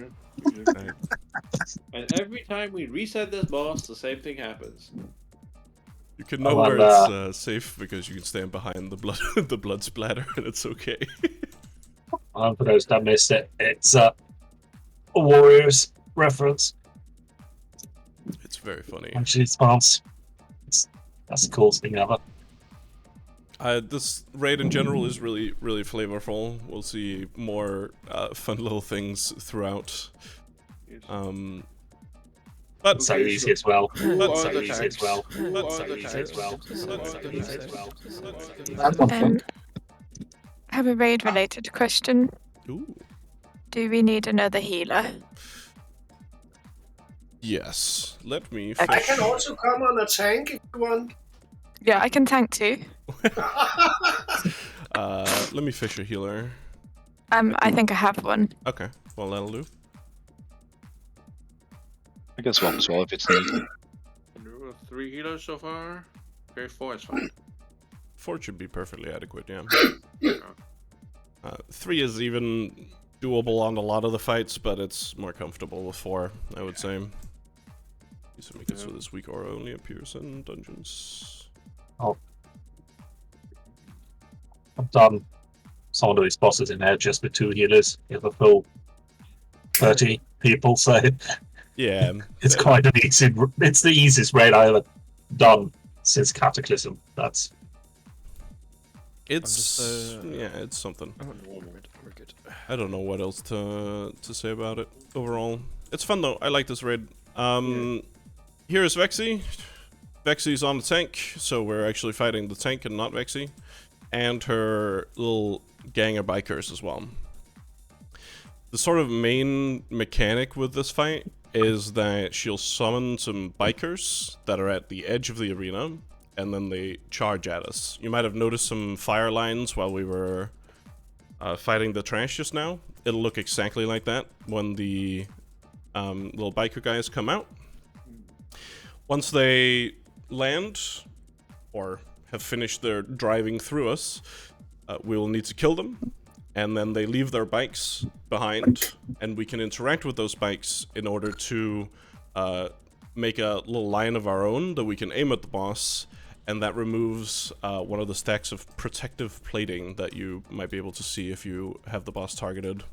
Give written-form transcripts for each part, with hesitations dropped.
Okay. And every time we reset this boss, the same thing happens. You can know where it's safe because you can stand behind the blood, the blood splatter, and it's okay. For those that missed it, it's a Warriors reference. It's very funny. When she spawns, that's the coolest thing ever. This raid in general is really, really flavorful. We'll see more fun little things throughout. But so easy as well. Who So are the easy tanks? as well. Who are So the easy as well. tanks? Who are the Easy as tanks? well. I have a raid-related question. ooh, Do we need another healer? yes. Let me. Okay. I Fish. can also come on a tank if you want. Yeah, I can tank too. Let me fish a healer. I think I have one. Okay, well that'll do. I guess one as well if it's needed. 3 healers so far. Okay, 4 is fine. 4 should be perfectly adequate, yeah. 3 is even doable on a lot of the fights, but it's more comfortable with 4, I would say. These make it so this weak aura only appears in dungeons. Oh. I've done some of these bosses in there just with 2 healers. You have a full 30 people, so Yeah. it's quite an easy. It's the easiest raid I've ever done since Cataclysm. That's. It's yeah, it's something. We're good. I don't know what else to say about it overall. It's fun though. I like this raid. Here is Vexy. Vexy's on the tank, so we're actually fighting the tank and not Vexy, and her little gang of bikers as well. The sort of main mechanic with this fight is that she'll summon some bikers that are at the edge of the arena, and then they charge at us. You might have noticed some fire lines while we were fighting the trash just now. It'll look exactly like that when the little biker guys come out. Once they land, or have finished their driving through us, we will need to kill them, and then they leave their bikes behind, and we can interact with those bikes in order to make a little line of our own that we can aim at the boss, and that removes one of the stacks of protective plating that you might be able to see if you have the boss targeted.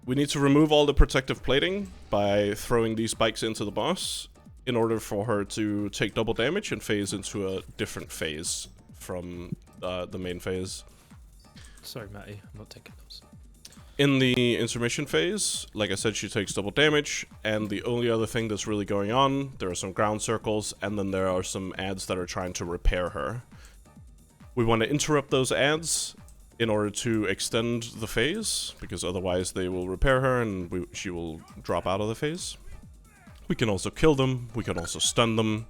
We need to remove all the protective plating by throwing these bikes into the boss in order for her to take double damage and phase into a different phase from the main phase. Sorry, Matty, I'm not taking those. In the intermission phase, like I said, she takes double damage, and the only other thing that's really going on, there are some ground circles, and then there are some ads that are trying to repair her. We want to interrupt those ads in order to extend the phase, because otherwise they will repair her and she will drop out of the phase. We can also kill them, we can also stun them.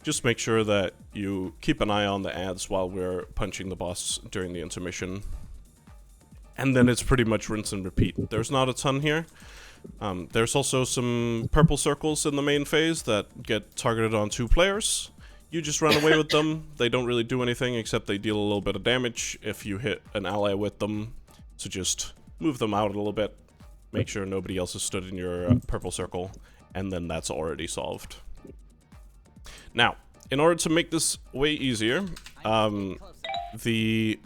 Just make sure that you keep an eye on the ads while we're punching the boss during the intermission. And then it's pretty much rinse and repeat. There's not a ton here. There's also some purple circles in the main phase that get targeted on 2 players. You just run away with them. They don't really do anything except they deal a little bit of damage if you hit an ally with them. So just move them out a little bit. Make sure nobody else has stood in your purple circle. And then that's already solved. Now, in order to make this way easier, the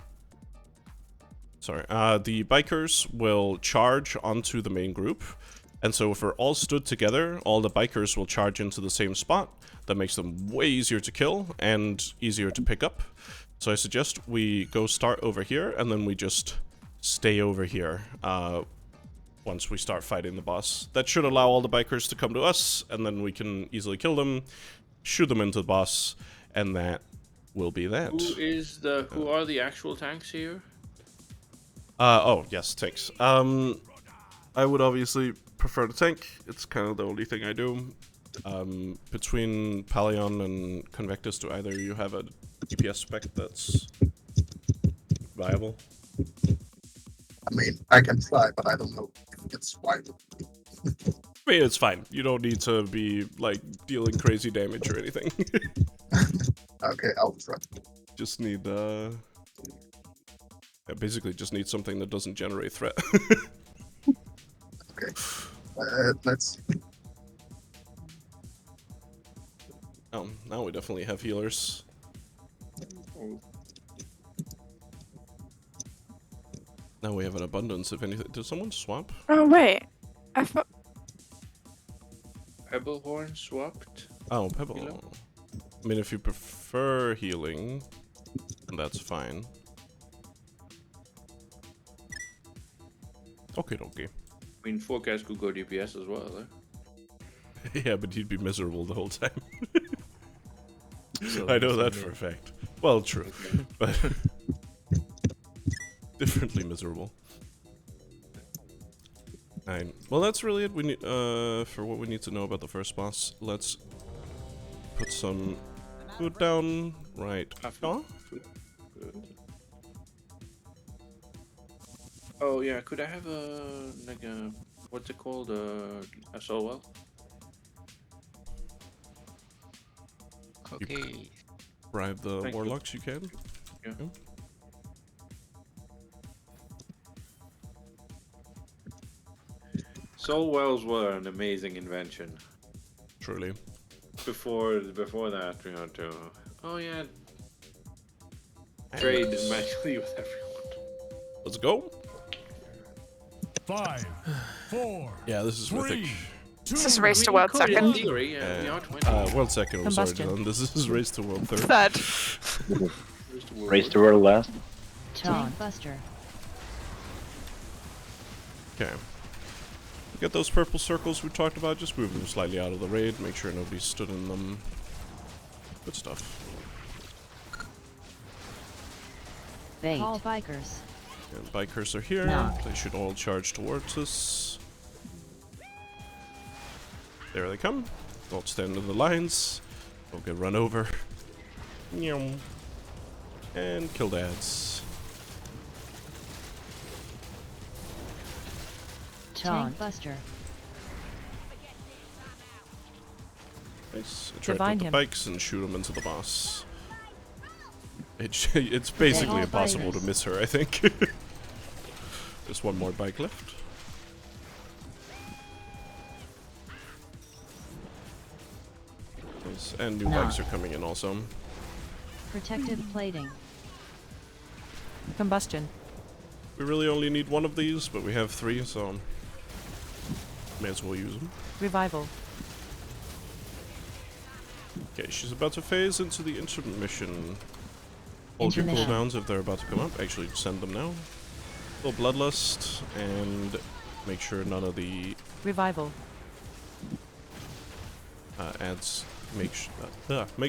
bikers will charge onto the main group. And so if we're all stood together, all the bikers will charge into the same spot. That makes them way easier to kill and easier to pick up. So I suggest we go start over here, and then we just stay over here once we start fighting the boss. That should allow all the bikers to come to us, and then we can easily kill them, shoot them into the boss, and that will be that. Who are the actual tanks here? Oh, yes, tanks. I would obviously prefer the tank. It's kind of the only thing I do. Between Palion and Convectus, do either you have a DPS spec that's viable? I mean, I can try, but I don't know if it's viable. I mean, it's fine. You don't need to be, like, dealing crazy damage or anything. Okay, I'll try. Just need, basically just need something that doesn't generate threat. Let's see. Oh, now we definitely have healers. Now we have an abundance of anything. Did someone swap? Oh wait, I thought. Pebblehorn swapped. Oh, Pebble. Healer? I mean, if you prefer healing, that's fine. Okay, okay. I mean, 4 guys could go DPS as well. Eh? Yeah, but you'd be miserable the whole time. So I know that that's for a fact. Well, true, but differently miserable. Alright, well that's really it. We need for what we need to know about the first boss. Let's put some food down. Right. Oh? Good. Oh yeah, could I have a like a what's it called? A SOL? Cookie. Bribe the Thank you. warlocks you can. Yeah. Soul wells were an amazing invention. Truly. Before that, we had to. Oh yeah. Trade manually with everyone. Let's go. 5, 4, Yeah, this is 3, mythic. 2, This is race to We world could in second. theory, we are 20. World second, I'm sorry, Combustion. Dylan. This is race to world third. Third. Race the world last. Tank Buster. Okay. Get those purple circles we talked about, just move them slightly out of the raid, make sure nobody stood in them. Good stuff. Bait. Call bikers. And bikers are here. No. They should all charge towards us. There they come. Don't stand in the lines. Don't get run over. Nyum. And kill dads. Tank Buster. Nice. I tried to Divine hit the him. bikes and shoot them into the boss. It's basically all impossible to bikers. miss her, I think. There's one more bike left. Nice. And new No. bikes are coming in also. Protective plating. Combustion. We really only need one of these, but we have 3, so may as well use them. Revival. Okay, she's about to phase into the intermission. Hold your Intermission. cooldowns if they're about to come up. Actually, send them now. Little bloodlust, and make sure none of the Revival. ads make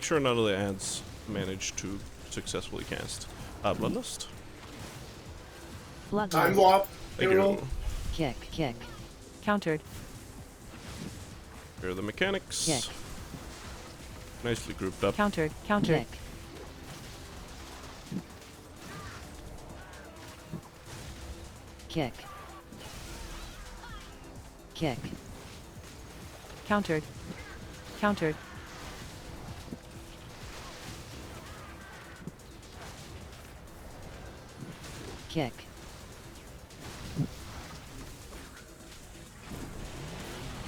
sure none of the ads manage to successfully cast bloodlust. Time Bloodlust. warp. Thank Hero. you. Kick. Countered. Here are the mechanics. Kick. Nicely grouped up. Countered. Kick. Kick. Countered. Kick.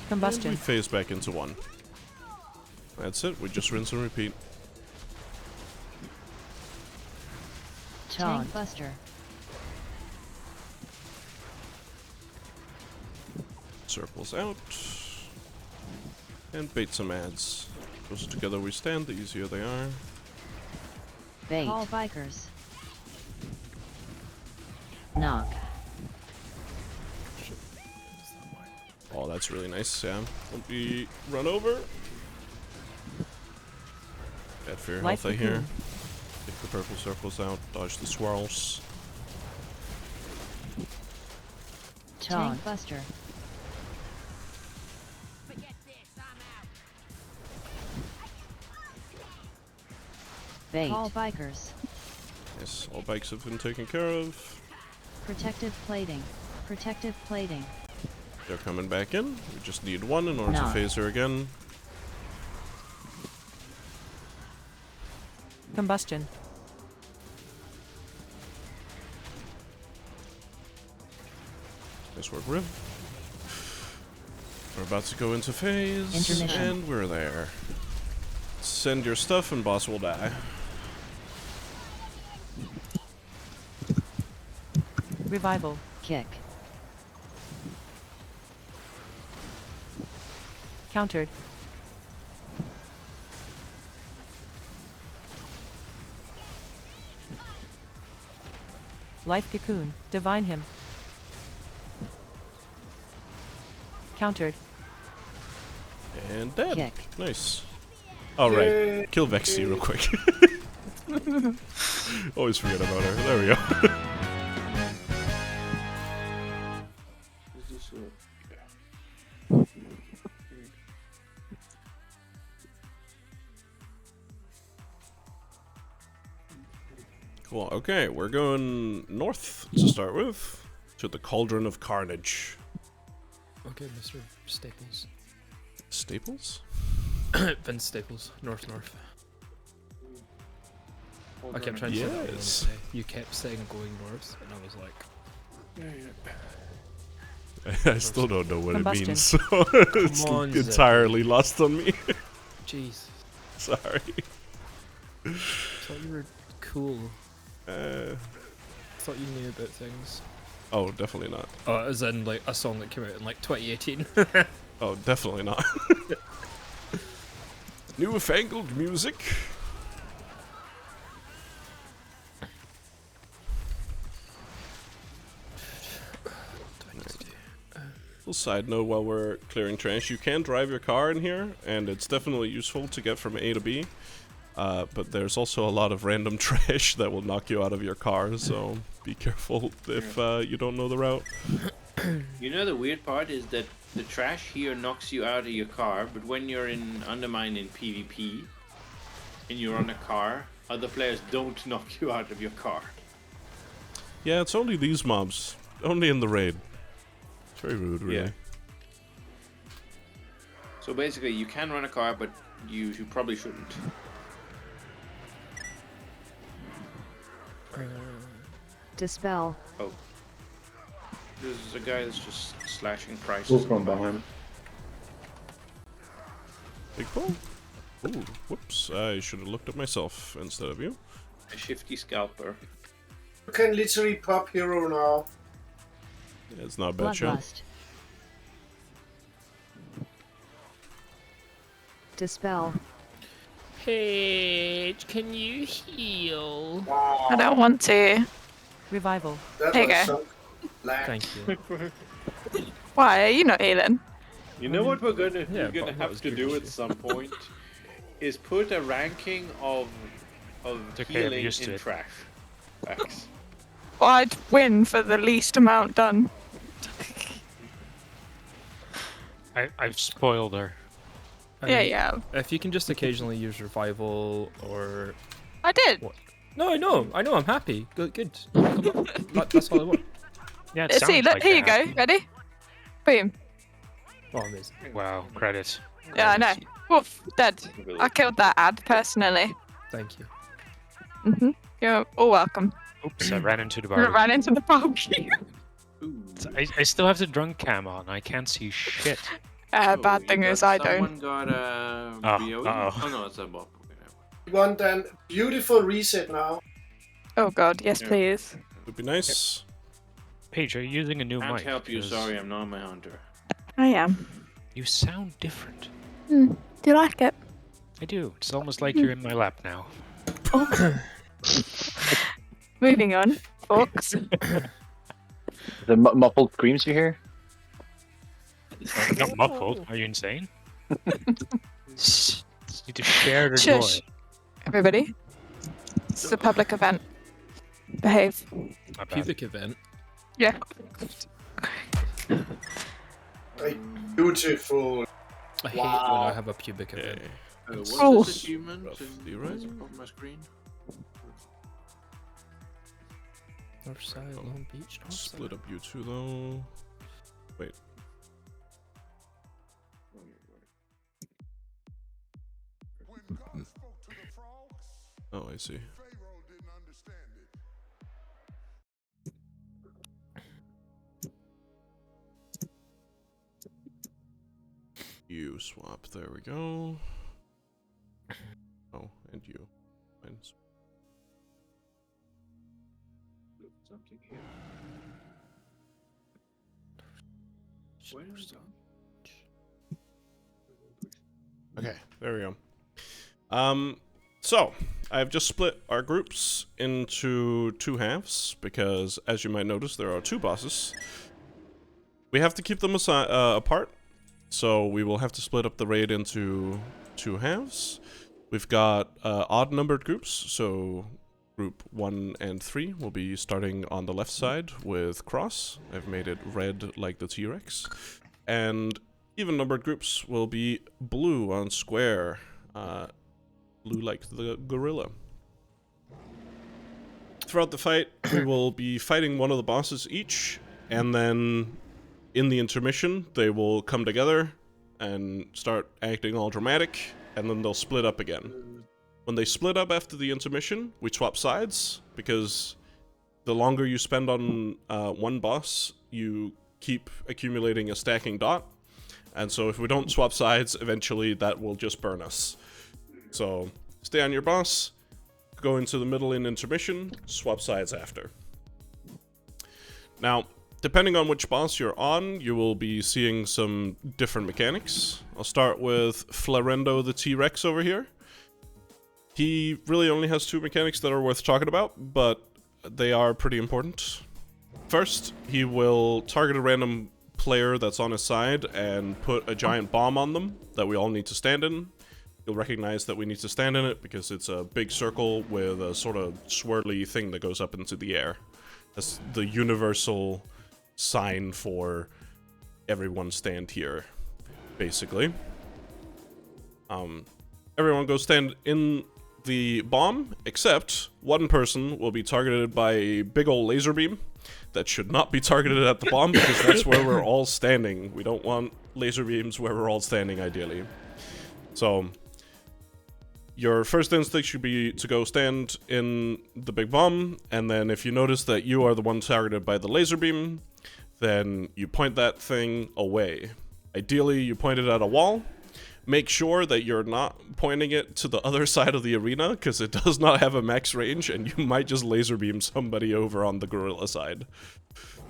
And we Combustion. phase back into 1. That's it. We just rinse and repeat. Tank Buster. Circles out. And bait some ads. The closer together we stand, the easier they are. Bait. Call bikers. Knock. Oh, that's really nice, yeah. Don't be run over. Bad fear Light health I hear. cocoon. Pick the purple circles out, dodge the swirls. Tank Buster. Bait. Call bikers. Yes, all bikes have been taken care of. Protective plating. They're coming back in. We just need 1 in order to No. phase her again. Combustion. Nice work, Riv. We're about to go into phase, Intermission. and we're there. Send your stuff and boss will die. Revival. Kick. Countered. Life cocoon. Divine him. Countered. And dead. Kick. Nice. Alright, kill Vexy real quick. Always forget about her. There we go. Is this Cool, okay, we're going north to start with. To the Cauldron of Carnage. Okay, Mr. Staples. Staples? Vince Staples, north. Hold I kept on. trying to say that the other Yes. day. You kept saying going north, and I was like, I still don't know what Combustion. it means, so it's on, Zed. entirely lost on me. jeez, Sorry. I thought you were cool. Uh, Thought you knew about things. oh, definitely not. Oh, as in like a song that came out in like 2018. Oh, definitely not. Newfangled music. Little side note while we're clearing trash, you can drive your car in here, and it's definitely useful to get from A to B. But there's also a lot of random trash that will knock you out of your car, so be careful if you don't know the route. You know the weird part is that the trash here knocks you out of your car, but when you're in Undermine in PvP and you're on a car, other players don't knock you out of your car. Yeah, it's only these mobs. Only in the raid. It's very rude, really. Yeah. So basically, you can run a car, but you probably shouldn't. Dispel. Oh. There's a guy that's just slashing prices. Who's from behind? Big ball? Ooh, whoops. I should have looked at myself instead of you. A shifty scalper. You can literally pop hero now. Yeah, it's not a bad show. Bloodlust. Dispel. Paige, can you heal? Wow. I don't want to. Revival. That There you was go. so lag. Thank you. Why are you not healing? You know what we're Yeah, gonna but that have was to good do issue. at some point is put a ranking of okay, I'm healing used to in it. trash. Facts. Well, I'd win for the least amount done. I've spoiled her. Yeah, yeah. If you can just occasionally use revival or I did. what? No, I know, I'm happy. Good. Come on. That's all I want. Yeah, it Let's see, sounds look, like here you that. go. Ready? Boom. Oh, amazing. Wow, credits. Yeah, I know. Woof, dead. I killed that ad personally. Thank you. You're all welcome. Oops, I ran into the I bar. ran into the barbecue. Ooh. I still have the drunk cam on. I can't see shit. Bad you thing got- is I don't. Someone got a Oh, VOD? uh-oh. Oh no, it's a mob. You want a beautiful reset now. Oh god, yes Yeah. please. Would be nice. Paige, are you using a new Can't mic? help you, 'Cause sorry, I'm not my hunter. I am. You sound different. Do you like it? I do. It's almost like you're in my lap now. Moving on, folks. The muffled screams you hear? Not muffled. Are you insane? Shh. Just need to share the Shush. joy. Everybody. This is a public event. Behave. My bad. Pubic event. Yeah. Beautiful. I hate when Wow. I have a pubic event. Okay. What's Oh. this achievement? Roughly in- right. is it on my screen? Northside, Long Beach, Northside. Split up you two though. Wait. Oh, I see. You swap. There we go. Oh, and you. Fine. Something here. Where is that? Okay, there we go. So I've just split our groups into two halves because, as you might notice, there are two bosses. We have to keep them apart, so we will have to split up the raid into two halves. We've got odd-numbered groups, so group 1 and 3 will be starting on the left side with cross. I've made it red like the T-Rex. And even-numbered groups will be blue on square. Blue like the gorilla. Throughout the fight, we will be fighting one of the bosses each, and then in the intermission, they will come together and start acting all dramatic, and then they'll split up again. When they split up after the intermission, we swap sides, because the longer you spend on one boss, you keep accumulating a stacking dot, and so if we don't swap sides, eventually that will just burn us. So, stay on your boss, go into the middle in intermission, swap sides after. Now, depending on which boss you're on, you will be seeing some different mechanics. I'll start with Flarendo the T-Rex over here. He really only has two mechanics that are worth talking about, but they are pretty important. First, he will target a random player that's on his side and put a giant bomb on them that we all need to stand in. You'll recognize that we need to stand in it because it's a big circle with a sort of swirly thing that goes up into the air. That's the universal sign for everyone stand here, basically. Everyone go stand in the bomb, except one person will be targeted by a big old laser beam that should not be targeted at the bomb because that's where we're all standing. We don't want laser beams where we're all standing, ideally. So your first instinct should be to go stand in the big bomb, and then if you notice that you are the one targeted by the laser beam, then you point that thing away. Ideally, you point it at a wall. Make sure that you're not pointing it to the other side of the arena, because it does not have a max range, and you might just laser beam somebody over on the gorilla side.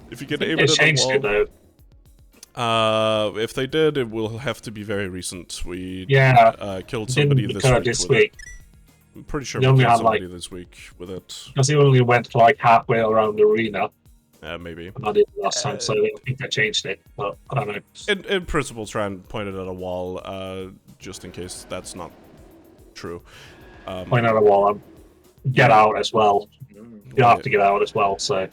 If you can aim it at the wall... if they did, it will have to be very recent. We killed somebody this week. I'm pretty sure we killed somebody this week with it. Because he only went like halfway around the arena. Maybe. I did last time, so I think I changed it. But I don't know. In principle, try and point it at a wall, just in case that's not true. Point at a wall. Get out as well. You have to get out as well, so...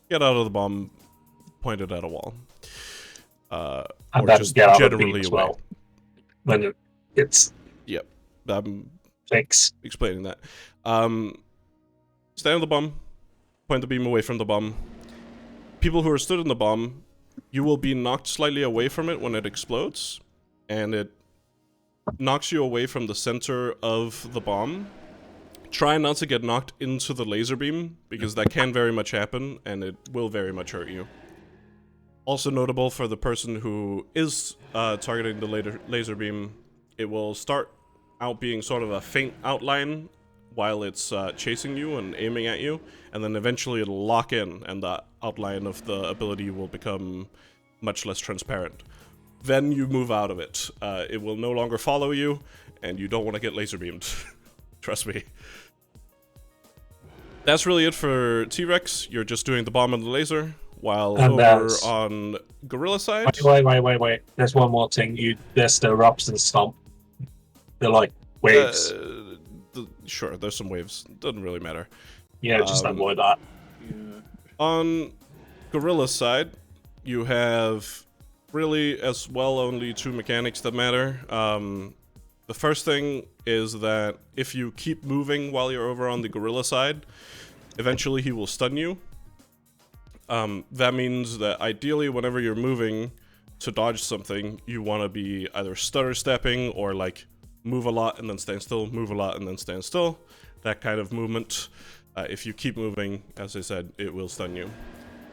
Get out of the bomb, point it at a wall. And or then just get out generally of the beam as away. well. When it's... Yep. I'm Thanks. explaining that. Stand on the bomb, point the beam away from the bomb. People who are stood in the bomb, you will be knocked slightly away from it when it explodes, and it knocks you away from the center of the bomb. Try not to get knocked into the laser beam, because that can very much happen, and it will very much hurt you. Also notable for the person who is targeting the laser beam, it will start out being sort of a faint outline while it's chasing you and aiming at you, and then eventually it'll lock in, and the outline of the ability will become much less transparent. Then you move out of it. It will no longer follow you, and you don't want to get laser beamed. Trust me. That's really it for T-Rex. You're just doing the bomb and the laser, while And over on Gorilla side... Wait. There's one more thing. There's the Robson Stomp. They're like waves. Sure, there's some waves. Doesn't really matter. Yeah, just avoid that. Yeah. On Gorilla side, you have really as well only two mechanics that matter. The first thing is that if you keep moving while you're over on the Gorilla side, eventually he will stun you. That means that ideally whenever you're moving to dodge something, you want to be either stutter stepping or like move a lot and then stand still, move a lot and then stand still. That kind of movement. If you keep moving, as I said, it will stun you.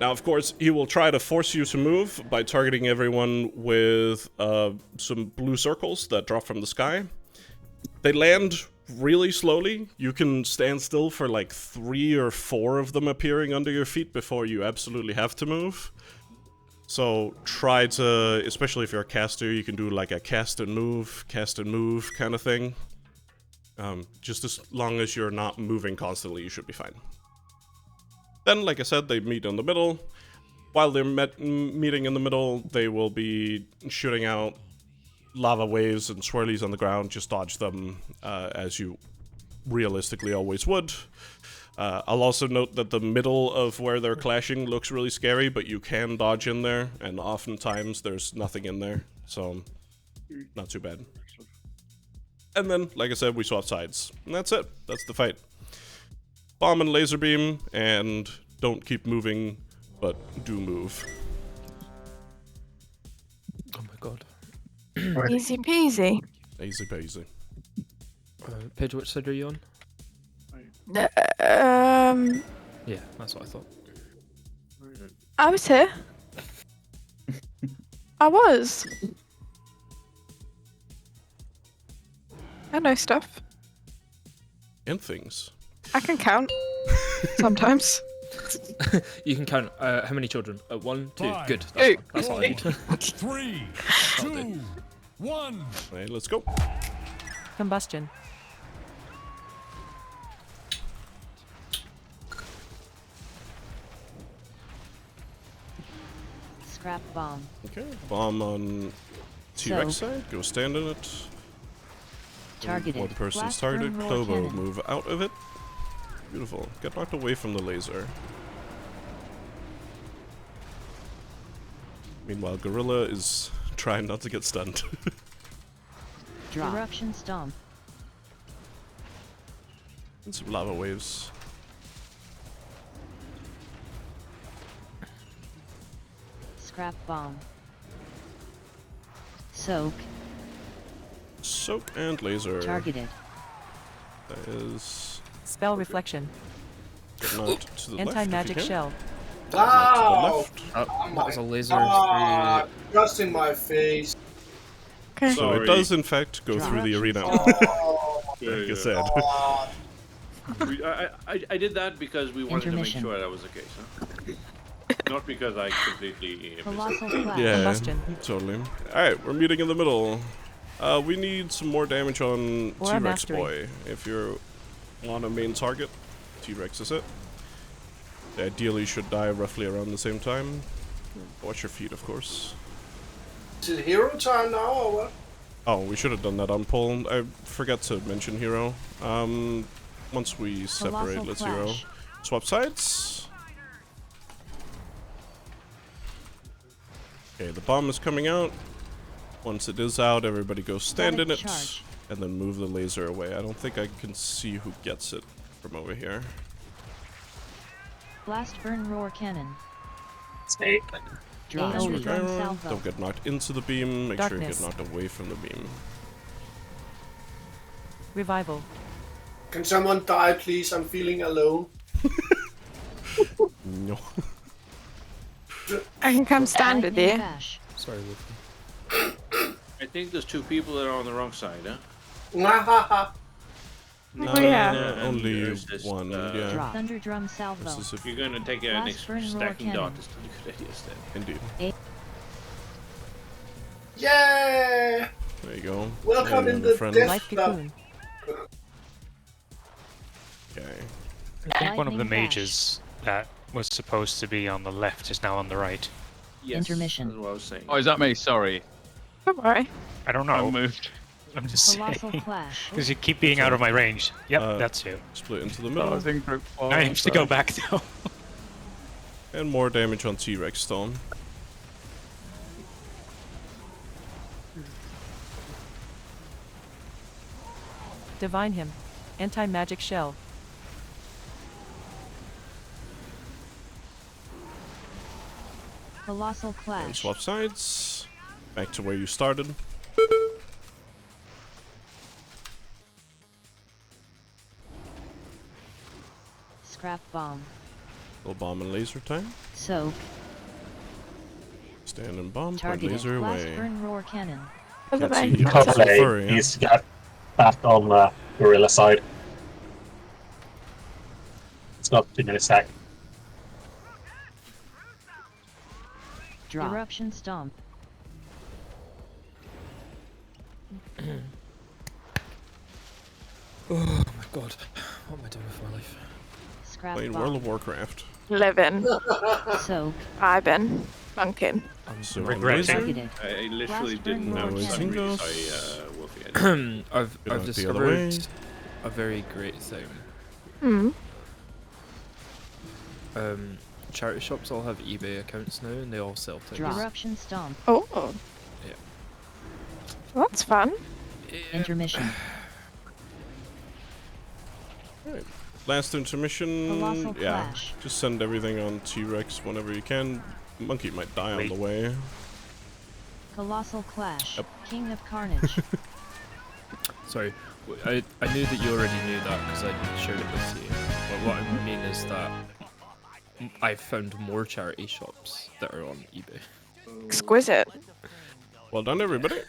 Now, of course, he will try to force you to move by targeting everyone with some blue circles that drop from the sky. They land really slowly. You can stand still for like 3 or 4 of them appearing under your feet before you absolutely have to move. So try to, especially if you're a caster, you can do like a cast and move kind of thing. Just as long as you're not moving constantly, you should be fine. Then, like I said, they meet in the middle. While they're meeting in the middle, they will be shooting out lava waves and swirlies on the ground. Just dodge them as you realistically always would. I'll also note that the middle of where they're clashing looks really scary, but you can dodge in there, and oftentimes there's nothing in there, so not too bad. And then, like I said, we swap sides, and that's it. That's the fight. Bomb and laser beam, and don't keep moving, but do move. Oh my god. Easy peasy. Easy peasy. Paige, which side are you on? Yeah, that's what I thought. I was here. I was. I know stuff. And things. I can count. Sometimes. You can count how many children? 1, 2. Five, Good. Two. That's all I need. 3, 2, 1. Alright, let's go. Combustion. Scrap bomb. Okay, bomb on T-Rex side. Go stand in it. Targeted. Or the person's Blast targeted. burn roar Clovo, cannon. move out of it. Beautiful. Get knocked away from the laser. Meanwhile, Gorilla is trying not to get stunned. Drop. Eruption stomp. And some lava waves. Scrap bomb. Soak. Soak and laser. Targeted. That is... Spell reflection. Get knocked to the left if Anti-magic you can. shell. Knocked to the Ow! left. That was a laser Ah, just in my face. Okay. So it does in fact go through the arena. Oh, Like I said. God. I did that because we wanted to make Intermission. sure that was the case. Huh? Not because I completely missed Colossal it. clash. Yeah, Combustion. totally. Alright, we're meeting in the middle. We need some more damage on Aura T-Rex mastery. boy. If you're on a main target, T-Rex is it. They ideally should die roughly around the same time. Watch your feet, of course. Is it hero time now or what? Oh, we should have done that on pull. I forgot to mention hero. Once we separate, Colossal let's clash. hero. Swap sides. Okay, the bomb is coming out. Once it is out, everybody go stand in it. Static charge. And then move the laser away. I don't think I can see who gets it from over here. Blast burn roar cannon. Snake. Drop. Laser Drum gyro. salvo. Don't get knocked into the beam. Make sure you Darkness. get knocked away from the beam. Revival. Can someone die, please? I'm feeling alone. No. I can come stand with Lightning you. bash. Sorry, Wolfie. I think there's 2 people that are on the wrong side, huh? Mwahaha. No, yeah. only There's this, one. Yeah. Drop. Thunder drum salvo. This is if If you're gonna take an Blast burn roar stacking dot, cannon. it's not a good idea instead. indeed. Yeah! There you go. Welcome And in then the friend. death Life club. cocoon. Okay. I think one of the Lightning bash. mages that was supposed to be on the left is now on the right. Yes, Intermission. That's what I was saying. Oh, is that me? Sorry. Don't worry. I don't I know. moved. I'm just Colossal saying. clash. Because you keep being out of my range. Yep, that's you. Split into the I middle. was in group 4. I have to go back though. And more damage on T-Rex Stone. Divine him. Anti-magic shell. Colossal And clash. swap sides. Back to where you started. Scrap bomb. Little bomb and laser time. Soak. Stand and bomb, point Targeted. laser Blast away. burn roar cannon. Can't Bye. see you. It's a Probably furry, yeah. needs to get back on the gorilla side. It's not 2 minutes stack. Drop. Eruption stomp. Oh my god. What am I doing with my life? Scrap Playing bomb. World of Warcraft. Living. Soak. Vibing. Bunking. I'm So regretting. on laser. Targeted. I literally Blast burn didn't know. roar I'm cannon. really sorry, Wolfie. I've Get out the other discovered way. a very great thing. Hmm. Charity shops all have eBay accounts now, and they all sell things. Drop. Eruption stomp. Oh. Yeah. Well, that's fun. Intermission. Alright. Last intermission. Colossal Yeah. Clash. Just send everything on T-Rex whenever you can. Monkey might die on the way. Colossal Clash. Yep. King of Carnage. Sorry, I knew that you already knew that because I shared it with you. But what I mean is that I found more charity shops that are on eBay. Exquisite. Well done, everybody.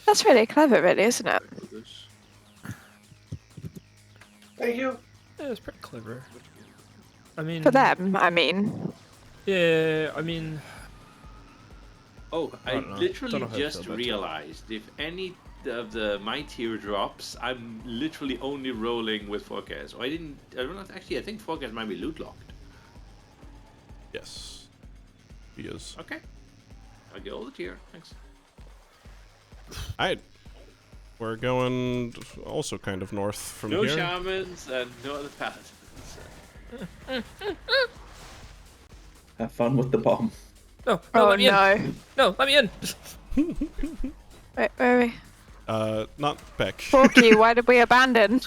That's really clever, really, isn't it? Thank you. Yeah, it's pretty clever. I mean, For them, I mean. yeah, I mean, Oh, I don't know. literally Don't know how to just feel about it. realized if any of my tier drops, I'm literally only rolling with forecast. Oh, I don't know. Actually, I think forecast might be loot locked. Yes. He is. Okay. I'll get all the tier. Thanks. Alright. We're going also kind of north from No here. shamans and no other paladins. Have fun with the bomb. no, Oh let me in. no. No, let me in. Wait, where are we? Not Beck. Forky, why did we abandon?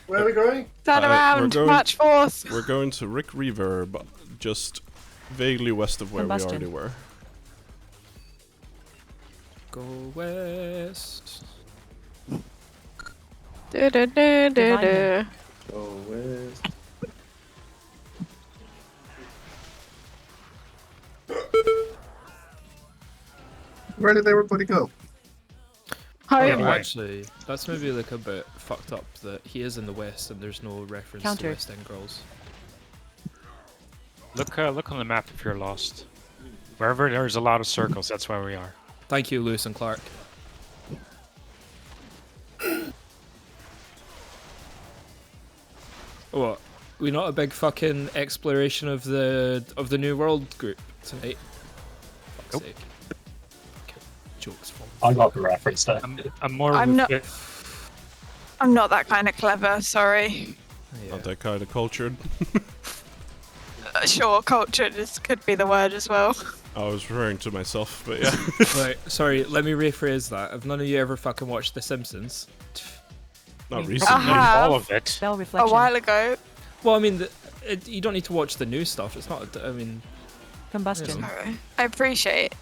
Where are we going? Turn we're around, going- march forth. We're going to Rick Reverb, just vaguely west of where Combustion. we already were. Go west. Du-du-du-du-du. Go west. Where did everybody go? Home. Oh, actually, that's maybe like a bit fucked up that he is in the west and there's no reference Counter. to West End Girls. Look on the map if you're lost. Wherever there's a lot of circles, that's where we are. Thank you, Lewis and Clark. What? We not a big fucking exploration of the New World group tonight? Fuck's Nope. sake. Okay, jokes from. I got the reference there. I'm more. I'm not- with- I'm not that kind of clever, sorry. Yeah. Not that kind of cultured. Sure, cultured could be the word as well. I was referring to myself, but yeah. Right, sorry, let me rephrase that. Have none of you ever fucking watched The Simpsons? Not I recently. have all of it. Spell a reflection. while ago. Well, I mean, you don't need to watch the new stuff. It's not. I mean, Combustion. Yeah. I appreciate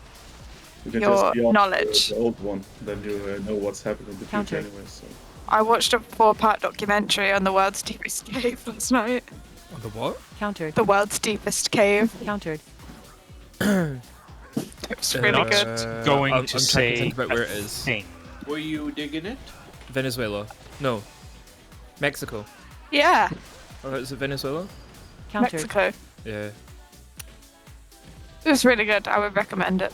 You can your just be on knowledge. The old one, then you know what's happening in the Counter. future anyway. So. I watched a 4-part documentary on the world's deepest cave last night. on the what? Countered. The world's deepest cave. Countered. It was really not good. going I'm to trying say to think about where it a is. thing. Were you digging it? Venezuela. No. Mexico. Yeah, Oh, is it Venezuela? Countered. Mexico. Yeah. It was really good. I would recommend it.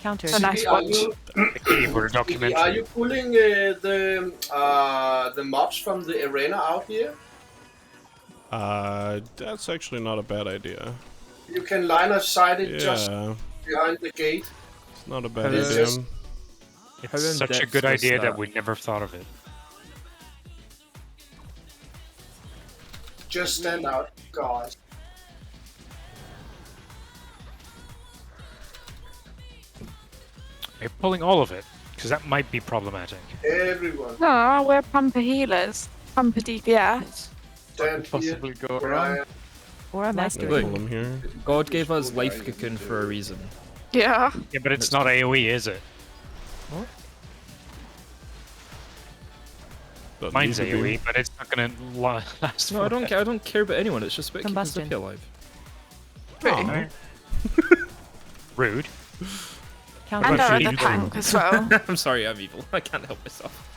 Countered. It's a nice Are watch. you, The keyboard are documentary. you pulling the mobs from the arena out here? That's actually not a bad idea. You can line of sight it just Yeah, behind the gate. it's not a bad It's idea. just- How in It's such a depth good was idea that that? we never thought of it. Just stand out, guys. Maybe pulling all of it, because that might be problematic. Everyone, No, we're pumper healers. Pumper DPS. stand here. Possibly go where I am. Or a master. Look. Pull him here. God gave us life cocoon for a reason. Yeah. Yeah, but it's not AoE, is it? Doesn't Mine's need to be. AoE, but it's not gonna last. No, I don't care. I don't care about anyone. It's just about keeping Combustion. Zippy alive. True. Rude. Counter. And our you other don't. tank as well. I'm sorry, I'm evil. I can't help myself.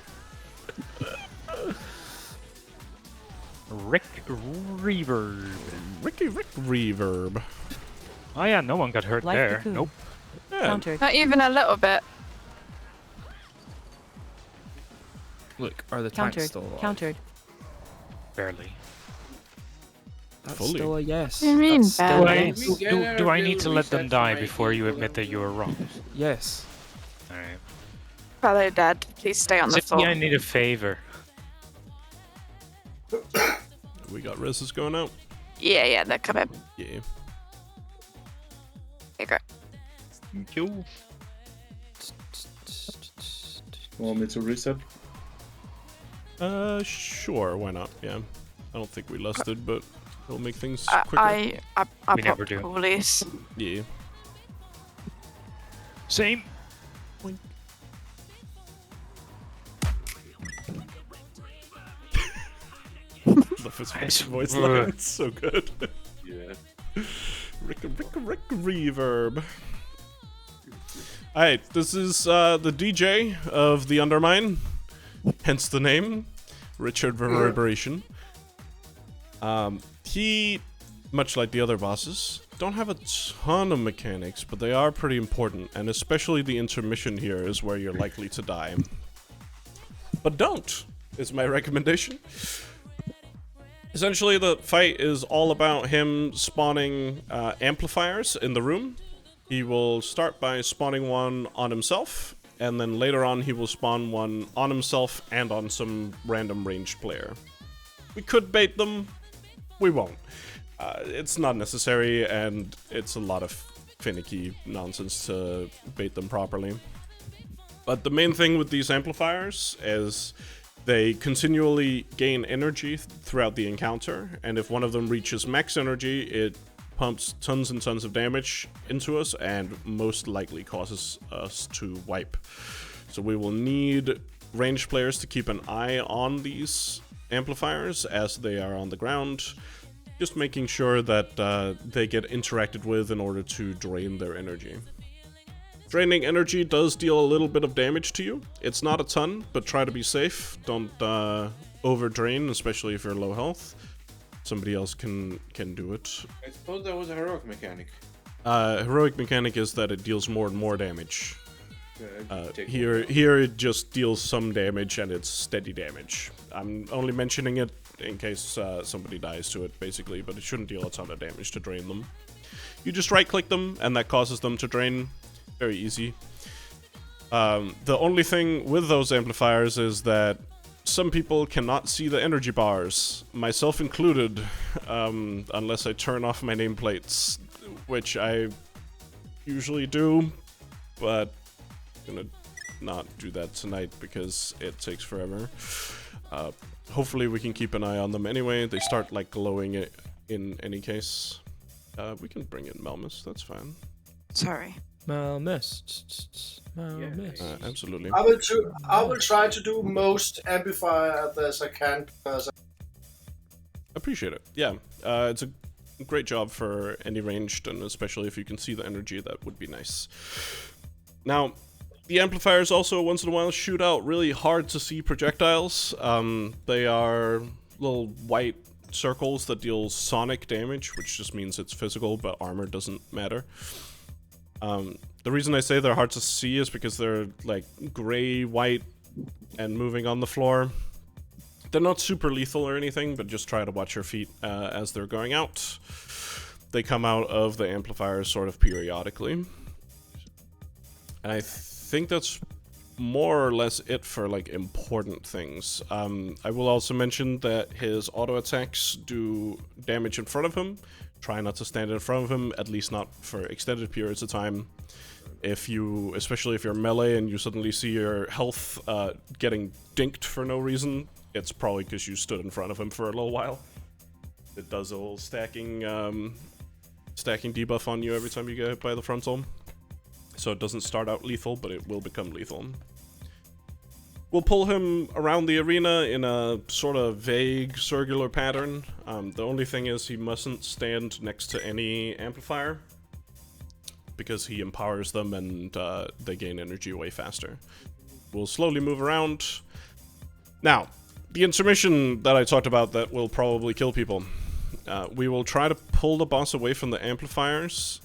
Rick Reverb. Rick Reverb. Oh yeah, no one got hurt Like there. the coup. Nope. Yeah. Countered. Not even a little bit. Look, are the tanks Countered. still alive? Countered. Barely. That's Fully. still a yes. What do you mean, That's still Do a barely? I, yes. do I need to let them die before you admit that you were wrong? Yes. Alright. Fellow dead, please stay on the Zippy, floor. I need a favor. We got reses going out. Yeah, they're coming. Yeah. Here you go. Thank you. Want me to reset? Sure, why not? Yeah. I don't think we lusted, but it'll make things quicker. I We never popped do. coolies. Yeah. Same. Love his voice line. It's so good. Yeah. Rick Reverb. Alright, this is the DJ of the Undermine, hence the name, Richard Reverberation. He, much like the other bosses, don't have a ton of mechanics, but they are pretty important, and especially the intermission here is where you're likely to die. But don't, is my recommendation. Essentially, the fight is all about him spawning amplifiers in the room. He will start by spawning one on himself, and then later on he will spawn one on himself and on some random ranged player. We could bait them, we won't. It's not necessary, and it's a lot of finicky nonsense to bait them properly. But the main thing with these amplifiers is they continually gain energy throughout the encounter, and if one of them reaches max energy, it pumps tons and tons of damage into us and most likely causes us to wipe. So we will need ranged players to keep an eye on these amplifiers as they are on the ground, just making sure that they get interacted with in order to drain their energy. Draining energy does deal a little bit of damage to you. It's not a ton, but try to be safe. Don't over-drain, especially if you're low health. Somebody else can do it. I suppose that was a heroic mechanic. Heroic mechanic is that it deals more and more damage. Take Here it just deals some damage and it's steady damage. I'm only mentioning it in case somebody dies to it, basically, but it shouldn't deal a ton of damage to drain them. You just right-click them, and that causes them to drain. Very easy. The only thing with those amplifiers is that some people cannot see the energy bars, myself included, unless I turn off my nameplates, which I usually do, but I'm gonna not do that tonight because it takes forever. Hopefully we can keep an eye on them anyway. They start like glowing it in any case. We can bring in Melmus, that's fine. Sorry. Malmiss. Absolutely. I will try to do most amplifier as I can because Appreciate it. Yeah, it's a great job for any ranged, and especially if you can see the energy, that would be nice. Now, the amplifiers also once in a while shoot out really hard to see projectiles. They are little white circles that deal sonic damage, which just means it's physical, but armor doesn't matter. The reason I say they're hard to see is because they're like gray, white, and moving on the floor. They're not super lethal or anything, but just try to watch your feet as they're going out. They come out of the amplifiers sort of periodically. And I think that's more or less it for like important things. I will also mention that his auto attacks do damage in front of him. Try not to stand in front of him, at least not for extended periods of time. Especially if you're melee and you suddenly see your health getting dinked for no reason, it's probably because you stood in front of him for a little while. It does a little stacking debuff on you every time you get hit by the frontal. So it doesn't start out lethal, but it will become lethal. We'll pull him around the arena in a sort of vague circular pattern. The only thing is he mustn't stand next to any amplifier, because he empowers them and they gain energy way faster. We'll slowly move around. Now, the intermission that I talked about that will probably kill people. We will try to pull the boss away from the amplifiers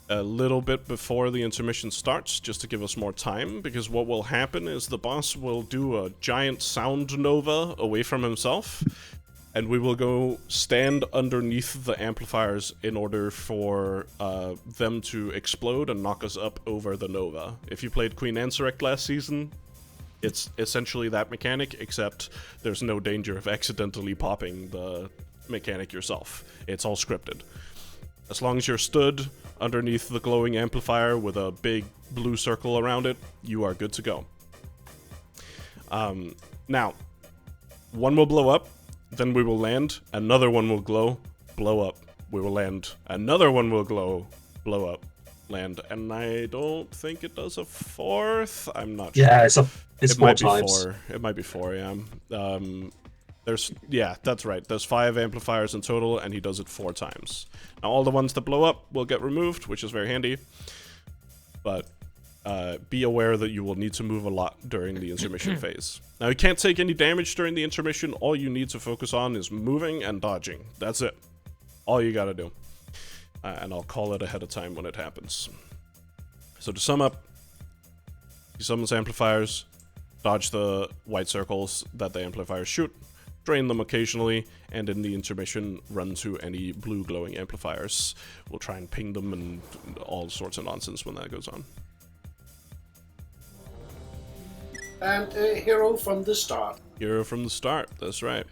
a little bit before the intermission starts, just to give us more time, because what will happen is the boss will do a giant sound nova away from himself, and we will go stand underneath the amplifiers in order for them to explode and knock us up over the nova. If you played Queen Ansurek last season, it's essentially that mechanic, except there's no danger of accidentally popping the mechanic yourself. It's all scripted. As long as you're stood underneath the glowing amplifier with a big blue circle around it, you are good to go. Now, one will blow up, then we will land, another one will glow, blow up, we will land, another one will glow, blow up, land, and I don't think it does a fourth. I'm not sure. Yeah, it's It four might be times. 4. It might be 4, yeah. That's right. There's 5 amplifiers in total, and he does it 4 times. Now, all the ones that blow up will get removed, which is very handy. But be aware that you will need to move a lot during the intermission phase. Now, you can't take any damage during the intermission. All you need to focus on is moving and dodging. That's it. All you gotta do. And I'll call it ahead of time when it happens. So to sum up, he summons amplifiers, dodge the white circles that the amplifiers shoot, drain them occasionally, and in the intermission, run to any blue glowing amplifiers. We'll try and ping them and all sorts of nonsense when that goes on. And a hero from the start. Hero from the start, that's right.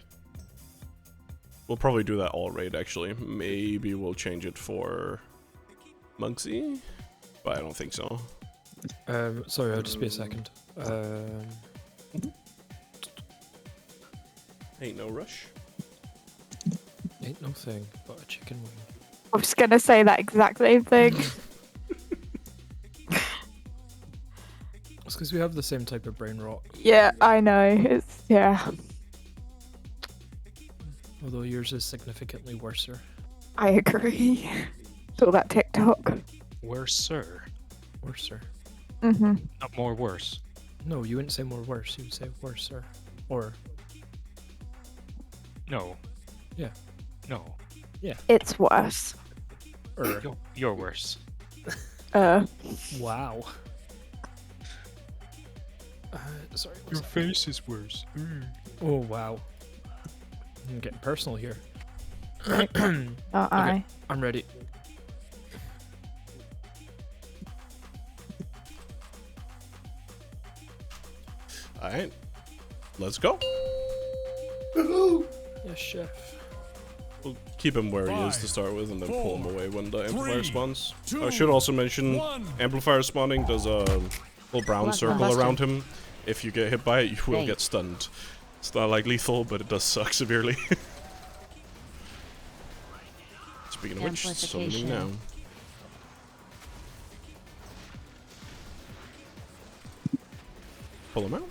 We'll probably do that all raid, actually. Maybe we'll change it for Monksy, but I don't think so. Sorry, I'll just be a second. Ain't no rush. Ain't no thing but a chicken wing. I was gonna say that exact same thing. It's because we have the same type of brain rot. Yeah, I know. It's yeah. Although yours is significantly worser. I agree. Saw that TikTok. Worser. Worser. Mhm. Not more worse. No, you wouldn't say more worse. You would say worser. Or. No. Yeah. No. Yeah. It's worse. You're worse. Wow. Sorry. Your face is worse. Oh wow. I'm getting personal here. Not I. I'm ready. Alright. Let's go. Yes, chef. We'll keep him where he is to start with and then pull him away when the amplifier spawns. I should also mention, amplifier spawning does a little brown circle around him. If you get hit by it, you will get stunned. It's not like lethal, but it does suck severely. Speaking of which, summoning now. Pull him out?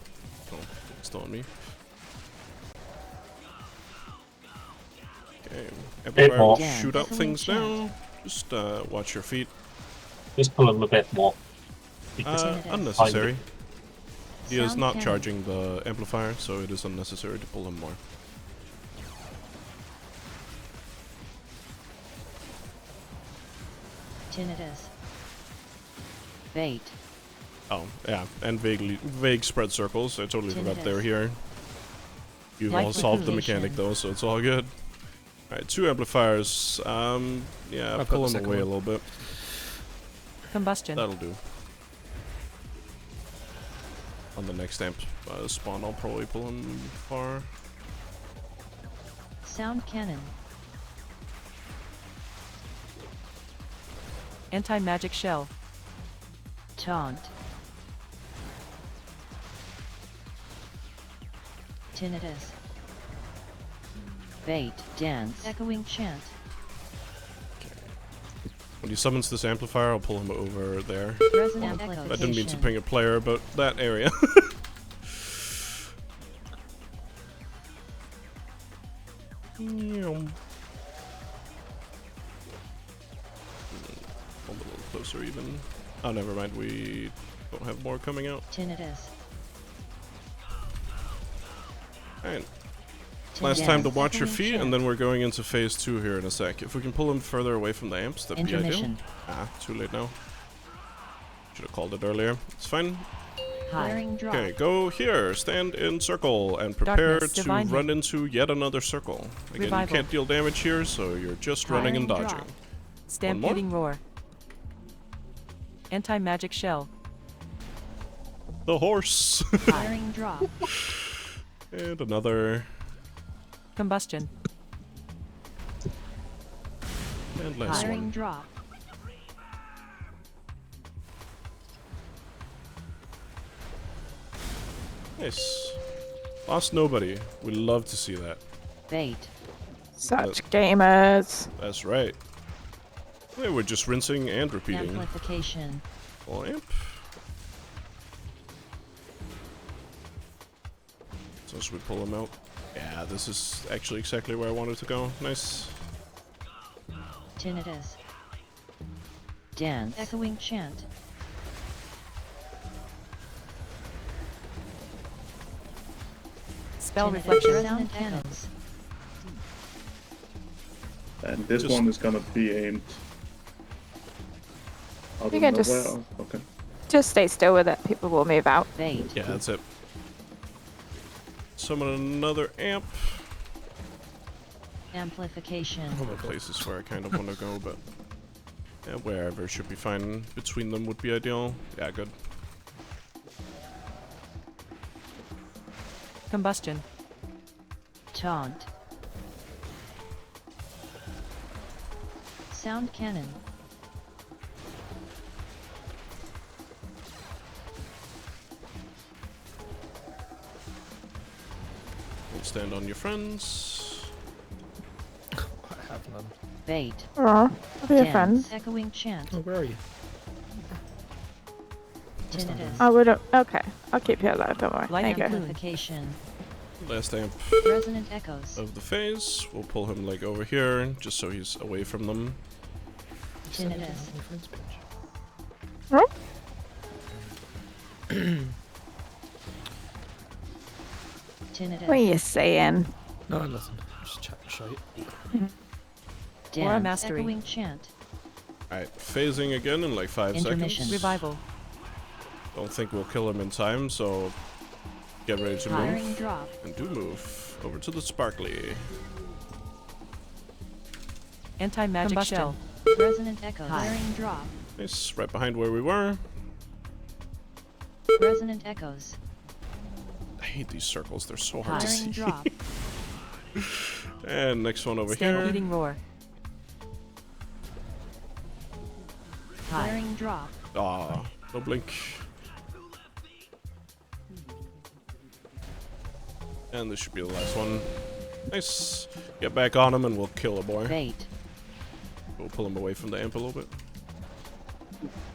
Oh, it's still on me. Okay, amplifier will shoot out things now. Just watch your feet. Just pull him a bit more. Unnecessary. He is not charging the amplifier, so it is unnecessary to pull him more. Tinnitus. Bait. Oh, yeah, and vague spread circles. I totally forgot they were here. You've all solved the mechanic though, so it's all good. Alright, 2 amplifiers. Yeah, pull him away a little bit. Combustion. That'll do. On the next amp spawn, I'll probably pull him far. Sound cannon. Anti-magic shell. Taunt. Tinnitus. Bait. Dance. Echoing chant. When he summons this amplifier, I'll pull him over there. Resonant I didn't mean to ping a player, but that area. Come a little closer even. Oh, never mind. We don't have more coming out. Tinnitus. Alright. Last time to watch your feet, and then we're going into phase 2 here in a sec. If we can pull him further away from the amps, that'd be ideal. Ah, too late now. Should have called it earlier. It's fine. Okay, go here, stand in circle, and prepare Darkness, to run into yet another circle. Again, Revival. you can't deal damage here, so you're just running and dodging. Stampeding roar. Anti-magic shell. The horse! Firing drop. And another. Combustion. And last Firing one. drop. Nice. Lost nobody. We love to see that. Bait. Such gamers. That's right. Yeah, we're just rinsing and repeating. Amplification. Full amp. So as we pull them out. Yeah, this is actually exactly where I wanted to go. Nice. Tinnitus. Dance. Echoing chant. Spell Tinnitus. reflection. Sound echoes. And this Just- one is gonna be aimed. Out You of can nowhere. just- Oh, okay. Just stay still with it. People will move out. Bait. Yeah, that's it. Summon another amp. Amplification. Other places where I kind of want to go, but yeah, wherever should be fine. Between them would be ideal. Yeah, good. Combustion. Taunt. Sound cannon. Don't stand on your friends. I have none. Bait. Aw, I'll be a Dance. friend. Echoing chant. Oh, where are you? Tinnitus. I would. Okay, I'll keep you alive. Don't worry. Light Thank you. Amplification. Last amp Resonant echoes. of the phase. We'll pull him like over here, just so he's away from them. Tinnitus. My friend's page. Huh? Tinnitus. What are you saying? No, nothing. Just chatting shite. Dance. Aura mastery. Echoing chant. Alright, phasing again in like 5 Intermission. seconds. Revival. Don't think we'll kill him in time, so get ready to Firing move. drop. And do move. Over to the sparkly. Anti-magic Combustion. shell. Resonant echoes. Firing drop. Nice, right behind where we were. Resonant echoes. I hate these circles, they're so hard to Firing see. drop. And next one over here. Stampeding roar. Firing drop. Ah, no blink. And this should be the last one. Nice. Get back on him and we'll kill a boy. Bait. We'll pull him away from the amp a little bit.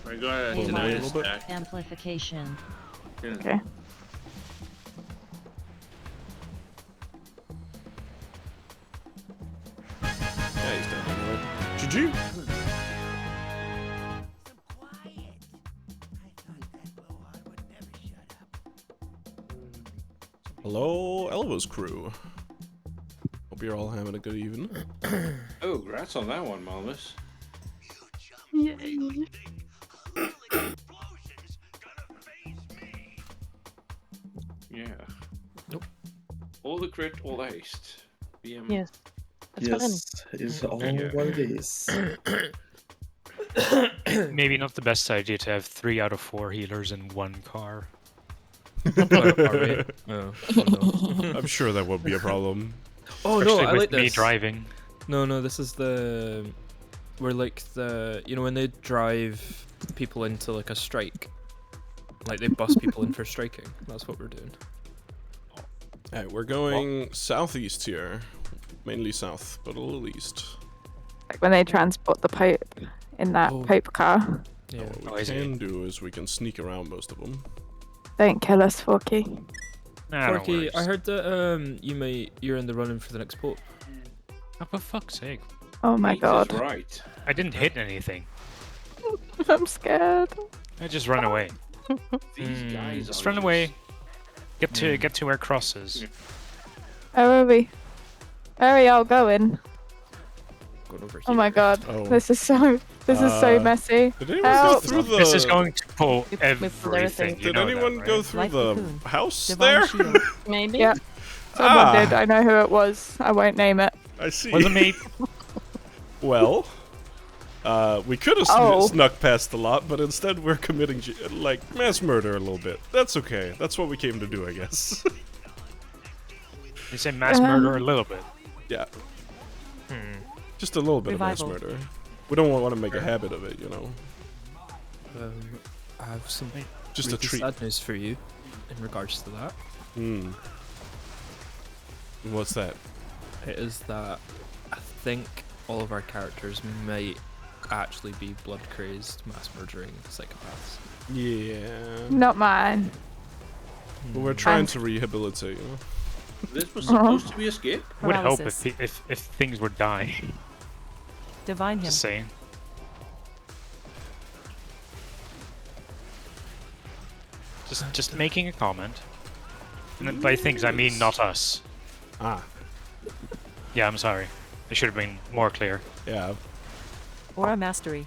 I got a Pull him away a tinnitus little bit. stack. Amplification. Okay. Yeah, he's dead anyway. GG. Hello, Elva's crew. Hope you're all having a good evening. Oh, congrats on that one, Malmus. Yeah. Nope. All the crit, all the haste. BM. Yes. That's Yes, is all Yeah. what it is. Maybe not the best idea to have 3 out of 4 healers in one car. Are we? No. Oh, no. I'm sure that would be a problem. Oh no, Especially I with like me this. driving. No, this is the where like the when they drive people into like a strike, like they bus people in for striking. That's what we're doing. Alright, we're going southeast here. Mainly south, but a little east. Like when they transport the Pope in that Oh. Pope car. Yeah. What we can do is we can sneak around most of them. Don't kill us, Forky. Nah, no Forky, worries. I heard that you're in the running for the next pope. Oh, for fuck's sake. Oh my He's god. right. I didn't hit anything. I'm scared. I just run away. These guys Just are run away. Get to where cross is. Where are we? Where are y'all going? Going over here. Oh my god. Oh. This is so messy. Did anyone go Help. through the? This is going to pull With everything. You Did know anyone that, go right? through Like the cocoon. house Divine there? shield. Maybe. Yeah. Someone Ah. did. I know who it was. I won't name it. I see. Wasn't me. Well, we could have Oh. snuck past a lot, but instead we're committing like mass murder a little bit. That's okay. That's what we came to do, I guess. You say mass murder a little bit. Yeah. Just a little bit Revival. of mass murder. We don't want to make a habit of it, you know. I have some Just a really treat. sad news for you in regards to that. Hmm. What's that? It is that I think all of our characters might actually be blood crazed, mass murdering psychopaths. Yeah. Not mine. But we're trying to rehabilitate, you know. This was supposed to be a skip. Would hope Paralysis. if things would die. Divine him. Just saying. Just making a comment. And by things I mean not us. Ah. Yeah, I'm sorry. I should have been more clear. Yeah. Aura mastery.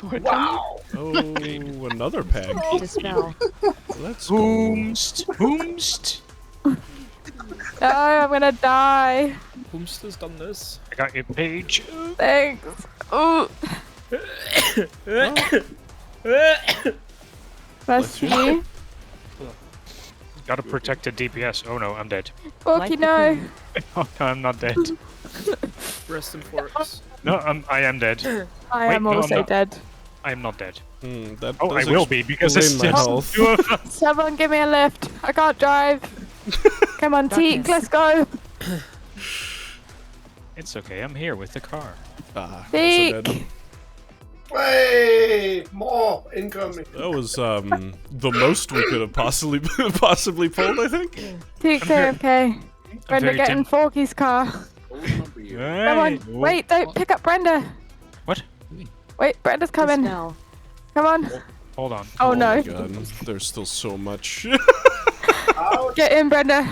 Wow. Oh, another pack. Dispel. Let's go. Boomst. No, I'm gonna die. Homesta's done this. I got your page. Thanks. Ooh. Bless you. Gotta protect the DPS. Oh no, I'm dead. Forky, no. Oh no, I'm not dead. Rest in forks. No, I am dead. I Wait, am no, I'm also not. dead. I am not dead. That Oh, I does will be because it's explain my just health. two of us. Someone give me a lift. I can't drive. Come on, Teak, let's go. It's okay. I'm here with the car. Ah, Teak. also dead. Wait, more incoming. That was the most we could have possibly pulled, I think. Teak's AFK. Brenda, very get in Forky's car. Come on. Wait, don't pick up Brenda. What? Wait, Brenda's coming. Dispel. Come on. Hold on. Oh, no. My God. There's still so much. Get in, Brenda.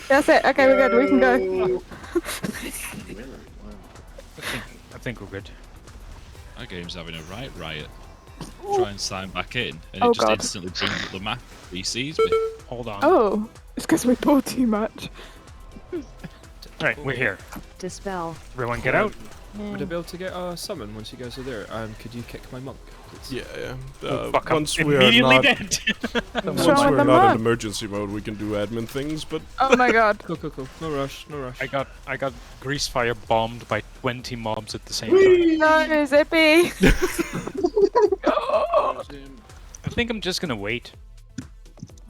That's it. Okay, we're good. We can go. I think we're good. Our game's having a riot. Try and sign back in, and Oh, it just God. instantly brings up the map. He sees me. Hold on. Oh, it's because we bought too much. Right, we're here. Dispel. Everyone get out. Would I be able to get a summon once you guys are there? Could you kick my monk, please? Yeah. Oh, fuck, I'm Once we are immediately not, dead. once wrong with we're the not monk? in emergency mode, we can do admin things. But Oh my god. Cool. No rush. I got grease fire bombed by 20 mobs at the same time. No, Zippy. I think I'm just gonna wait.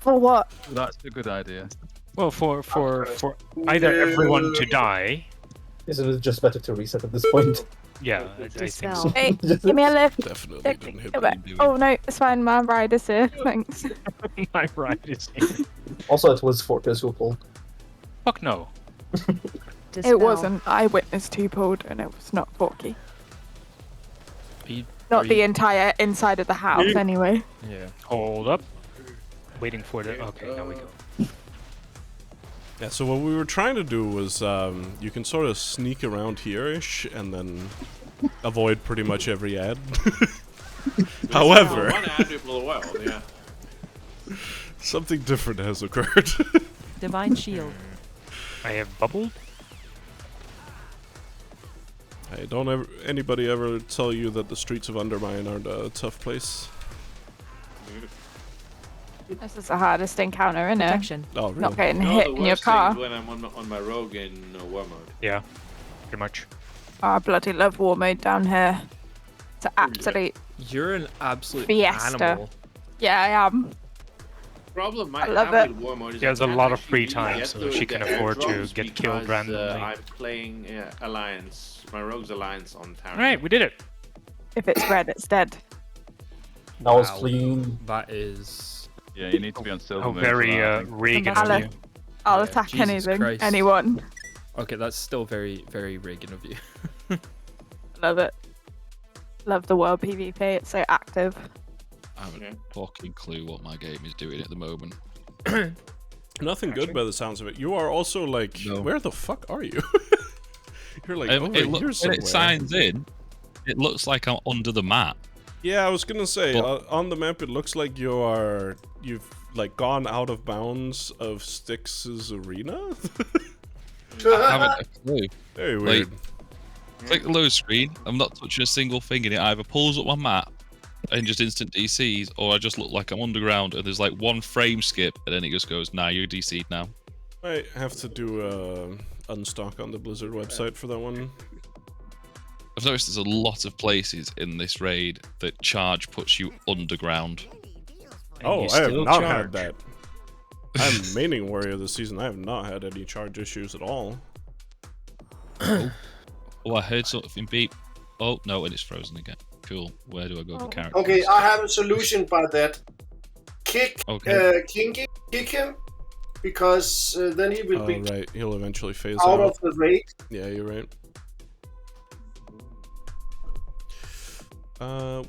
For what? That's a good idea. Well, for either everyone to die. Isn't it just better to reset at this point? Yeah, I think so. Dispel. Hey, give me a lift. definitely didn't hit Come me. back. Oh no, it's fine. My rider's here. Thanks. My right is here. Also, it was Fortress who pulled. Fuck no. Dispel. It wasn't. I witnessed who pulled, and it was not Forky. Are Not the you- entire inside of the house, anyway. Yeah. Hold up. Waiting for the. Okay, now we go. Yeah, so what we were trying to do was, you can sort of sneak around here-ish and then avoid pretty much every ad. However, One ad it blew well, yeah. something different has occurred. Divine shield. I have bubbled. Hey, don't anybody ever tell you that the streets of Undermine aren't a tough place. This is the hardest encounter, isn't it? Protection. Oh, really? Not getting No, hit the in your worst thing car. is when I'm on my rogue in war mode. Yeah, pretty much. Oh, I bloody love war mode down here. It's an absolute. You're an absolute Fiesta. animal. Yeah, I am. Problem I I love have it. with war mode is She has I a can't lot of actually free really time, get so the- she can the afford to airdrops get killed because, randomly. I'm playing Alliance, my rogue's Alliance on Town. Alright, we did it. If it's red, it's dead. That was Wow. clean. That is. Yeah, you need to be on silver. How mode very for that, I think. Reagan I'll, of you. I'll Yeah, attack Jesus anything, Christ. anyone. Okay, that's still very, very Reagan of you. Love it. Love the world PvP. It's so active. I haven't a fucking clue what my game is doing at the moment. Nothing good by the sounds of it. You are also like, where the fuck are you? You're like over here when somewhere. it signs in, it looks like I'm under the map. Yeah, I was gonna say, on the map it looks like you've like gone out of bounds of Styx's arena. I haven't a clue. Very weird. Click the load screen. I'm not touching a single thing, and it either pulls up my map and just instant DCs, or I just look like I'm underground and there's like one frame skip, and then it just goes, "Nah, you're DC'd now." I have to do unstock on the Blizzard website for that one. I've noticed there's a lot of places in this raid that charge puts you underground. Oh, I have not had that. I'm maining warrior this season. I have not had any charge issues at all. Oh, I heard something beep. Oh, no, and it's frozen again. Cool. Where do I go for characters? Okay, I have a solution by that. Kick him, because then he will be right. He'll eventually phase out of the raid. Yeah, you're right.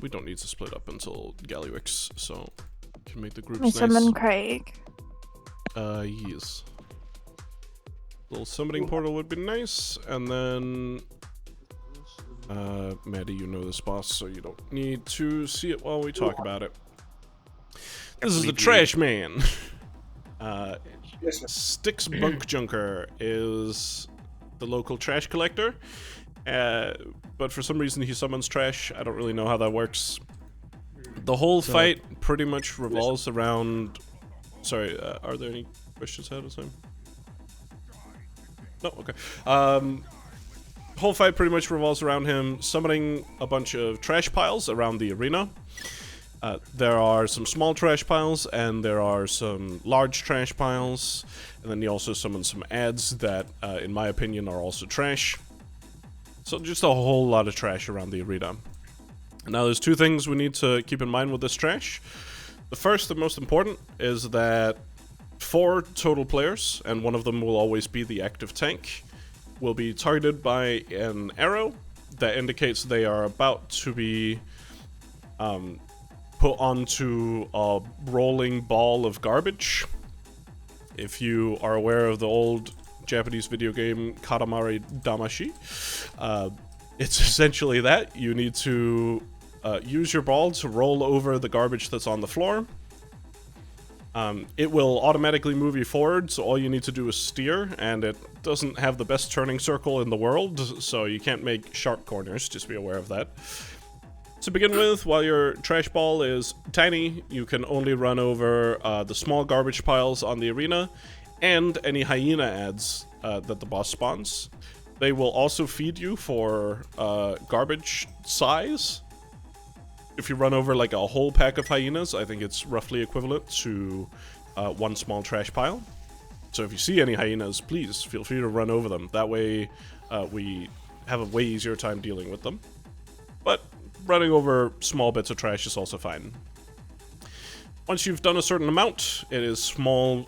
We don't need to split up until Gallywix, so we can make the groups nice. Summon Craig. Yes. Little summoning portal would be nice, and then Maddie, you know this boss, so you don't need to see it while we talk about it. This is the Trash Man. Styx Bunk Junker is the local trash collector, but for some reason he summons trash. I don't really know how that works. The whole fight pretty much revolves around... Sorry, are there any questions ahead of time? No? Okay. Whole fight pretty much revolves around him summoning a bunch of trash piles around the arena. There are some small trash piles, and there are some large trash piles, and then he also summons some ads that, in my opinion, are also trash. So just a whole lot of trash around the arena. Now there's two things we need to keep in mind with this trash. The first and most important is that 4 total players, and one of them will always be the active tank, will be targeted by an arrow that indicates they are about to be put onto a rolling ball of garbage. If you are aware of the old Japanese video game Katamari Damacy, it's essentially that. You need to use your ball to roll over the garbage that's on the floor. It will automatically move you forward, so all you need to do is steer, and it doesn't have the best turning circle in the world, so you can't make sharp corners, just be aware of that. To begin with, while your trash ball is tiny, you can only run over the small garbage piles on the arena, and any hyena ads that the boss spawns. They will also feed you for garbage size. If you run over like a whole pack of hyenas, I think it's roughly equivalent to 1 small trash pile. So if you see any hyenas, please feel free to run over them. That way we have a way easier time dealing with them. But running over small bits of trash is also fine. Once you've done a certain amount, it is 4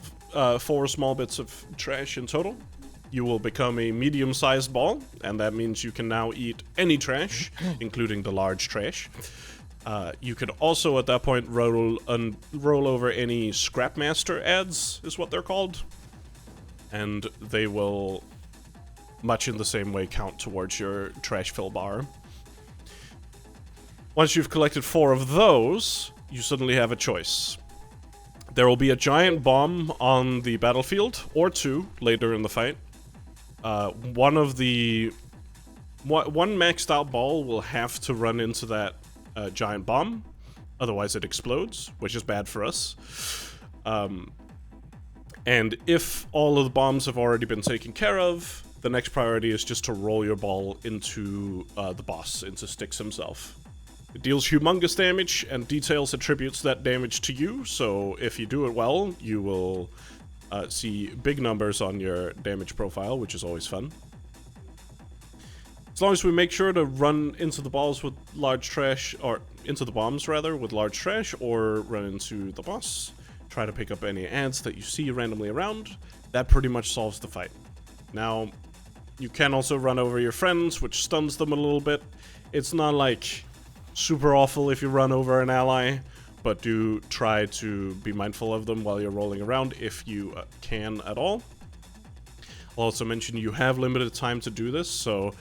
small bits of trash in total. You will become a medium-sized ball, and that means you can now eat any trash, including the large trash. You could also, at that point, roll over any Scrapmaster ads, is what they're called. And they will, much in the same way, count towards your trash fill bar. Once you've collected 4 of those, you suddenly have a choice. There will be a giant bomb on the battlefield, or 2 later in the fight. One maxed out ball will have to run into that giant bomb, otherwise it explodes, which is bad for us. And if all of the bombs have already been taken care of, the next priority is just to roll your ball into the boss, into Styx himself. It deals humongous damage, and Details attributes that damage to you, so if you do it well, you will see big numbers on your damage profile, which is always fun. As long as we make sure to run into the balls with large trash, or into the bombs rather, with large trash, or run into the boss, try to pick up any ads that you see randomly around, that pretty much solves the fight. Now, You can also run over your friends, which stuns them a little bit. It's not like super awful if you run over an ally, but do try to be mindful of them while you're rolling around if you can at all. I'll also mention you have limited time to do this, so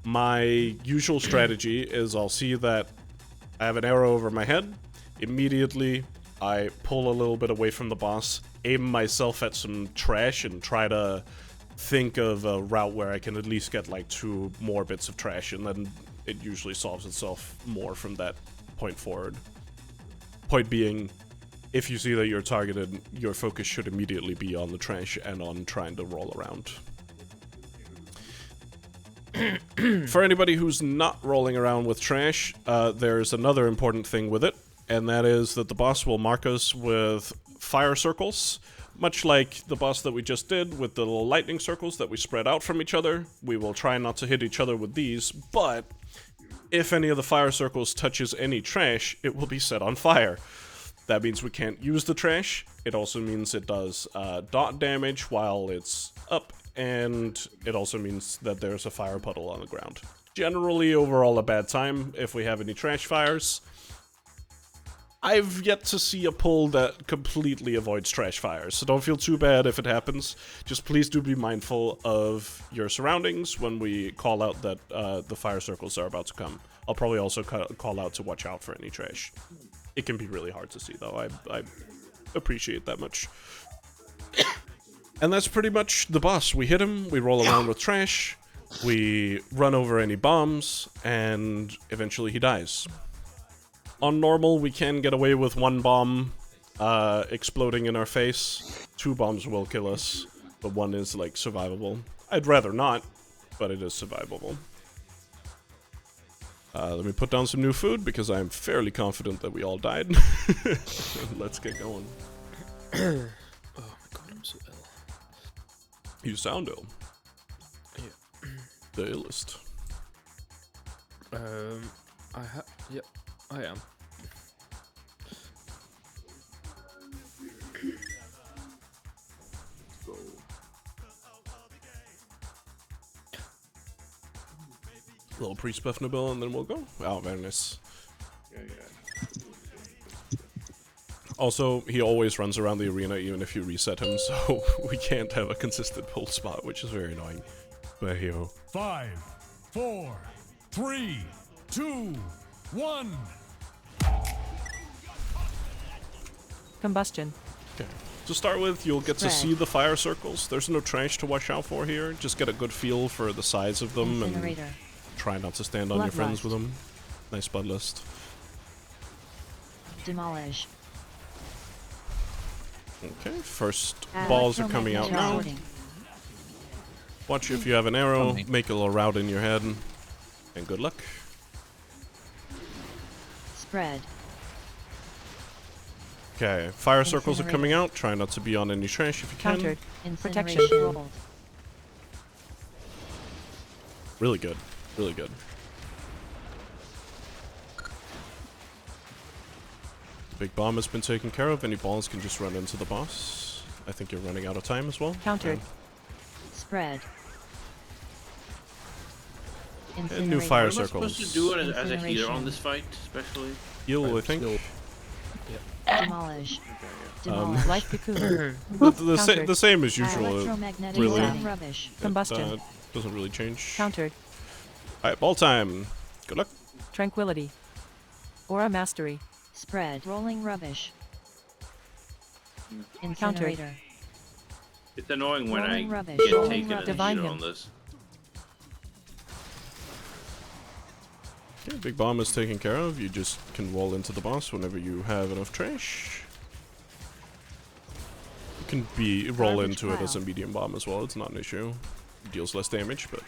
my usual strategy is I'll see that I have an arrow over my head. Immediately, I pull a little bit away from the boss, aim myself at some trash, and try to think of a route where I can at least get like 2 more bits of trash, and then it usually solves itself more from that point forward. Point being, if you see that you're targeted, your focus should immediately be on the trash and on trying to roll around. For anybody who's not rolling around with trash, there's another important thing with it, and that is that the boss will mark us with fire circles. Much like the boss that we just did with the little lightning circles that we spread out from each other, we will try not to hit each other with these, but if any of the fire circles touches any trash, it will be set on fire. That means we can't use the trash. It also means it does dot damage while it's up, and it also means that there's a fire puddle on the ground. Generally, overall, a bad time if we have any trash fires. I've yet to see a pull that completely avoids trash fires, so don't feel too bad if it happens. Just please do be mindful of your surroundings when we call out that the fire circles are about to come. I'll probably also call out to watch out for any trash. It can be really hard to see, though. I appreciate that much. And that's pretty much the boss. We hit him, we roll around with trash, we run over any bombs, and eventually he dies. On normal, we can get away with 1 bomb exploding in our face. 2 bombs will kill us, but 1 is, like, survivable. I'd rather not, but it is survivable. Let me put down some new food, because I'm fairly confident that we all died. Let's get going. Oh my god, I'm so ill. You sound ill. Yeah. The illest. Yep, I am. Little pre-spuff Nobel and then we'll go. Oh, very nice. Yeah. Also, he always runs around the arena even if you reset him, so we can't have a consistent pull spot, which is very annoying. But yo. 5, 4, 3, 2, 1. Combustion. Okay. To start with, you'll get to see the fire circles. There's no trash to watch out for here. Just get a good feel for the size of them and try not to stand on your friends with them. Nice bloodlust. Demolish. Okay, first balls are coming out now. Watch if you have an arrow, make a little route in your head, and good luck. Spread. Okay, fire circles are coming out. Try not to be on any trash if you can. Countered. Protection. Rolled. Really good. Really good. The big bomb has been taken care of. Any balls can just run into the boss. I think you're running out of time as well. Countered. Spread. And new fire What am I circles. supposed to do as a healer on this fight, especially? Heal, I think. Demolish. Demolish. Life cocoon. the same as usual. Electromagnetic Really. rubbish. Combustion. Doesn't really change. Countered. Alright, ball time. Good luck. Tranquility. Aura mastery. Spread. Rolling rubbish. Countered. Incinerator. It's annoying when Rolling I rubbish. get Rolling taken as a Divine healer him. on this. Okay, big bomb is taken care of. You just can roll into the boss whenever you have enough trash. You can roll Garbage into it pile. as a medium bomb as well. It's not an issue. It deals less damage, but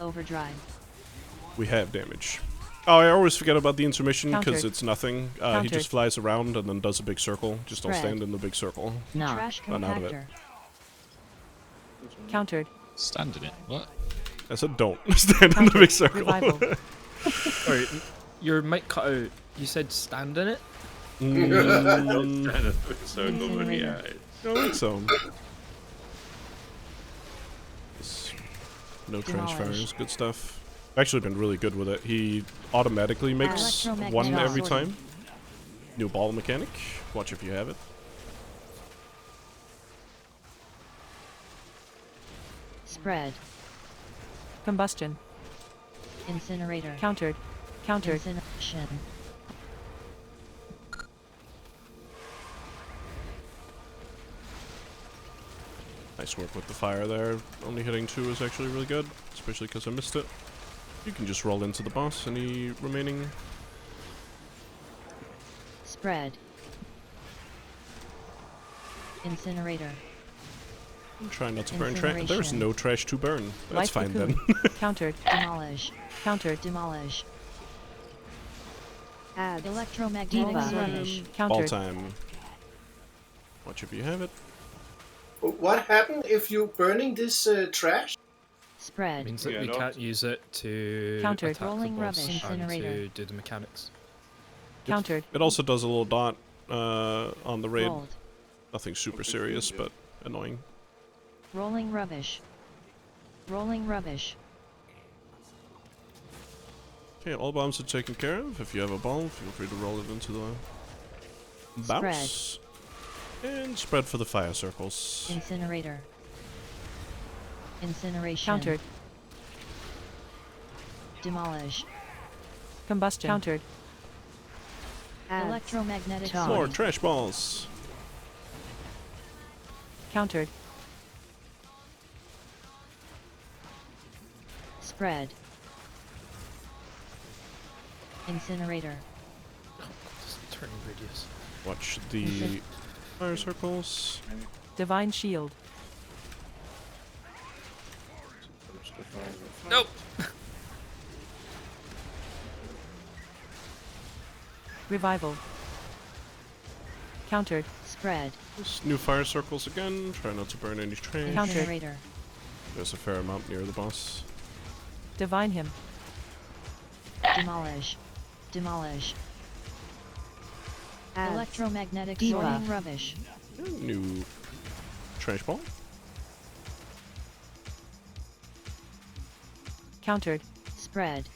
Overdrive. we have damage. Oh, I always forget about the intermission because Countered. it's nothing. He Countered. just flies around and then does a big circle. Just don't Spread. stand in the big circle. Trash Run out of it. compactor. Countered. Stand in it. What? I said don't stand in the big circle. Revival. Sorry, your mic cut out. You said stand in it? Don't stand in the circle, but yeah. I don't think so. No trash Demolish. fires, good stuff. I've actually been really good with it. He automatically makes one every time. New ball mechanic. Watch if you have it. Spread. Combustion. Incinerator. Countered. Countered. Incineration. Nice work with the fire there. Only hitting 2 is actually really good, especially because I missed it. You can just roll into the boss. Any remaining? Spread. Incinerator. Try not to burn trash. There's no trash to burn. That's fine then. Countered. Demolish. Countered. Demolish. Add. Electromagnetic rubbish. Ball Countered. time. Watch if you have it. What happened if you burning this trash? Spread. Means that we can't use it to Countered. attack Rolling the boss rubbish. and Incinerator. to do the mechanics. Countered. It also does a little dot on the raid. Rolled. Nothing super serious, but annoying. Rolling rubbish. Rolling rubbish. Okay, all bombs are taken care of. If you have a bomb, feel free to roll it into the bounce. And spread for the fire circles. Incinerator. Incineration. Countered. Demolish. Combustion. Countered. Electromagnetic More sword. trash balls. Countered. Spread. Incinerator. Just turning radius. Watch the fire circles. Divine shield. Nope. Revival. Countered. Spread. Just new fire circles again. Try not to burn any trash. Countered. Incinerator. There's a fair amount near the boss. Divine him. Demolish. Demolish. Add. Electromagnetic Debuff. sorting rubbish. New trash ball. Countered. Spread.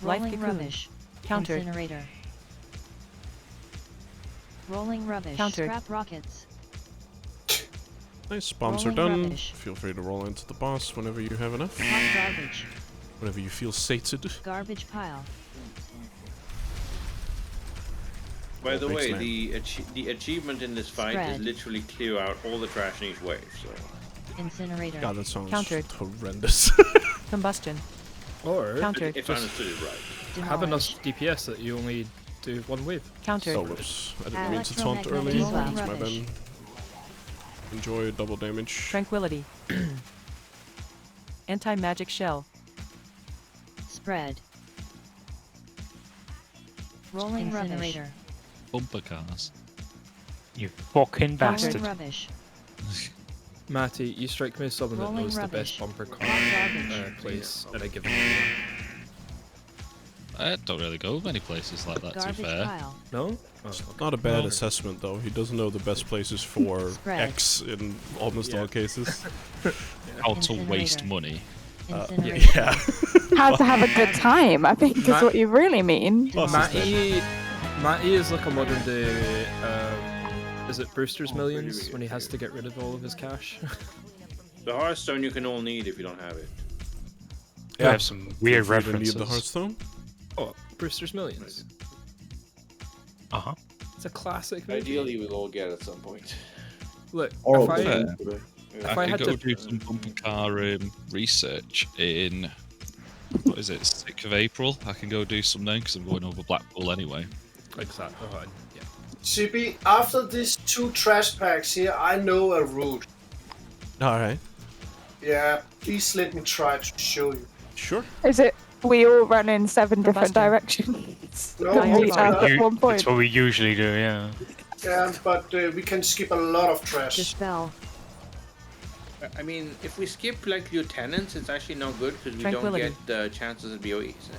Life Rolling cocoon. rubbish. Countered. Incinerator. Rolling rubbish. Countered. Scrap rockets. Nice, bombs are Rolling done. rubbish. Feel free to roll into the boss whenever you have enough. Hot garbage. Whenever you feel sated. Garbage pile. By the Thanks, way, man. the achievement in this fight Spread. is literally clear out all the trash in each wave. So Incinerator. God, that sounds Countered. horrendous. Combustion. Or Countered. if I understood it right. have enough Demolish. DPS that you only do one wave. Countered. Oh, whoops. I didn't mean to taunt early. Electromagnetic That's my rubbish. bad. Enjoy double damage. Tranquility. Anti-magic shell. Spread. Rolling Incinerator. Bumper cars. You fucking Rolling bastard. rubbish. Matty, you strike me as someone that Rolling knows rubbish. the best bumper car Garbage. place in a given game. I don't really go many places like that, to be Garbage fair. pile. No? Not a bad assessment, though. He doesn't know the best places for Spread. X in almost all cases. How to waste Incinerator. money. Incinerator. Yeah. How to have a good time, I think is what you really mean. Matty is like a modern day. Is it Brewster's Millions when he has to get rid of all of his cash? The Hearthstone you can all need if you don't have it. I have some weird If you even references. need the Hearthstone. Oh, Brewster's Millions. Uh-huh. It's a classic movie. Ideally, we'll all get it at some point. Look, Oh, if I, fair. if I I could had go to, do some bumper car research in, what is it, 6th of April? I can go do some then because I'm going over Blackpool anyway. exactly. Yeah. CB, after these 2 trash packs here, I know a route. Alright. Yeah, please let me try to show you. Sure. Is it we all run in 7 different Combustion. directions? No, That meet it's up not. at one That's point. what we usually do, yeah. Yeah, but we can skip a lot of trash. Dispel. I mean, if we skip like lieutenants, it's actually not good because we don't Tranquility. get the chances at BOE. So.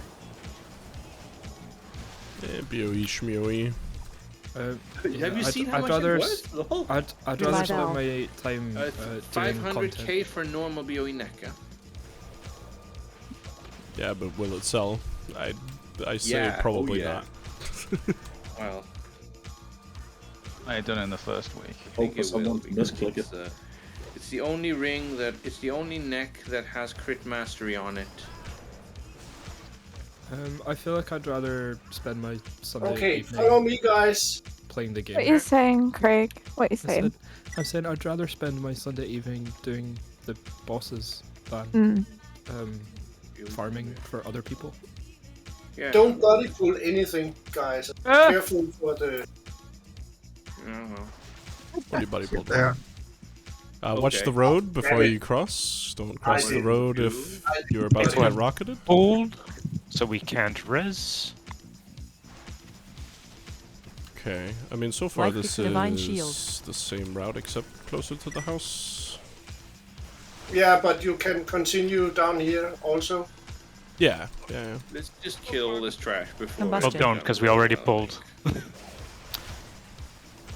BOE Shmoe. Have you seen how I'd much rather it was? Lol. I'd rather spend my time doing 500k content. for normal BOE NECA. Yeah, but will it sell? I say Yeah, oh probably yeah. not. Well, I done it in the first week. I think it will because it's the only ring that it's the only neck that has crit mastery on it. I feel like I'd rather spend my Sunday Okay, evening follow me, guys. playing the game. What are you saying, Craig? What are you saying? I'm saying I'd rather spend my Sunday evening doing the bosses than farming for other people. Yeah. Don't body pull anything, guys. Careful for the. Anybody pulled there. Watch Okay. the road before Damn it. you cross. Don't cross the didn't road do if you're about to get rocketed. Pulled, so we can't res. Okay, I mean, so far Like this the divine is shield. the same route except closer to the house. Yeah, but you can continue down here also. Yeah, yeah. Let's just kill this trash before. Well, don't, because we already pulled.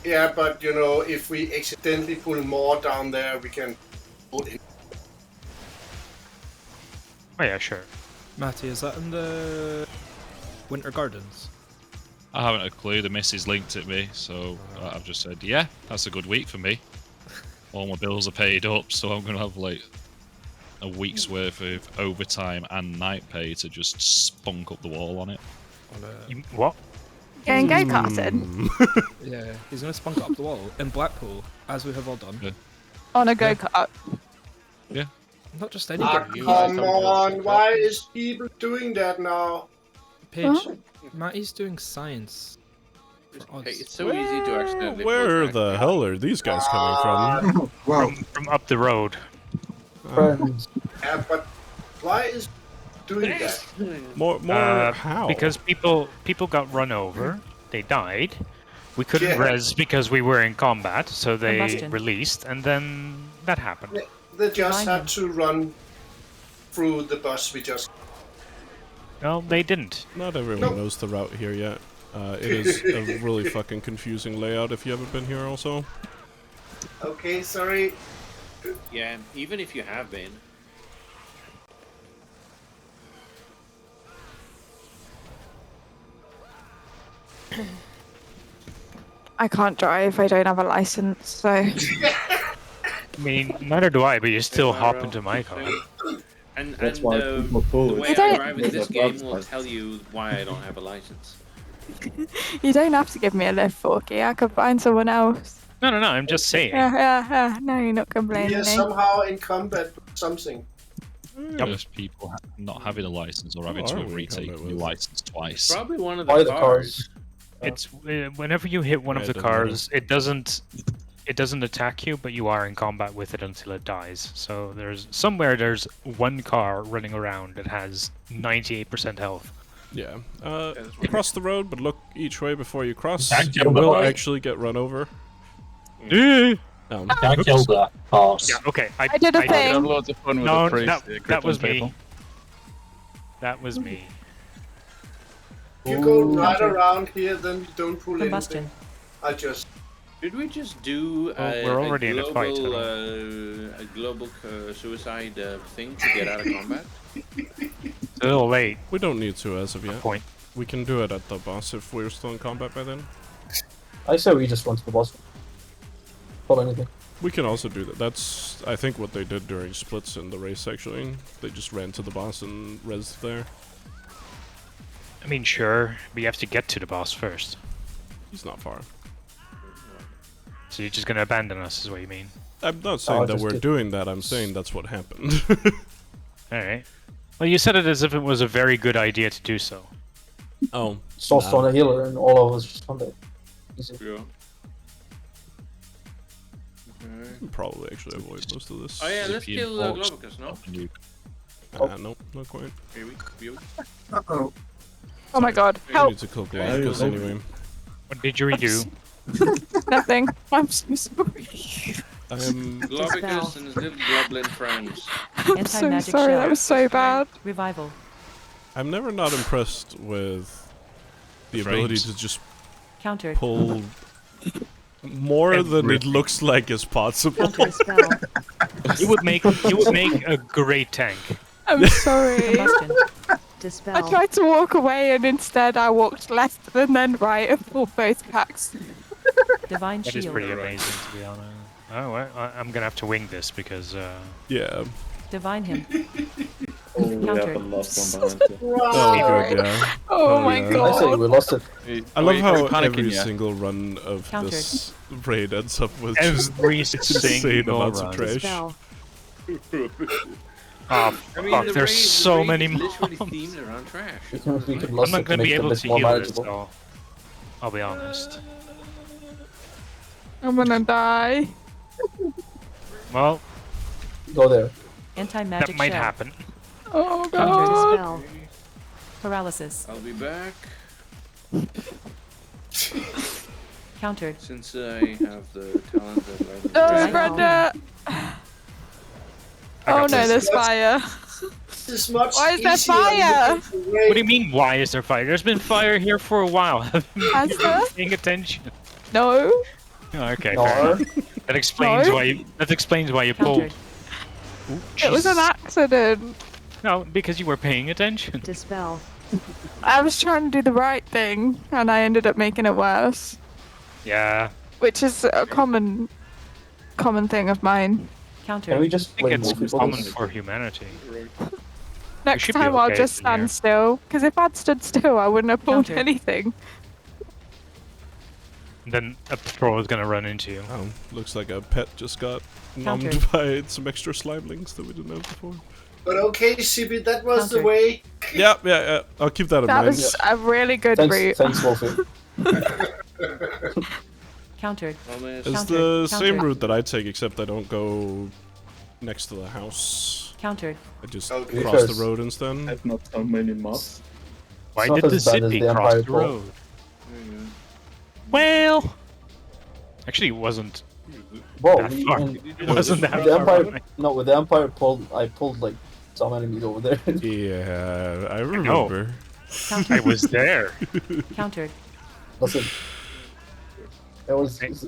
Yeah, but you know, if we accidentally pull more down there, we can put it. Oh yeah, sure. Matty, is that in the Winter Gardens? I haven't a clue. The missus linked it me, so I've just said, yeah, that's a good week for me. All my bills are paid up, so I'm gonna have like a week's worth of overtime and night pay to just spunk up the wall on it. What? Getting go-karted Yeah, he's gonna spunk up the wall in Blackpool, as we have all done. Yeah. on a go-kart. Yeah. Not just any Ah, game. come on, why is people doing that now? Paige, Matty's doing science. For Hey, us. it's so easy to accidentally. Where the hell are these guys coming from? Wow. From up the road. Friends. Yeah, but why is doing that? More, how? Because people got run over, they died. We couldn't Yeah. res because we were in combat, so they Combustion. released, and then that happened. They just Divine. had to run through the bus we just. No, they didn't. Not everyone Nope. knows the route here yet. It is a really fucking confusing layout if you haven't been here also. Okay, sorry. Yeah, even if you have been. I can't drive. I don't have a license, so I mean, neither do I, but you still hop into my car. And That's why people the pull way it. I don't- drive in this They game don't will have tell you why I don't have a license. you don't have to give me a lift, Forky. I could find someone else. No, I'm just saying. Yeah. No, you're not complaining. We are somehow in combat with something. Just people not having a license or having Who to are have we retaken coming your with? license twice. Probably one of Buy the the cars. cars. It's whenever you hit one of Yeah, the it doesn't matter. cars, it doesn't attack you, but you are in combat with it until it dies. So there's one car running around that has 98% health. Yeah. Cross the road, but look each way before you cross. Can't You kill the will boy. actually get run over. Can't kill that horse. Yeah, okay. I did a I thing. had loads of fun with No, the priest. that was me. That was me. If you go right around here, then you don't pull Combustion. anything. I just. Should we just do we're already in a fight, a global suicide thing to get out of combat? It's a little late. We don't need to as of yet. Point. We can do it at the boss if we're still in combat by then. I say we just run to the boss. Pull anything. We can also do that. That's, I think, what they did during splits in the race, actually. They just ran to the boss and rezzed there. I mean, sure, but you have to get to the boss first. He's not far. So you're just gonna abandon us, is what you mean? I'm not saying that just we're did- doing that, I'm saying that's what happened. Alright. Well, you said it as if it was a very good idea to do so. Oh. Sauced on a healer and all of us just on there. Easy. Yeah. Probably actually avoid most of this. Oh yeah, let's European kill orcs. Globicus, no? No, not quite. Here we Uh-oh. Oh my god, We help! need to kill Globicus anyway. What did you redo? Nothing. I'm so sorry. Globicus and his little goblin friends. I'm so Anti-magic sorry. shell. That was so bad. Revival. I'm never not impressed with the ability Frames. to just Countered. pull more than it looks like is possible. Counter spell. You would make a great tank. I'm sorry. Combustion. I Dispel. tried to walk away and instead I walked left and then right and pulled both packs. Divine That is shield. pretty amazing, to be honest. Oh, well, I'm gonna have to wing this because. Yeah. Divine him. Oh, we have Countered. a lost one behind you. Oh, good, yeah. Oh my yeah. god. I say we lost it. I love how panicking, every yeah? single run of Countered. this raid ends up with Every insane single amounts of run. trash. Dispel. Oh, I mean, fuck, the there's raid- so the raid many is literally mobs. themed around trash. We can I'm lost not it to gonna make be it a able bit to more heal it, manageable. so I'll be honest. I'm gonna die. Well, Go there. Anti-magic that might shell. happen. Oh Counter god. Dispel. Paralysis. I'll be back Countered. since I have the talent that I No, Right. Brenda. I Oh got no, this. there's fire. This is much Why is there easier fire? looking for What do raid. you mean, why is there fire? There's been fire here for a while. Haven't you Has been there? paying attention? No. Oh, okay, No. fair enough. That explains No. why you. That explains why you pulled. Countered. Ooh, It was an Jesus. accident. No, because you were paying attention. Dispel. I was trying to do the right thing and I ended up making it worse. Yeah. Which is a common thing of mine. Countered. Can we just I think play it's movie common bubbles? for humanity. Next should be time I'll okay just in here. stand still. Because if I'd stood still, I wouldn't have pulled Counter. anything. Then a patrol is gonna run into you. Oh, looks like a pet just got numbed Countered. by some extra slimelings that we didn't have before. But okay, CB, that was the Counter. way. Yeah. I'll keep that in That mind. was a really good route. Thanks, Wolfie. Countered. Promise. It's Counter, the counter. same route that I take, except I don't go next to the house. Countered. I just Okay. cross the Because- road instead. I've not so many mobs. Why It's not did the as bad as city the cross Empire the Pole. road? There you go. Well, actually, it wasn't. Whoa, That far. It wasn't that with the far Empire, away. no, with the Empire pulled, I pulled like some enemies over there. Yeah, I remember. I was there. Countered. Listen, it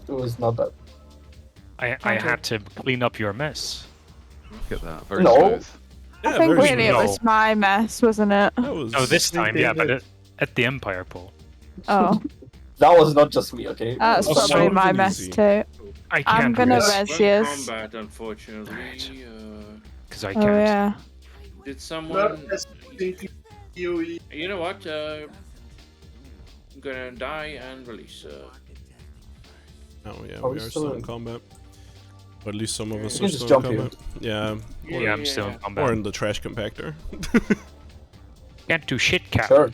was not bad. I had to clean up your mess. Look at that. Very No. smooth. Yeah, I think very really it smooth. was my mess, wasn't it? That was No, this time, yeah, but it, at the Empire Pole. Oh, That was not just me, okay? that's Also, probably my something mess easy. too. I I'm can't gonna res res Well, yes. combat, unfortunately. because I Oh can't. yeah. Did Not someone? as stinky PoE. You know what? I'm gonna die and release. Oh yeah, Are we we are still still in in? combat. But at least some of us You are can just still in jump here. combat. Yeah, Yeah, I'm still in or combat. in the trash compactor. Can't do shit, cat. Sure.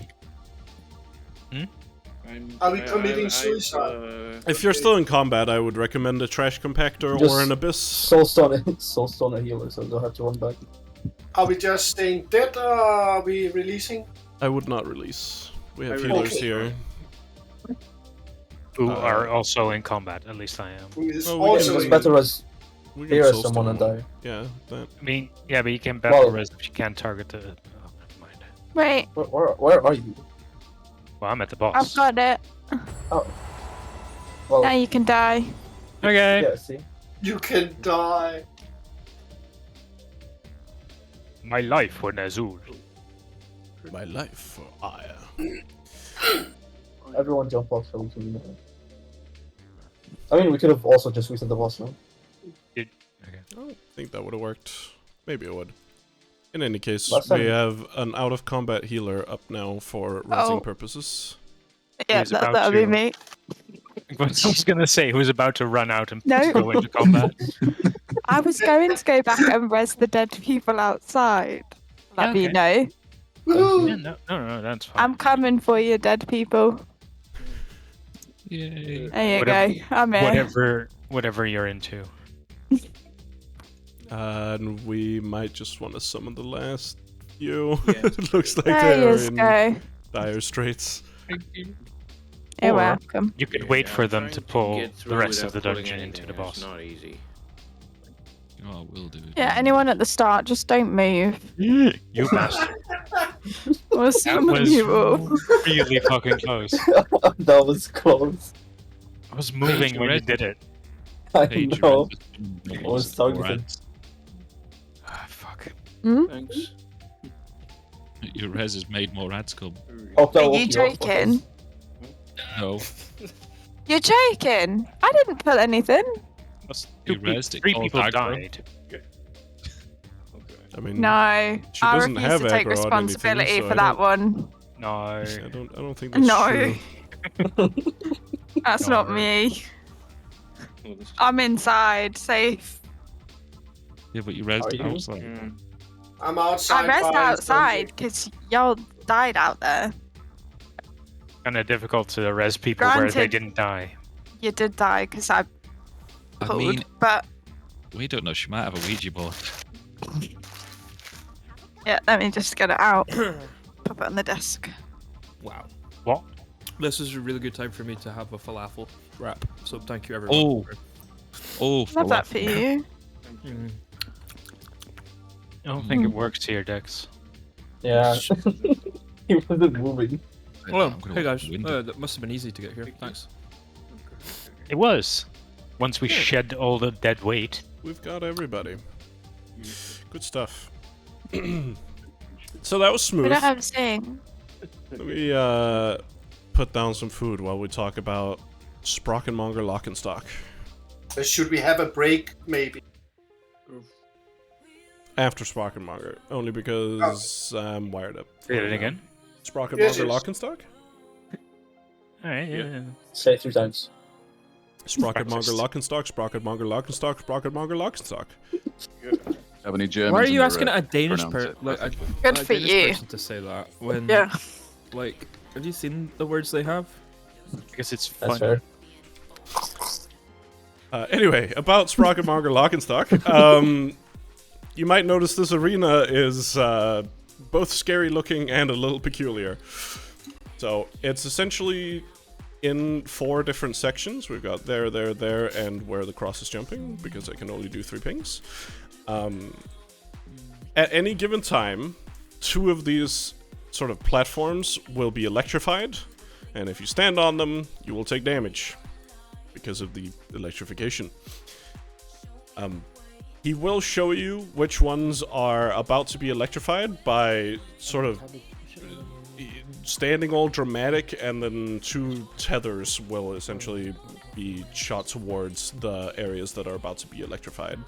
Are we committing suicide? If you're still in combat, I would recommend a trash compactor Just or an abyss. Soulstone a healer, so don't have to run back. Are we just staying dead or are we releasing? I would not release. We have I healers release. here. Who are also in combat, at least I am. Who is Oh, we also can- It's in- better as We here can as someone and soulstone. die. Yeah, that. I mean, yeah, but you can battle Well- res if you can't target the. Oh, never mind. Wait, Where are you? Well, I'm at the I've boss. got it. Oh. Well, Now you can die. Okay. yeah, see? You can die. My life for Nazul. My life for ire. Everyone jump off so we can... I mean, we could have also just reset the boss now. Okay. I don't think that would have worked. Maybe it would. In any case, Last we time- have an out-of-combat healer up now for rinsing Oh. purposes. Yeah, Who's about that'll be to- me. I was gonna say who's about to run out and No. go into combat. I was going to go back and res the dead people outside. Let you know. Woohoo! Yeah, no, that's fine. I'm coming for you, dead people. Yay. There you Whatever- go. I'm here. Whatever you're into. And we might just want to summon the last few. Yeah. It looks like There they're you in go. dire straits. You're Or- welcome. You could Yeah, wait for I'm them trying to pull get the through rest of without the pulling dungeon into anything, the and it's boss. not easy. Oh, I will do. Yeah, anyone at the start, just don't move. You bastard. Or That summon was you all. really fucking close. That was close. I was moving when you did it. I Page, know. your I was more targeted. ads. Ah, fuck. Hmm? Thanks. Your res has made more ads come. Oh, Are you joking? No, You're joking? I didn't put anything. you resed it. Three called people aggro. died. I mean, No, she I doesn't refuse have to take aggro on responsibility anything, so for I that don't- one. No. I don't think that's No. true. That's not me. I'm inside, safe. Yeah, but you resed Are you? outside. I'm outside. I rested by outside because y'all died out there. Kind of difficult to res people where they Granted. didn't die. You did die because I I pulled, mean, but we don't know. She might have a Ouija board. yeah, let me just get it out. Pop it on the desk. Wow. What? This is a really good time for me to have a falafel wrap. So thank you everyone. Oh, Love that for you. Mm. I don't think it works here, Dex. Yeah. He wasn't moving. Well, I'm gonna hey open guys, the window. that must have been easy to get here. Thanks. It was. Once we shed all the dead weight. We've got everybody. Good stuff. So that was We smooth. don't have a sing. Let me put down some food while we talk about Sprockenmonger Lock and Stock. Should we have a break, maybe? After Sprockenmonger, only because I'm wired up. Say it again. Sprockenmonger Yes, yes. Lock and Stock? Alright, yeah. Say it 3 times. Sprockenmonger Lock and Stock, Sprockenmonger Lock and Stock, Sprockenmonger Lock and Stock. Have any Germans? Why are in you the asking a Danish pronounce it? like a Good a for Danish you. person to say that when Yeah. like have you seen the words they have? Because it's That's fun. fair. Anyway, about Sprockenmonger Lock and Stock. You might notice this arena is both scary looking and a little peculiar. So it's essentially in 4 different sections. We've got there, and where the cross is jumping, because I can only do 3 pings. At any given time, 2 of these sort of platforms will be electrified, and if you stand on them, you will take damage because of the electrification. He will show you which ones are about to be electrified by sort of standing all dramatic, and then 2 tethers will essentially be shot towards the areas that are about to be electrified.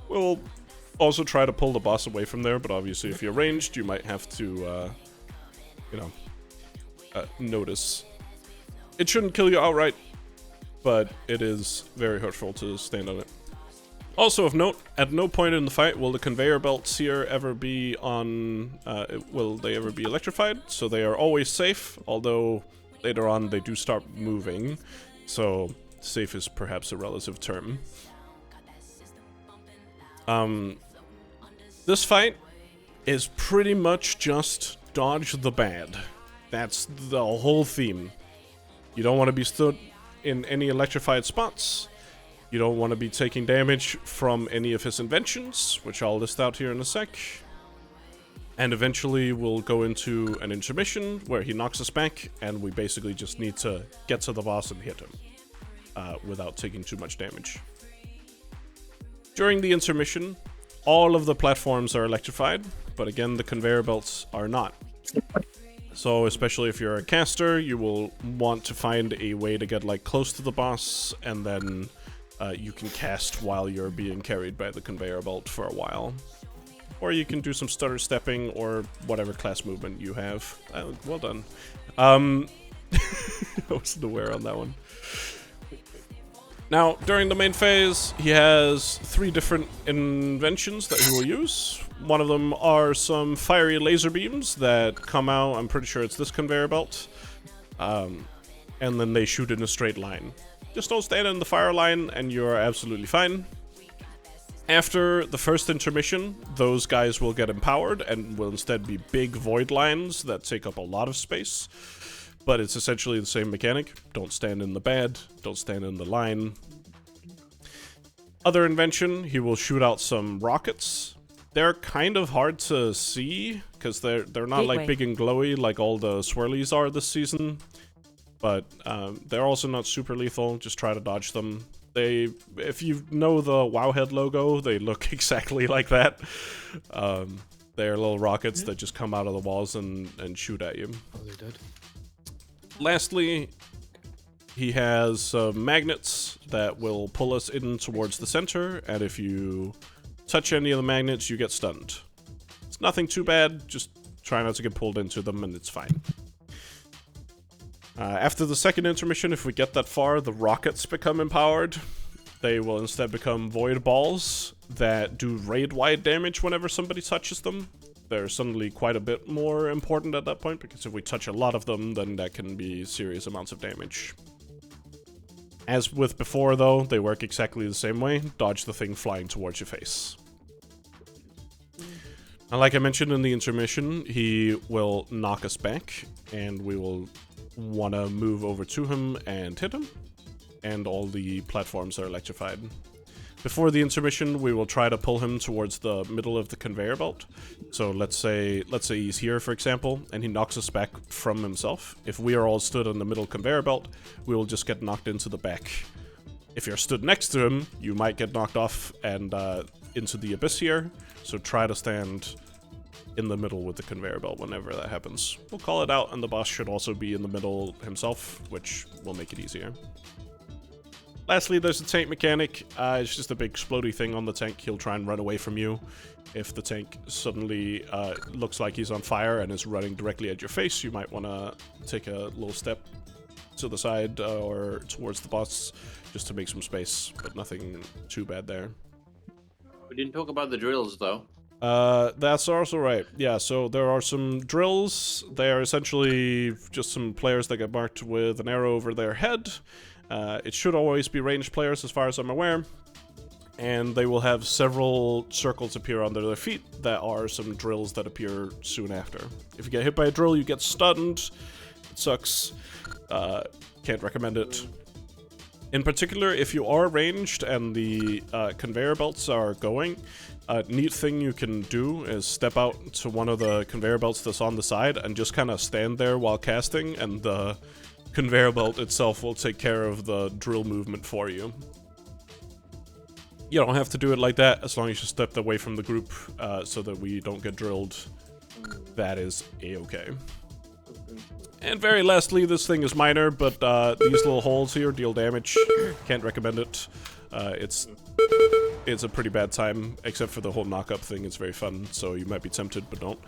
We'll also try to pull the boss away from there, but obviously if you're ranged, you might have to, notice. It shouldn't kill you outright, but it is very hurtful to stand on it. Also of note, at no point in the fight will the conveyor belts here ever be on, will they ever be electrified, so they are always safe, although later on they do start moving, so safe is perhaps a relative term. This fight is pretty much just dodge the bad. That's the whole theme. You don't want to be stood in any electrified spots. You don't want to be taking damage from any of his inventions, which I'll list out here in a sec. And eventually we'll go into an intermission where he knocks us back, and we basically just need to get to the boss and hit him without taking too much damage. During the intermission, all of the platforms are electrified, but again, the conveyor belts are not. So especially if you're a caster, you will want to find a way to get like close to the boss, and then you can cast while you're being carried by the conveyor belt for a while. Or you can do some stutter stepping or whatever class movement you have. Well done. I wasn't aware on that one. Now, during the main phase, he has 3 different inventions that he will use. One of them are some fiery laser beams that come out, I'm pretty sure it's this conveyor belt. And then they shoot in a straight line. Just don't stand in the fire line and you're absolutely fine. After the first intermission, those guys will get empowered and will instead be big void lines that take up a lot of space. But it's essentially the same mechanic. Don't stand in the bad, don't stand in the line. Other invention, he will shoot out some rockets. They're kind of hard to see, because they're not like Gateway. big and glowy like all the swirlies are this season. But they're also not super lethal, just try to dodge them. If you know the Wowhead logo, they look exactly like that. They're little rockets that just come out of the walls and shoot at you. Oh, they did. Lastly, he has magnets that will pull us in towards the center, and if you touch any of the magnets, you get stunned. It's nothing too bad, just try not to get pulled into them and it's fine. After the second intermission, if we get that far, the rockets become empowered. They will instead become void balls that do raid-wide damage whenever somebody touches them. They're suddenly quite a bit more important at that point, because if we touch a lot of them, then that can be serious amounts of damage. As with before, though, they work exactly the same way. Dodge the thing flying towards your face. And like I mentioned in the intermission, he will knock us back, and we will want to move over to him and hit him. And all the platforms are electrified. Before the intermission, we will try to pull him towards the middle of the conveyor belt. So let's say he's here, for example, and he knocks us back from himself. If we are all stood on the middle conveyor belt, we will just get knocked into the back. If you're stood next to him, you might get knocked off and into the abyss here. So try to stand in the middle with the conveyor belt whenever that happens. We'll call it out, and the boss should also be in the middle himself, which will make it easier. Lastly, there's the tank mechanic. It's just a big explodey thing on the tank. He'll try and run away from you. If the tank suddenly looks like he's on fire and is running directly at your face, you might want to take a little step to the side or towards the boss just to make some space, but nothing too bad there. We didn't talk about the drills, though. That's also right. Yeah, so there are some drills. They are essentially just some players that get marked with an arrow over their head. It should always be ranged players as far as I'm aware. And they will have several circles appear under their feet that are some drills that appear soon after. If you get hit by a drill, you get stunned. It sucks. Can't recommend it. In particular, if you are ranged and the conveyor belts are going, a neat thing you can do is step out to one of the conveyor belts that's on the side and just kind of stand there while casting, and the conveyor belt itself will take care of the drill movement for you. You don't have to do it like that, as long as you step away from the group so that we don't get drilled. That is a-okay. And very lastly, this thing is minor, but these little holes here deal damage. Can't recommend it. It's a pretty bad time, except for the whole knock-up thing. It's very fun, so you might be tempted, but don't.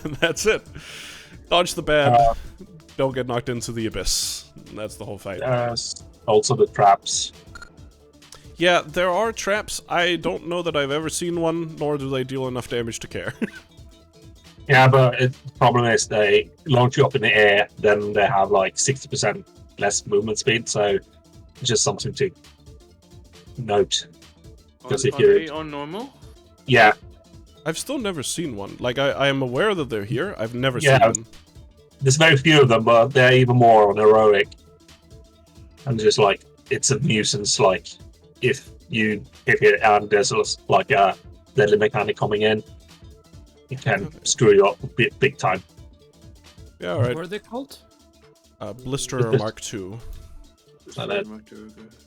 And that's it. Dodge the bad. Don't get knocked into the abyss. That's the whole fight. Also the traps. Yeah, there are traps. I don't know that I've ever seen one, nor do they deal enough damage to care. Yeah, but the problem is they launch you up in the air, then they have like 60% less movement speed, so it's just something to note. Because Are they on normal? Yeah. I've still never seen one. Like, I am aware that they're here. I've never seen them. There's very few of them, but they're even more on heroic. And just like, it's a nuisance, like, if you hit it and there's like a deadly mechanic coming in, it can screw you up big time. Yeah, alright. What are they called? Blisterer Mark II.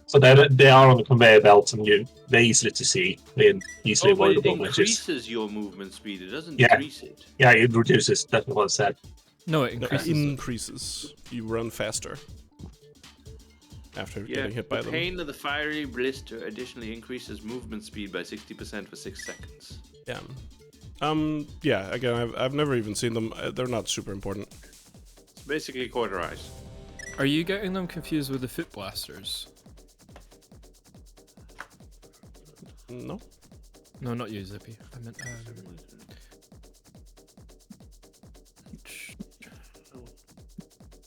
So they are on the conveyor belt, and they're easily to see. They're easily But it avoidable. increases your movement speed. It doesn't Yeah. decrease it. Yeah, it reduces. That's what I said. No, it increases. It increases. You run faster. After getting hit by the them. pain of the fiery blister additionally increases movement speed by 60% for 6 seconds. Yeah. Yeah, again, I've never even seen them. They're not super important. It's basically cauterize. Are you getting them confused with the foot blasters? No. No, not you, Zippy. I meant.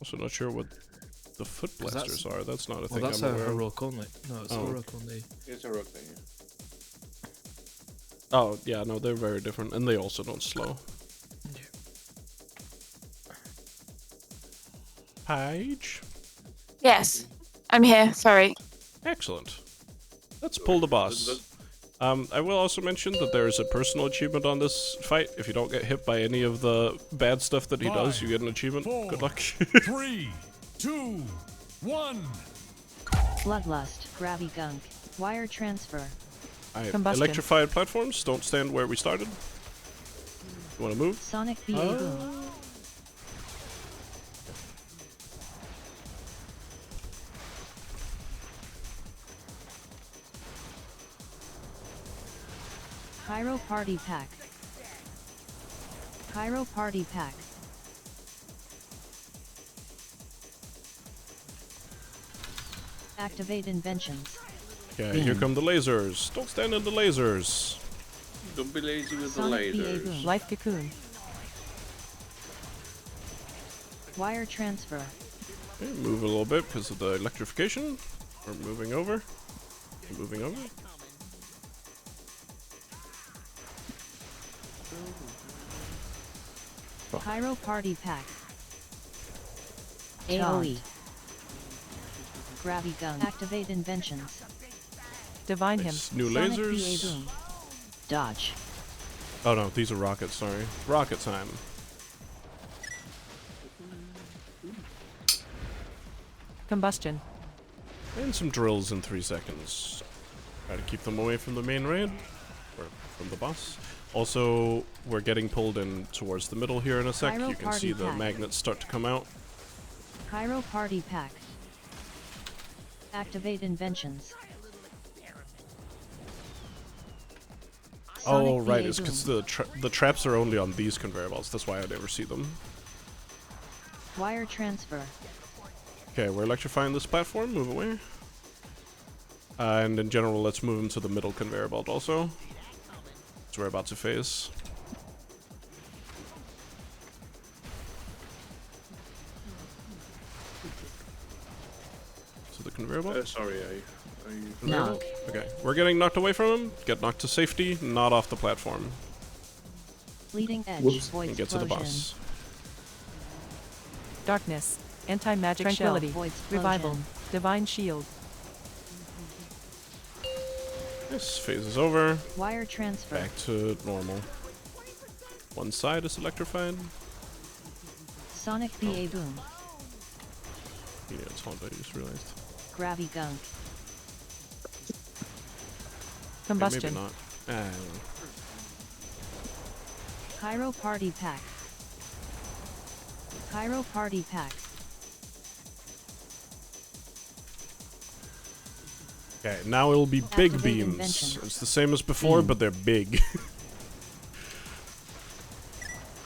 Also not sure what the foot blasters are. That's not a thing. Well, that's I'm a aware of. heroic only. No, it's heroic only. It's a rook thing. Yeah. Oh, yeah, no, they're very different, and they also don't slow. Paige? Yes, I'm here. Sorry. Excellent. Let's pull the boss. I will also mention that there is a personal achievement on this fight. If you don't get hit by any of the bad stuff that he does, you get an achievement. Good luck. 3, 2, 1. Bloodlust, Gravy Gunk, Wire Transfer. Combustion. Electrified platforms don't stand where we started. You want to move? Sonic BA Boom. Pyro Party Pack. Pyro Party Pack. Activate inventions. Okay, here come the lasers. Don't stand in the lasers. Don't be lazy with Sonic the BA lasers. Boom. Life cocoon. Wire transfer. Okay, move a little bit because of the electrification. We're moving over. Moving over. Pyro Party Pack. AOE. Gravy Gun. Activate inventions. Divine him. Nice. New Sonic lasers. BA Boom. Dodge. Oh no, these are rockets, sorry. Rocket time. Combustion. And some drills in 3 seconds. Try to keep them away from the main raid. Or from the boss. Also, we're getting pulled in towards the middle here in a sec. Pyro You can Party see the Pack. magnets start to come out. Pyro Party Pack. Activate inventions. Oh, Sonic right, BA it's because Boom. the traps are only on these conveyor belts. That's why I never see them. Wire transfer. Okay, we're electrifying this platform. Move away. And in general, let's move into the middle conveyor belt also. So we're about to phase. So the conveyor belt? Sorry, are you Conveyor belt? Okay, we're getting knocked away from him. Get knocked to safety, not off the platform. Leading edge. Whoops. Void And get to the explosion. boss. Darkness. Anti-magic shell. Tranquility. Void explosion. Revival. Divine shield. This phase is over. Wire transfer. Back to normal. One side is electrified. Sonic BA Boom. Yeah, it's hot, I just realized. Gravy Gunk. Okay, Combustion. maybe not. Pyro Party Pack. Pyro Party Pack. Okay, now it'll be big Activate beams. invention. It's the same as before, but they're big.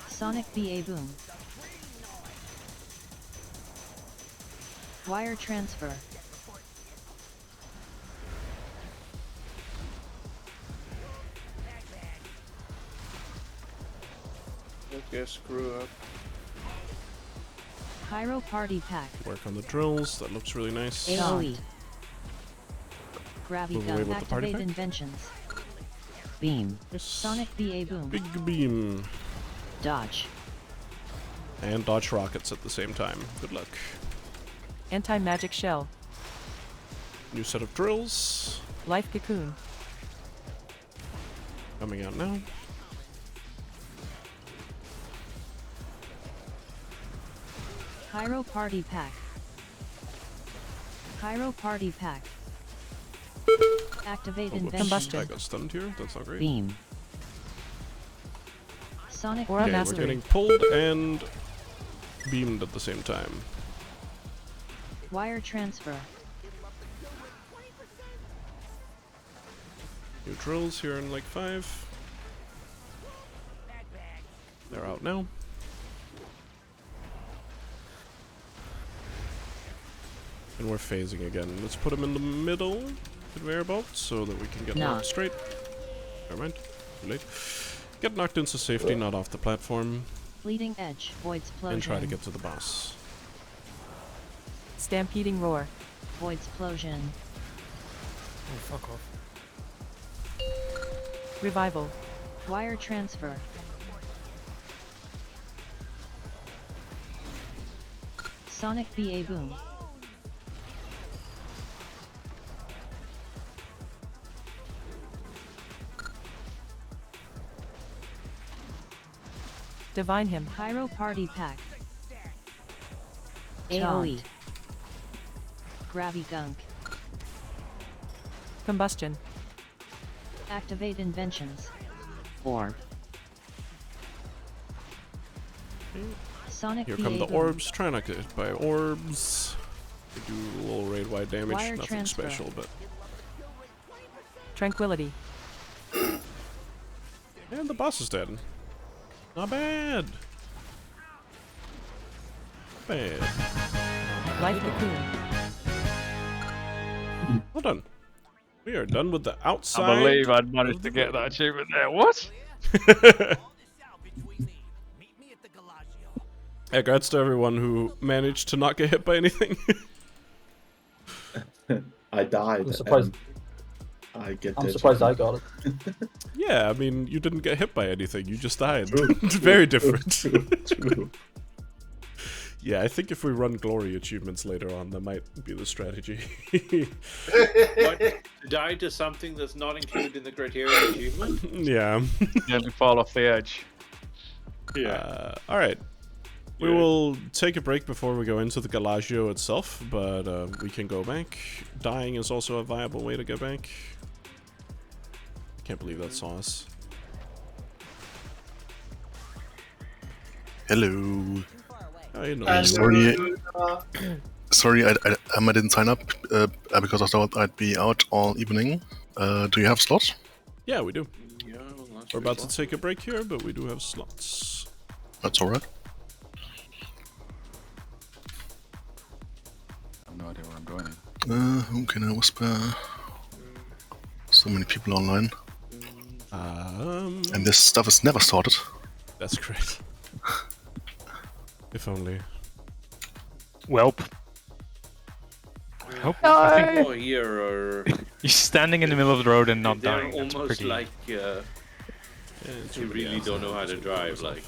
Sonic BA Boom. Wire transfer. Okay, screw up. Pyro Party Pack. Work on the drills. That looks really nice. AOE. Gravy Move away Gun. with the party Activate pack. inventions. Beam. Sonic BA Boom. Big beam. Dodge. And dodge rockets at the same time. Good luck. Anti-magic shell. New set of drills. Life cocoon. Coming out now. Pyro Party Pack. Pyro Party Pack. Activate Oh, whoops. invention. I got stunned here. That's not great. Beam. Sonic Aura Okay, we're mastery. getting pulled and beamed at the same time. Wire transfer. New drills here in like 5. They're out now. And we're phasing again. Let's put them in the middle conveyor belt so that we can get No. knocked straight. Never mind. Too late. Get knocked into safety, not off the platform. Leading edge. Void explosion. And try to get to the boss. Stampeding roar. Void explosion. Oh, fuck off. Revival. Wire transfer. Sonic BA Boom. Divine him. Pyro Party Pack. Chant. AoE. Gravy Gunk. Combustion. Activate Inventions. Orb. Sonic Here the come the A-Boom. orbs. Try not to get hit by orbs. They do a little raid-wide damage. Wire Nothing transfer. special, but... Tranquility. And the boss is dead. Not bad. Not bad. Life cocoon. Well done. We are done with the outside. I believe I'd managed to get that achievement there. What? Congrats to everyone who managed to not get hit by anything. I died. I'm surprised. I'm surprised I got it. Yeah, I mean, you didn't get hit by anything. You just died. True. Very different. True. Yeah, I think if we run glory achievements later on, that might be the strategy. What? To die to something that's not included in the criteria achievement? Yeah. Nearly fall off the edge. Yeah. All right. We will take a break before we go into the Galagio itself, but we can go back. Dying is also a viable way to go back. Can't believe that saw us. Hello. How you doing? Sorry, I didn't sign up because I thought I'd be out all evening. Do you have slots? Yeah, we do. We're about to take a break here, but we do have slots. That's alright. I have no idea where I'm going. Who can I whisper? So many people online. And this stuff is never sorted. That's great. If only. Welp. I think more here are... You're standing in the middle of the road and not They're dying. That's almost pretty... like you really don't know how to drive. Like,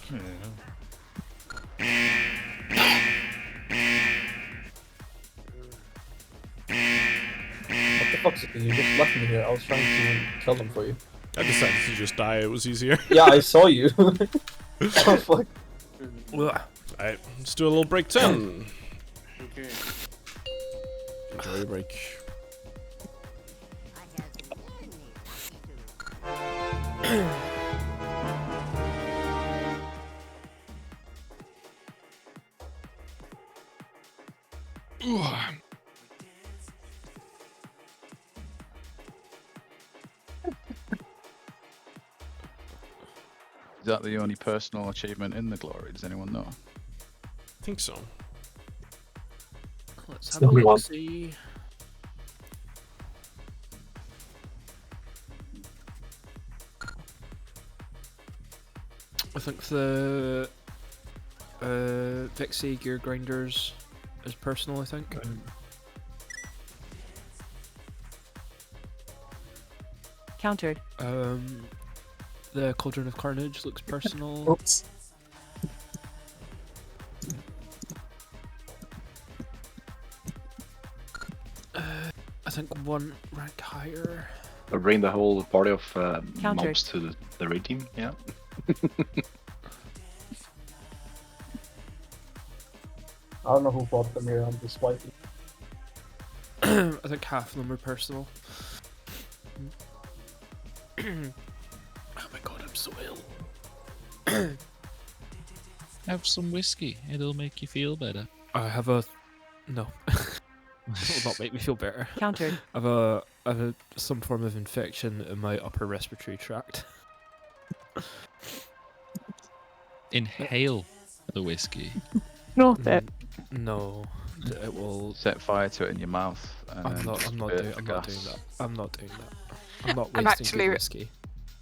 What the fuck? You just left me here. I was trying to kill them for you. I decided to just die. It was easier. Yeah, I saw you. Oh fuck. Alright, let's do a little break 10. okay. Enjoy your break. Is that the only personal achievement in the glory? Does anyone know? I think so. Let's It's have a the only one. look. See. I think the Vixie gear grinders is personal. I think. Countered. The Cauldron of Carnage looks personal. Oops. I think one rank higher. Bring the whole party of Countered. mobs to the raid team. Yeah. I don't know who bought them here. I'm just wiping. I think half of them are personal. Oh my god, I'm so ill. Have some whiskey. It'll make you feel better. I have a... No. It will not make me feel better. Countered. I have some form of infection in my upper respiratory tract. Inhale the whiskey. Not it. No, it will set fire to it in your mouth. And I'm not spit doing the that. gas. I'm not doing that. I'm not I'm wasting actually- good whiskey.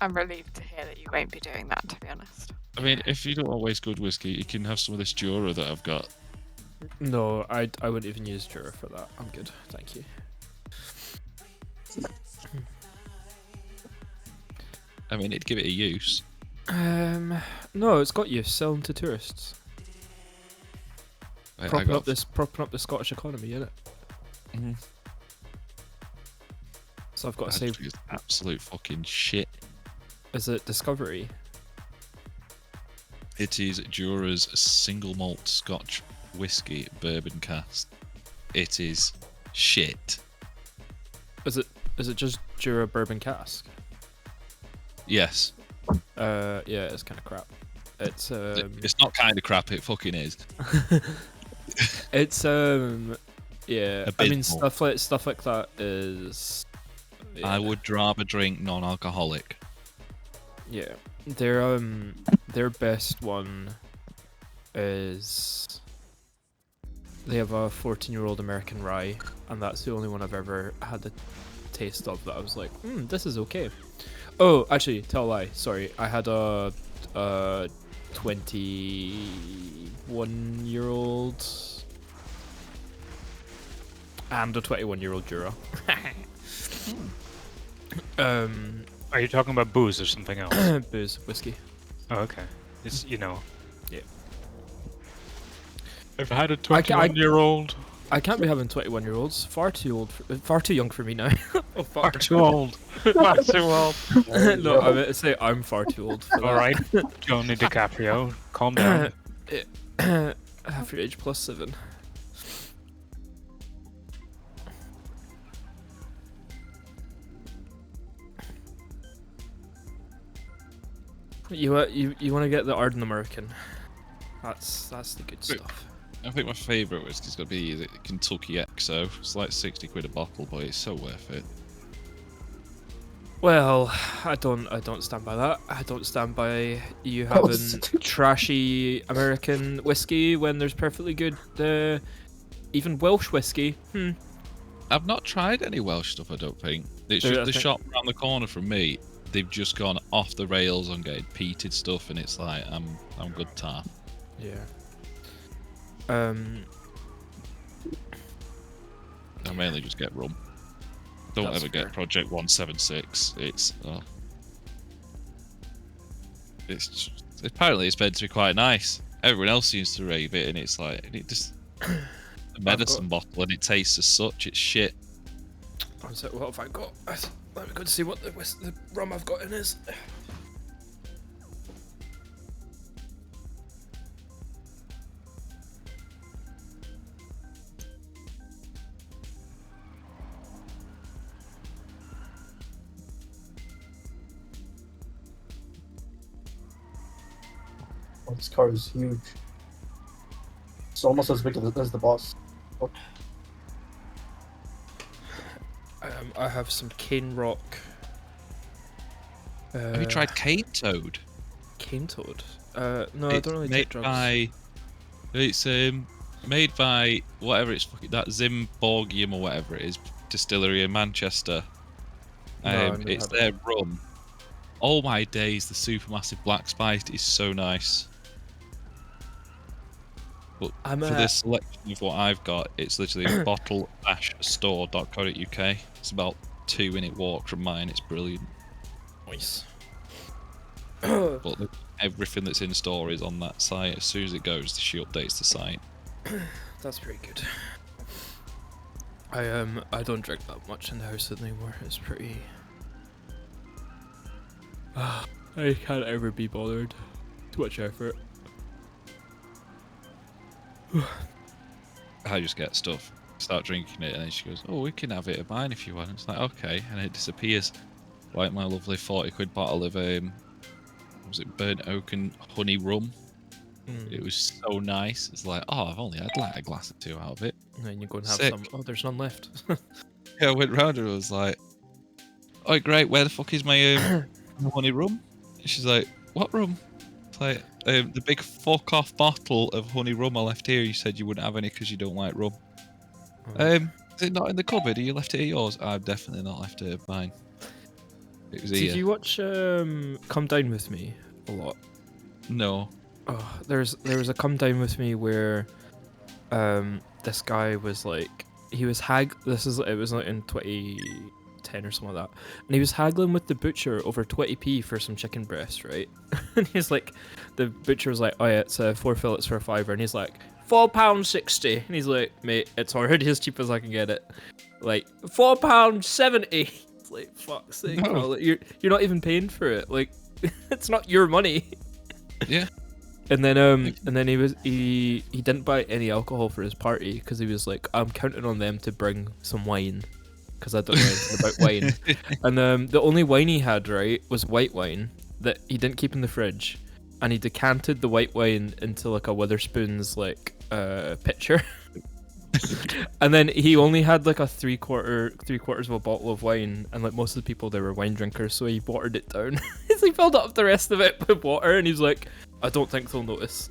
I'm relieved to hear that you won't be doing that, to be honest. I mean, if you don't want to waste good whiskey, you can have some of this Jura that I've got. No, I wouldn't even use Jura for that. I'm good, thank you. I mean, it'd give it a use. No, it's got use. Sell them to tourists. I Propping got- up the Scottish economy, innit? Mm-hmm. So I've got to That save. is absolute fucking shit. Is it Discovery? It is Jura's single malt Scotch whiskey bourbon cast. It is shit. Is it just Jura bourbon cask? Yes. Yeah, it's kind of crap. It's not kind of crap. It fucking is. It's yeah. I mean Abysmal. stuff like that is. Yeah. I would rather drink non-alcoholic. Yeah, their best one is they have a 14-year-old American rye, and that's the only one I've ever had the taste of that I was like, this is okay. Oh, actually, tell a lie. Sorry, I had a 21-year-old and a 21-year-old Jura. Are you talking about booze or something else? Booze, whiskey. Oh, okay. It's Yeah. I've had a 21-year-old. I can't be having 21-year-olds. Far too old. Far too young for me now. Oh, Far too old. Far too old. No, I meant to say I'm far too old for that. All right, Johnny DiCaprio, calm down. Half your age plus 7. You want to get the Arden American. That's the good stuff. I think my favourite whiskey's got to be the Kentucky XO. It's like 60 quid a bottle, but it's so worth it. Well, I don't stand by that. I don't stand by you having trashy American whiskey when there's perfectly good, even Welsh whiskey. I've not tried any Welsh stuff, I don't think. It's just the shop around the corner from me. They've just gone off the rails on getting peated stuff, and it's like I'm good tar. Yeah. I mainly just get rum. Don't That's ever get Project 176. It's apparently it's meant to be quite nice. Everyone else seems to rave it, and it's like it just a medicine bottle, and it tastes as such. It's shit. So what have I got? Let me go to see what the rum I've got in is. Oh, this car is huge. It's almost as big as the boss. Oh. I have some Cane Rock. Have you tried Cane Toad? Cane Toad? No, I don't really take drugs. It's made by whatever it's fucking that Zimborgium or whatever it is distillery in Manchester. It's their rum. Oh my days, the supermassive black spiced is so nice. But for this selection of what I've got, it's literally bottle-store.co.uk. It's about 2-minute walk from mine. It's brilliant. Nice. But everything that's in store is on that site. As soon as it goes, she updates the site. That's pretty good. I don't drink that much in the house anymore. It's pretty. I can't ever be bothered. Too much effort. I just get stuff, start drinking it, and then she goes, "Oh, we can have it of mine if you want." It's like, okay, and it disappears. Like my lovely 40 quid bottle of was it burnt oak and honey rum? It was so nice. It's like, oh, I've only had like a glass or 2 out of it. And then you go and have Sick. some. Oh, there's none left. Yeah, I went round and I was like, "Oh, great! Where the fuck is my honey rum?" And she's like, "What rum?" It's like the big fuck off bottle of honey rum I left here. You said you wouldn't have any because you don't like rum. Is it not in the cupboard? Or you left it at yours? I've definitely not left it at mine. It was here. Did you watch Come Down With Me a lot? No. Oh, there was a Come Down With Me where this guy was like it was like in 2010 or something like that, and he was haggling with the butcher over 20p for some chicken breast, right? And he's like, the butcher was like, "Oh yeah, it's 4 fillets for £5," and he's like, £4.60, and he's like, "Mate, it's already as cheap as I can get it, like £4.70." It's like, fuck's sake, No. bro, like, you're not even paying for it, like it's not your money. Yeah. And then he didn't buy any alcohol for his party because he was like, I'm counting on them to bring some wine because I don't know anything about wine. And the only wine he had, right, was white wine that he didn't keep in the fridge, and he decanted the white wine into like a Witherspoon's like pitcher. And then he only had like a three quarters of a bottle of wine, and like most of the people there were wine drinkers, so he watered it down. So he filled up the rest of it with water, and he's like, I don't think they'll notice.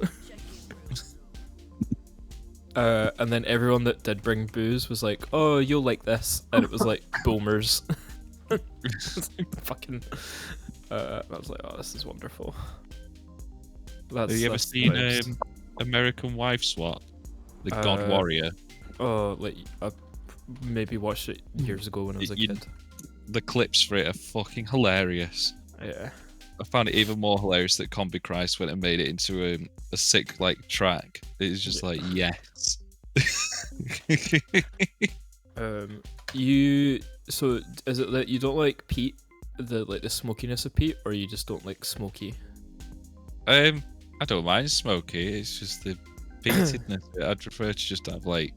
And then everyone that did bring booze was like, oh, you'll like this, and it was like boomers. Fucking. I was like, oh, this is wonderful. Have you ever seen American Wife Swap? The God Warrior. Oh, like I maybe watched it years ago when I was a kid. The clips for it are fucking hilarious. Yeah. I found it even more hilarious that Combi Christ went and made it into a sick like track. It's just like yes. So is it that you don't like peat, the smokiness of peat, or you just don't like smoky? I don't mind smoky. It's just the peatedness. I'd prefer to just have like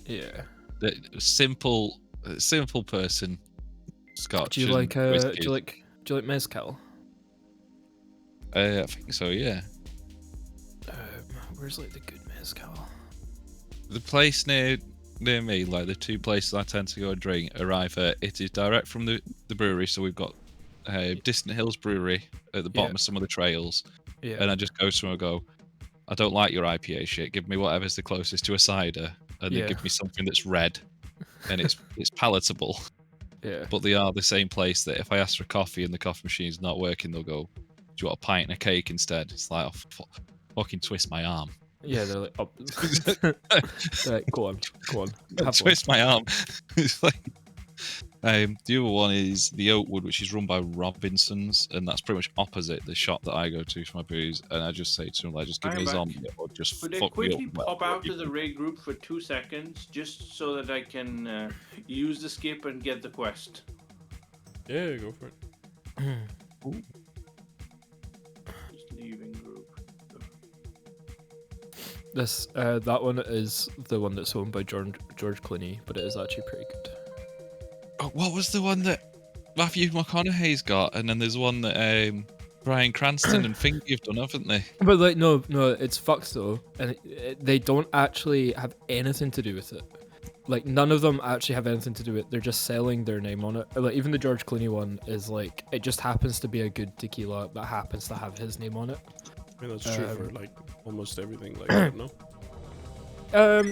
the simple person Scotch. Do you like do you like mezcal? I think so, yeah. Where's like the good mezcal? The place near me, like the two places I tend to go and drink, are either it is direct from the brewery, so we've got Distant Hills Brewery at the bottom of some of the trails, and I just go somewhere and go, I don't like your IPA shit, give me whatever's the closest to a cider, and they give me something that's red, and it's palatable. Yeah. But they are the same place that if I ask for coffee and the coffee machine's not working, they'll go, do you want a pint and a cake instead? It's like, oh, fucking twist my arm. Yeah, they're like, oh. They're like, go on. Twist my arm. It's like, the other one is the Oakwood, which is run by Robinsons, and that's pretty much opposite the shop that I go to for my booze. And I just say to them, like, just give me a zombie or just Could I fuck me quickly up. pop out of the raid group for 2 seconds, just so that I can use the skip and get the quest? Yeah, go for it. Just leaving group. This that one is the one that's owned by George Clooney, but it is actually pretty good. Oh, what was the one that Matthew McConaughey's got? And then there's one that Bryan Cranston and Finger have done, haven't they? But like, no, it's fucked though, and they don't actually have anything to do with it. Like, none of them actually have anything to do with it. They're just selling their name on it. Like, even the George Clooney one is like, it just happens to be a good tequila that happens to have his name on it. I mean, that's true for like almost everything like that, no?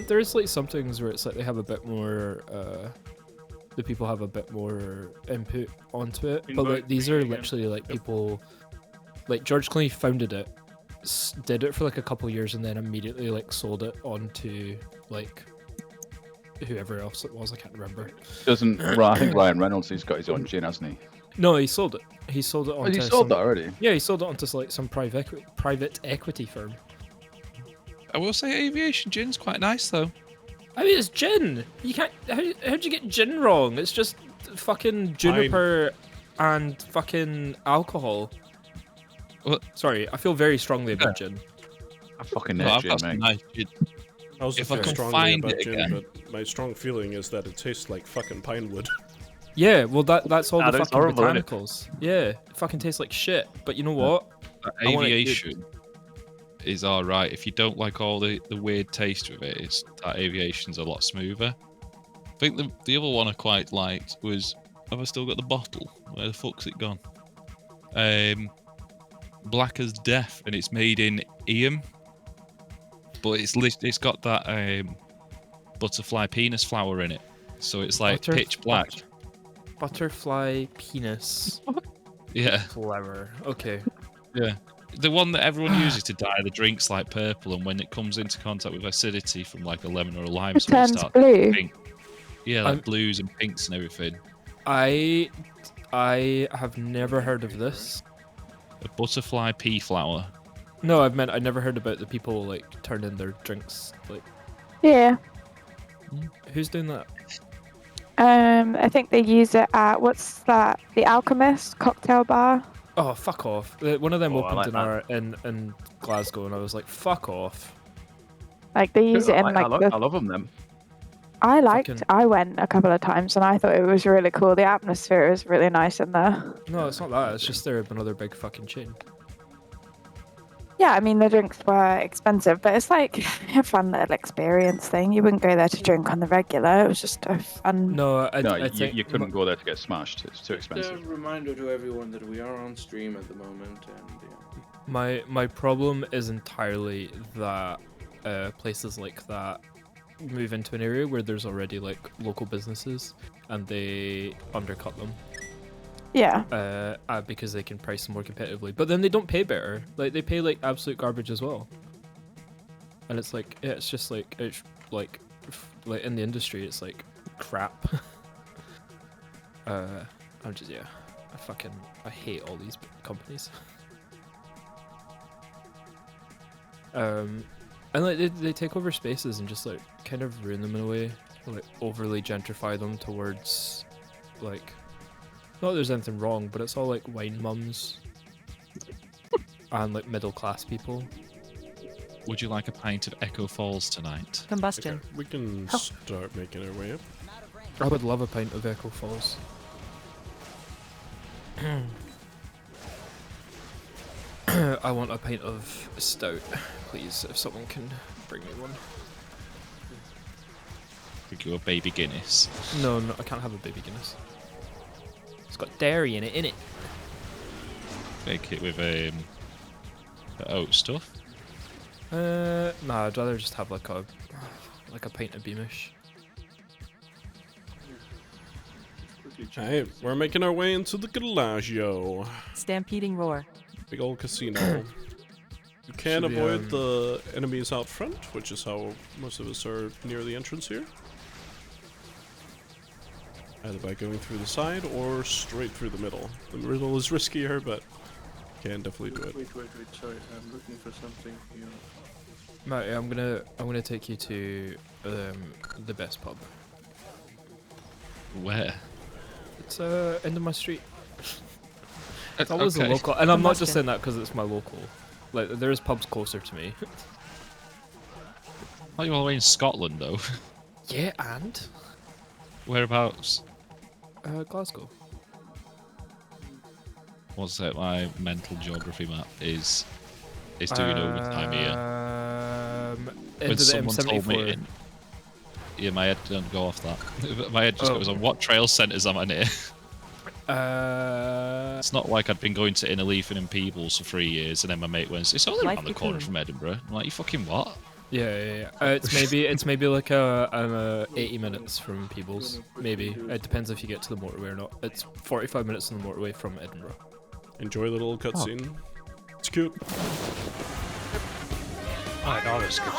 There's like some things where it's like they have a bit more, the people have a bit more input onto it. But like, these are literally like people, like George Clooney founded it, did it for like a couple years, and then immediately like sold it on to like whoever else it was, I can't remember. I think Ryan Reynolds, he's got his own gin, hasn't he? No, he sold it. He sold it onto he sold that already? Yeah, he sold it onto like some private equity firm. I will say Aviation Gin's quite nice though. I mean, it's gin. You can't. How'd you get gin wrong? It's just fucking juniper and fucking alcohol. What? Sorry, I feel very strongly about gin. I fucking No, hate I've gin, got some mate. nice gin. I also If I feel can strongly find about it gin, again. but my strong feeling is that it tastes like fucking pine wood. Yeah, well that's all That the is fucking horrible, isn't it? botanicals. Yeah, it fucking tastes like shit. But you know what? I want it good. Aviation is alright. If you don't like all the weird taste of it, that Aviation's a lot smoother. I think the other one I quite liked was, have I still got the bottle? Where the fuck's it gone? Black as Death, and it's made in Iam, but it's got that butterfly penis flower in it, so it's like pitch black. Butterfly penis. Yeah. Flower. Okay. Yeah. The one that everyone uses to dye the drinks like purple, and when it comes into contact with acidity from like a lemon or a lime, It so it turns starts blue. pink. Yeah, like blues and pinks and everything. I have never heard of this. A butterfly pea flower. No, I've never heard about the people like turning their drinks like. Yeah. Who's doing that? I think they use it at what's that? The Alchemist cocktail bar. Oh, fuck off. One of them Oh, I opened like in that. our in Glasgow, and I was like, fuck off. Like they use it in I like love them. Them. I went a couple of times and I thought it was really cool. The atmosphere is really nice in there. No, it's not that. It's just they're another big fucking chain. Yeah, I mean the drinks were expensive, but it's like a fun little experience thing. You wouldn't go there to drink on the regular. It was just a fun. No, I think you couldn't go there to get smashed. It's too Just a expensive. reminder to everyone that we are on stream at the moment, and yeah. my problem is entirely that places like that move into an area where there's already like local businesses and they undercut them. Yeah. Because they can price them more competitively, but then they don't pay better. Like they pay like absolute garbage as well. And it's like it's just like it's like in the industry it's like crap. I'm just I hate all these companies. And like they take over spaces and just like kind of ruin them in a way, like overly gentrify them towards like, not that there's anything wrong, but it's all like wine mums and like middle class people. Would you like a pint of Echo Falls tonight? Combustion. Okay, we can start making our way up. I would love a pint of Echo Falls. I want a pint of stout, please, if someone can bring me one. Think you a baby Guinness? No, I can't have a baby Guinness. It's got dairy in it, innit? Make it with the oat stuff. Nah, I'd rather just have like a pint of Beamish. Alright, we're making our way into the Galaggio. Stampeding roar. Big old casino. You can Should we, avoid the enemies out front, which is how most of us are near the entrance here. Either by going through the side or straight through the middle. The middle is riskier, but can definitely do it. Wait, sorry, I'm looking for something here. Matty, I'm gonna take you to the best pub. Where? It's end of my street. It's always a local, and I'm not just saying that because it's my local. Like there's pubs closer to me. Are you all the way in Scotland though? Yeah, and Whereabouts? Glasgow. What's it? My mental geography map is doing overtime here. When someone told me, yeah, my head don't go off that. My head just goes on. What trail centres am I near? It's not like I'd been going to Innerleithen and Peebles for 3 years, and then my mate went, "It's only around the corner from Edinburgh." I'm like, "You fucking what?" Yeah. It's maybe like a 80 minutes from Peebles. Maybe it depends if you get to the motorway or not. It's 45 minutes on the motorway from Edinburgh. Enjoy the little cutscene. It's cute. I know this good.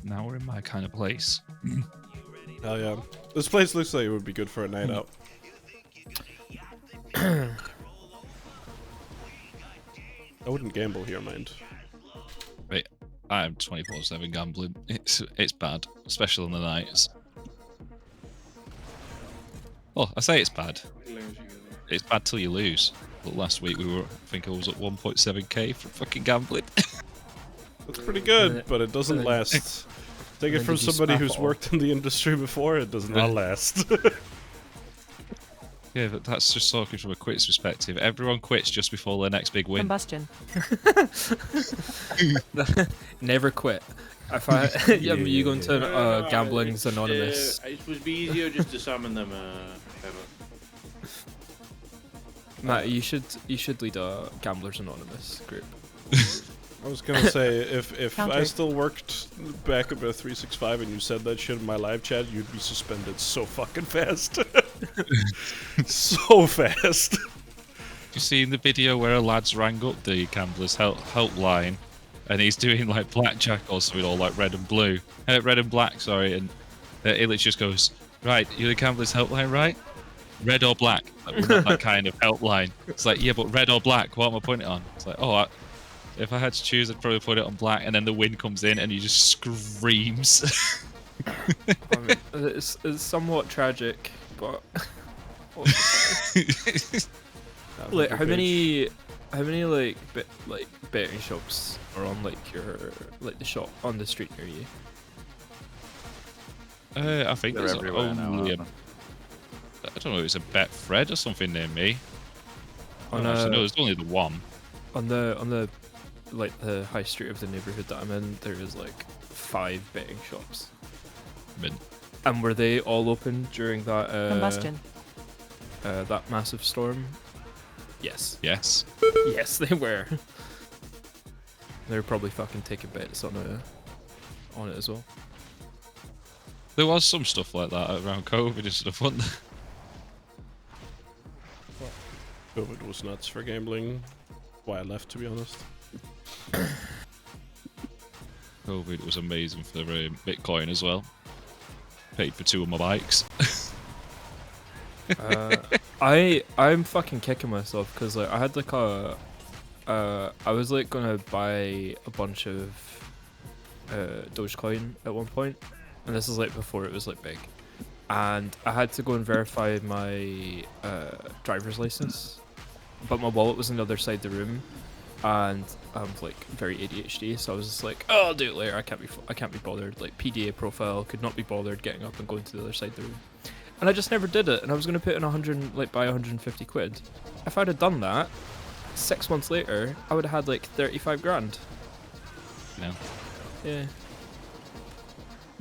Now we're in my kind of place. Oh yeah. This place looks like it would be good for a night out. I wouldn't gamble here, mind. Wait, I'm 24/7 gambling. It's bad, especially on the nights. Oh, I say it's bad. It's bad till you lose. But last week I think I was at 1.7k for fucking gambling. That's pretty good, but it doesn't last. Take it from somebody who's worked in the industry before, it does not last. Yeah, but that's just talking from a quits perspective. Everyone quits just before their next big win. Combustion. Never quit. If you go into Gambling's Anonymous. It would be easier just to summon them. Matt, you should lead a Gamblers Anonymous group. I was gonna say, if I Counter. still worked back at 365 and you said that shit in my live chat, you'd be suspended so fucking fast. So fast. You seen the video where a lad's rang up the Gamblers helpline, and he's doing like blackjack also with all like red and blue, red and black, sorry, and he literally just goes, "Right, you're the Gamblers helpline, right? Red or black?" Like, we're not that kind of helpline. It's like, yeah, but red or black? What am I putting it on? It's like, oh, If I had to choose, I'd probably put it on black, and then the wind comes in and he just screams. I mean, it's somewhat tragic, but like how many like betting shops are on like your the shop on the street near you? I think They're there's everywhere now, only aren't I don't know, it's a Betfred or something near me. On Actually, no, there's only the one. On the like the high street of the neighborhood that I'm in, there is like 5 betting shops. Mint. And were they all open during that Combustion. That massive storm? Yes. Yes. Yes, they were. They were probably fucking taking bets on it as well. There was some stuff like that around COVID and stuff, wasn't there? COVID was nuts for gambling. Why I left, to be honest. COVID was amazing for Bitcoin as well. Paid for 2 of my bikes. I'm fucking kicking myself because like I had like I was like gonna buy a bunch of Dogecoin at one point, and this is like before it was like big, and I had to go and verify my driver's license, but my wallet was on the other side of the room, and I'm like very ADHD, so I was just like, oh, I'll do it later. I can't be bothered. Like PDA profile, could not be bothered getting up and going to the other side of the room. And I just never did it, and I was going to put in 100, like buy 150 quid. If I'd have done that, 6 months later, I would have had like 35 grand. No. Yeah.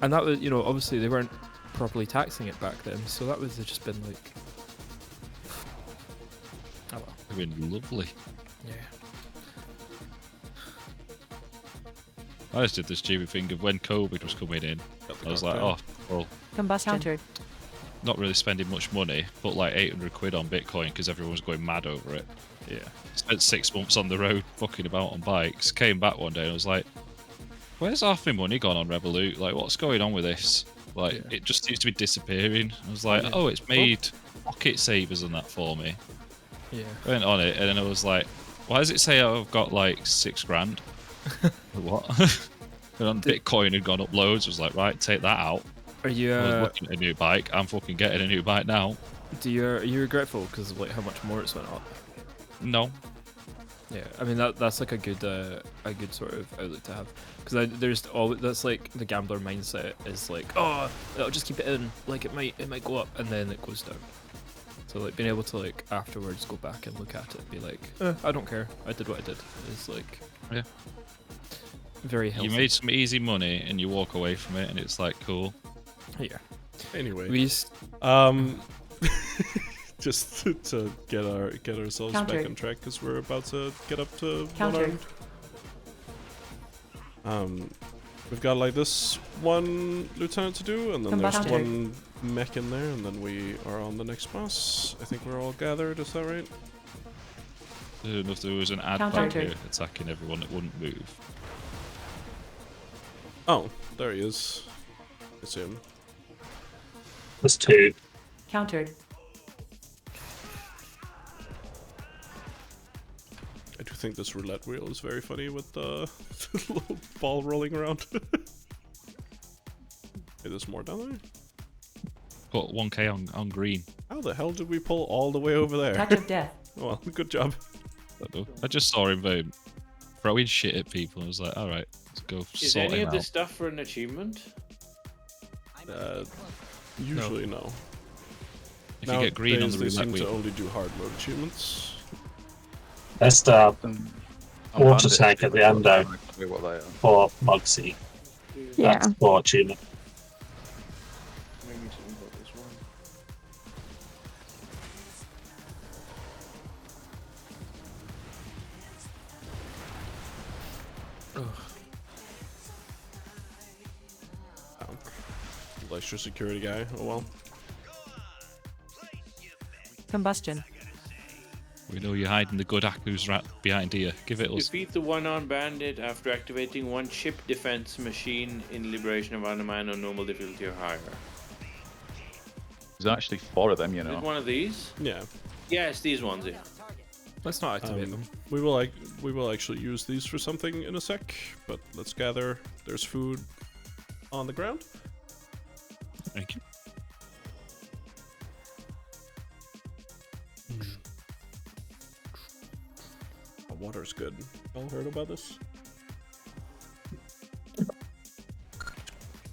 And that was, you know, obviously they weren't properly taxing it back then, so that would have just been like... Oh well. It would have been lovely. Yeah. I just did the stupid thing of when COVID was coming in, I was like, oh, well, Combustion. Countered. not really spending much money, put like 800 quid on Bitcoin because everyone was going mad over it. Yeah. Spent 6 months on the road fucking about on bikes. Came back one day and I was like, where's half my money gone on Revolut? Like, what's going on with this? Like, it just seems to be disappearing. I was like, oh, it's made pocket savers and that for me. Yeah. I went on it and then I was like, why does it say I've got like 6 grand? What? And on Bitcoin had gone up loads. I was like, right, take that out. Are you? I was looking at a new bike. I'm fucking getting a new bike now. Are you regretful because of like how much more it's went up? No. Yeah, I mean that's like a good sort of outlook to have, because there's all that's like the gambler mindset is like, oh, I'll just keep it in, like it might go up and then it goes down. So like being able to like afterwards go back and look at it and be like, I don't care, I did what I did. It's like, yeah, very healthy. You made some easy money and you walk away from it and it's like cool. Yeah. Anyway, just to get ourselves back on track because we're about to get up to 1 armed. We've got like this one lieutenant to do, and then there's one mech in there, and then we are on the next boss. I think we're all gathered. Is that right? I don't know if there was an ad back here attacking everyone that wouldn't move. Oh, there he is. I see him. There's 2. Countered. I do think this roulette wheel is very funny with the little ball rolling around. Hey, there's more down there? Put 1k on green. How the hell did we pull all the way over there? Touch of death. Well, good job. I just saw him throwing shit at people and I was like, alright, let's go Is sort any him of out. this stuff for an achievement? Usually no. If you get green on the they roulette seem to wheel. only do hard mode achievements. That's the water tank at the end though, for Mugsy. Yeah. That's for achievement. Extra security guy. Oh well. Combustion. We know you're hiding the good Aku's right behind here. Give it us. Defeat the one-armed bandit after activating one chip defense machine in Liberation of Undermine on normal difficulty or higher. There's actually 4 of them, you know. Is it one of these? Yeah. Yeah, it's these ones, yeah. Let's not activate them. We will actually use these for something in a sec, but let's gather. There's food on the ground. Thank you. The water's good. Y'all heard about this?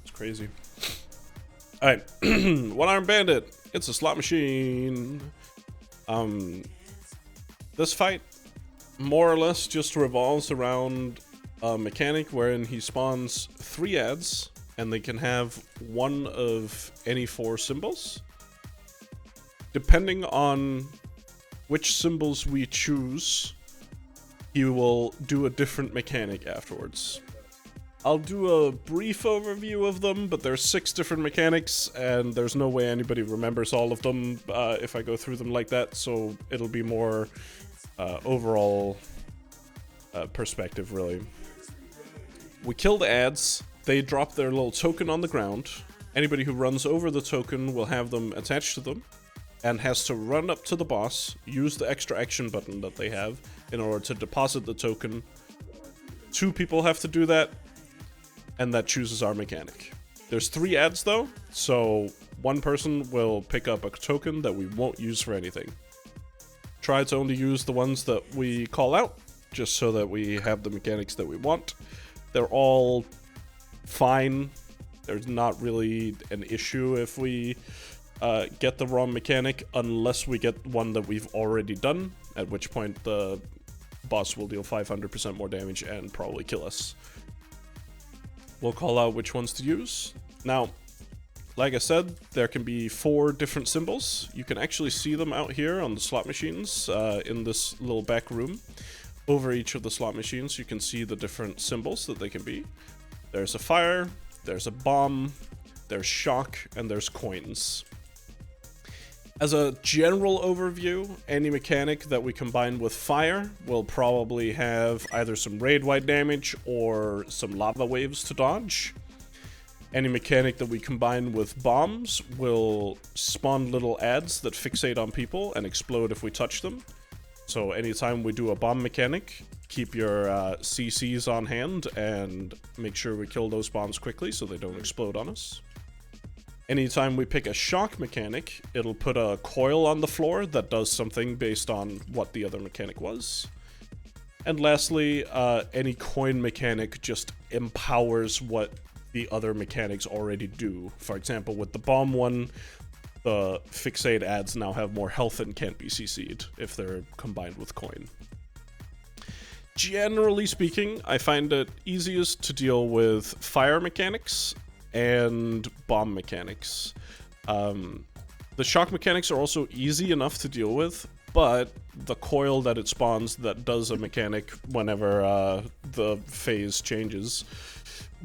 It's crazy. Alright, One Armed Bandit. It's a slot machine. This fight more or less just revolves around a mechanic wherein he spawns 3 ads and they can have one of any 4 symbols. Depending on which symbols we choose, he will do a different mechanic afterwards. I'll do a brief overview of them, but there's 6 different mechanics, and there's no way anybody remembers all of them if I go through them like that, so it'll be more overall perspective, really. We kill the ads, they drop their little token on the ground. Anybody who runs over the token will have them attached to them, and has to run up to the boss, use the extra action button that they have in order to deposit the token. 2 people have to do that, and that chooses our mechanic. There's 3 ads though, so 1 person will pick up a token that we won't use for anything. Try to only use the ones that we call out, just so that we have the mechanics that we want. They're all fine. There's not really an issue if we get the wrong mechanic, unless we get one that we've already done, at which point the boss will deal 500% more damage and probably kill us. We'll call out which ones to use. Now, like I said, there can be 4 different symbols. You can actually see them out here on the slot machines in this little back room. Over each of the slot machines, you can see the different symbols that they can be. There's a fire, there's a bomb, there's shock, and there's coins. As a general overview, any mechanic that we combine with fire will probably have either some raid-wide damage or some lava waves to dodge. Any mechanic that we combine with bombs will spawn little ads that fixate on people and explode if we touch them. So anytime we do a bomb mechanic, keep your CCs on hand and make sure we kill those bombs quickly so they don't explode on us. Anytime we pick a shock mechanic, it'll put a coil on the floor that does something based on what the other mechanic was. And lastly, any coin mechanic just empowers what the other mechanics already do. For example, with the bomb one, the fixate ads now have more health and can't be CC'd if they're combined with coin. Generally speaking, I find it easiest to deal with fire mechanics and bomb mechanics. The shock mechanics are also easy enough to deal with, but the coil that it spawns that does a mechanic whenever the phase changes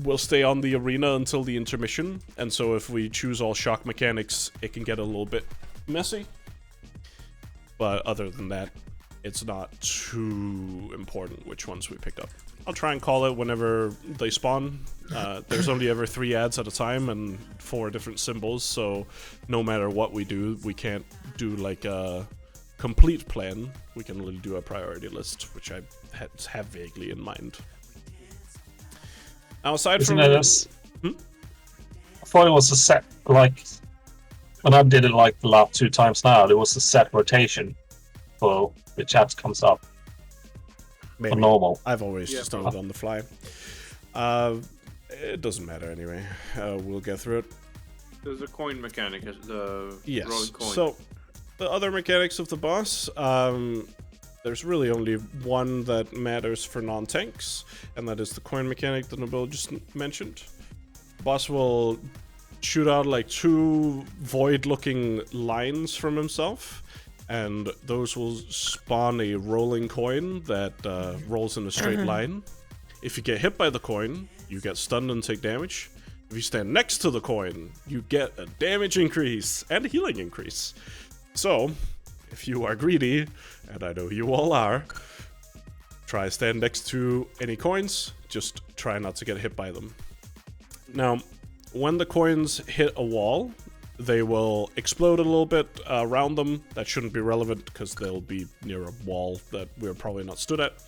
will stay on the arena until the intermission, and so if we choose all shock mechanics, it can get a little bit messy. But other than that, it's not too important which ones we pick up. I'll try and call it whenever they spawn. There's only ever 3 ads at a time and 4 different symbols, so no matter what we do, we can't do like a complete plan. We can only do a priority list, which I have vaguely in mind. Now, aside from this, I thought it was a set, like, when I did it like the last 2 times now, there was a set rotation for the chat comes up. Maybe. Normal. I've always just done it on the fly. It doesn't matter anyway. We'll get through it. There's a coin mechanic, the Yes. rolling coin. So, the other mechanics of the boss, there's really only one that matters for non-tanks, and that is the coin mechanic that Nabil just mentioned. The boss will shoot out like 2 void-looking lines from himself, and those will spawn a rolling coin that rolls in a straight line. If you get hit by the coin, you get stunned and take damage. If you stand next to the coin, you get a damage increase and a healing increase. So, if you are greedy, and I know you all are, try stand next to any coins, just try not to get hit by them. Now, when the coins hit a wall, They will explode a little bit around them. That shouldn't be relevant because they'll be near a wall that we're probably not stood at.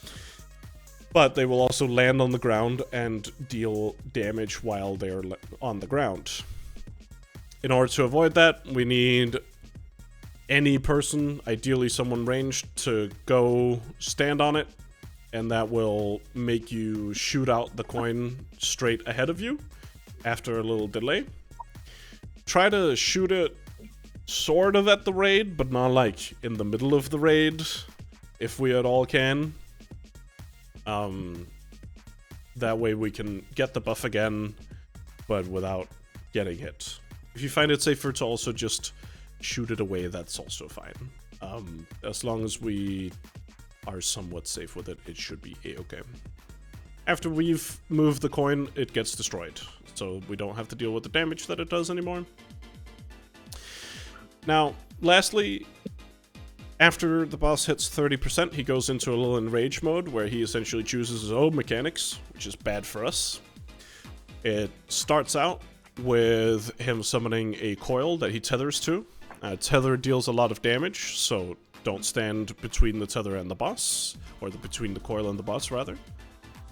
But they will also land on the ground and deal damage while they're on the ground. In order to avoid that, we need any person, ideally someone ranged, to go stand on it, and that will make you shoot out the coin straight ahead of you after a little delay. Try to shoot it sort of at the raid, but not like in the middle of the raid, if we at all can. That way we can get the buff again, but without getting hit. If you find it safer to also just shoot it away, that's also fine. As long as we are somewhat safe with it, it should be a-okay. After we've moved the coin, it gets destroyed, so we don't have to deal with the damage that it does anymore. Now, lastly, after the boss hits 30%, he goes into a little enrage mode where he essentially chooses his own mechanics, which is bad for us. It starts out with him summoning a coil that he tethers to. Tether deals a lot of damage, so don't stand between the tether and the boss, or between the coil and the boss, rather.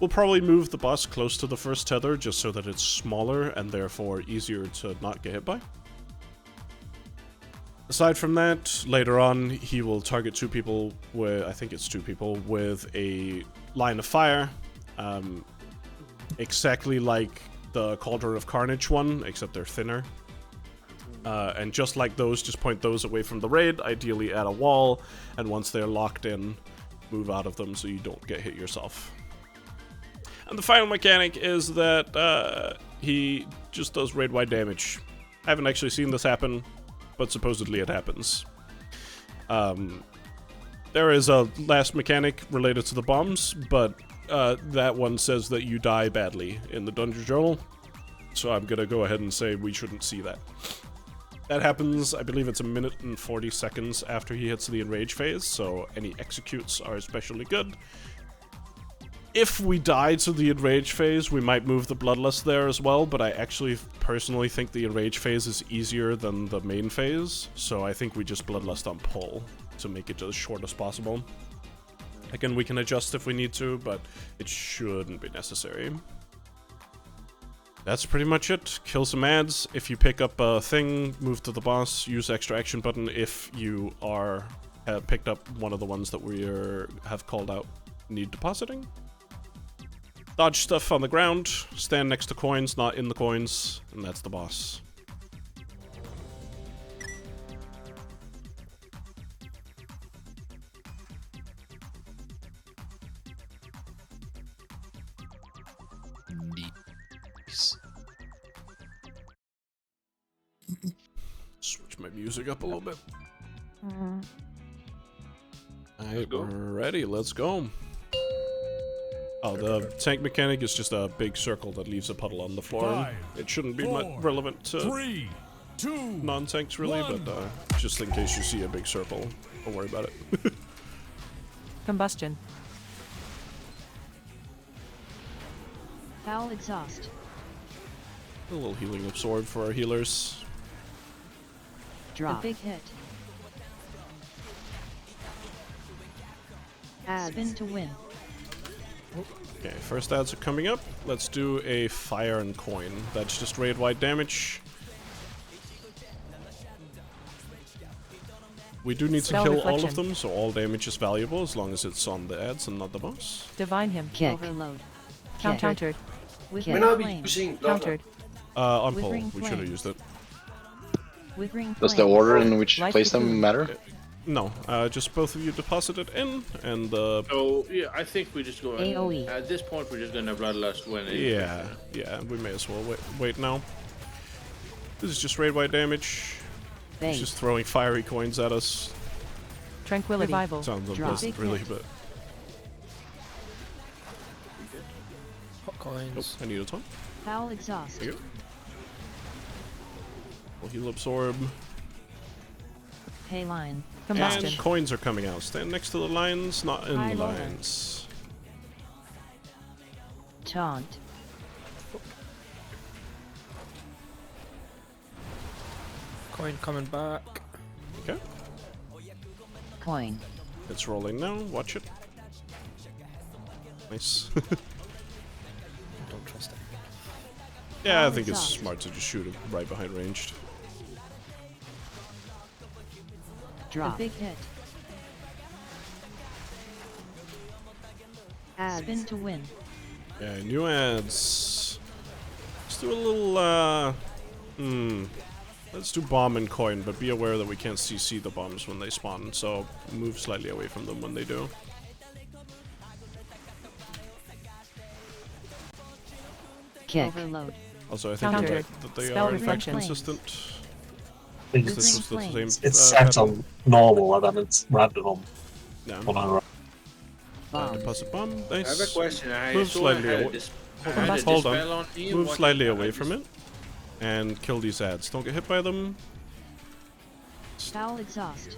We'll probably move the boss close to the first tether just so that it's smaller and therefore easier to not get hit by. Aside from that, later on, he will target two people with, I think it's two people, with a line of fire. Exactly like the Cauldron of Carnage one, except they're thinner. And just like those, just point those away from the raid, ideally at a wall, and once they're locked in, move out of them so you don't get hit yourself. And the final mechanic is that he just does raid-wide damage. I haven't actually seen this happen, but supposedly it happens. There is a last mechanic related to the bombs, but that one says that you die badly in the Dungeon Journal, so I'm gonna go ahead and say we shouldn't see that. That happens, I believe it's 1 minute and 40 seconds after he hits the enrage phase, so any executes are especially good. If we die to the enrage phase, we might move the bloodlust there as well, but I actually personally think the enrage phase is easier than the main phase, so I think we just bloodlust on pull to make it as short as possible. Again, we can adjust if we need to, but it shouldn't be necessary. That's pretty much it. Kill some ads. If you pick up a thing, move to the boss, use extra action button if you have picked up one of the ones that we have called out need depositing. Dodge stuff on the ground, stand next to coins, not in the coins, and that's the boss. Nice. Switch my music up a little bit. Mm. Alright, we're ready, let's go. Oh, the tank mechanic is just a big circle that leaves a puddle on the floor. 5, It shouldn't be 4, relevant to 3, 2, non-tanks really, 1. but just in case you see a big circle, don't worry about it. Combustion. Foul exhaust. A little healing absorb for our healers. Drop. A big hit. Spin to win. Okay, first ads are coming up. Let's do a fire and coin. That's just raid-wide damage. We do need to Spell kill reflection. all of them, so all damage is valuable as long as it's on the ads and not the boss. Divine him. Kick. Overload. Countered. May not be using Countered. On pull, Withering we should have flame. used it. Withering Does the flame. order in which Life place them cocoon. matter? No, just both of you deposit it in, and So, yeah, I think we just go... AoE. At this point, we're just gonna bloodlust when it... yeah, we may as well wait now. This is just raid-wide damage. He's just throwing fiery coins at us. Tranquility. Revival. Sounds Drop. unpleasant, really, but... Hot coins. Nope, I need a ton. Foul exhaust. There you go. We'll heal absorb. Pay line. Combustion. And coins are coming out. Stand next to the lines, not in High the loader. lines. Coin coming back. Okay. Coin. It's rolling now. Watch it. Nice. Don't trust it. Yeah, I think it's smart to just shoot him right behind ranged. Drop. Big hit. Spin to win. Yeah, new ads. Let's do a little, let's do bomb and coin, but be aware that we can't CC the bombs when they spawn, so move slightly away from them when they do. Kick. Overload. Also, I think you're right that they are in fact consistent. It's, This was the same. it's set on normal and then it's random on. Yeah. Deposit bomb. Nice. I have a question. I Move saw slightly I had a away. hold Hold on. on. here. Move What slightly happened? away I from just- it, and kill these ads. Don't get hit by them. Foul exhaust.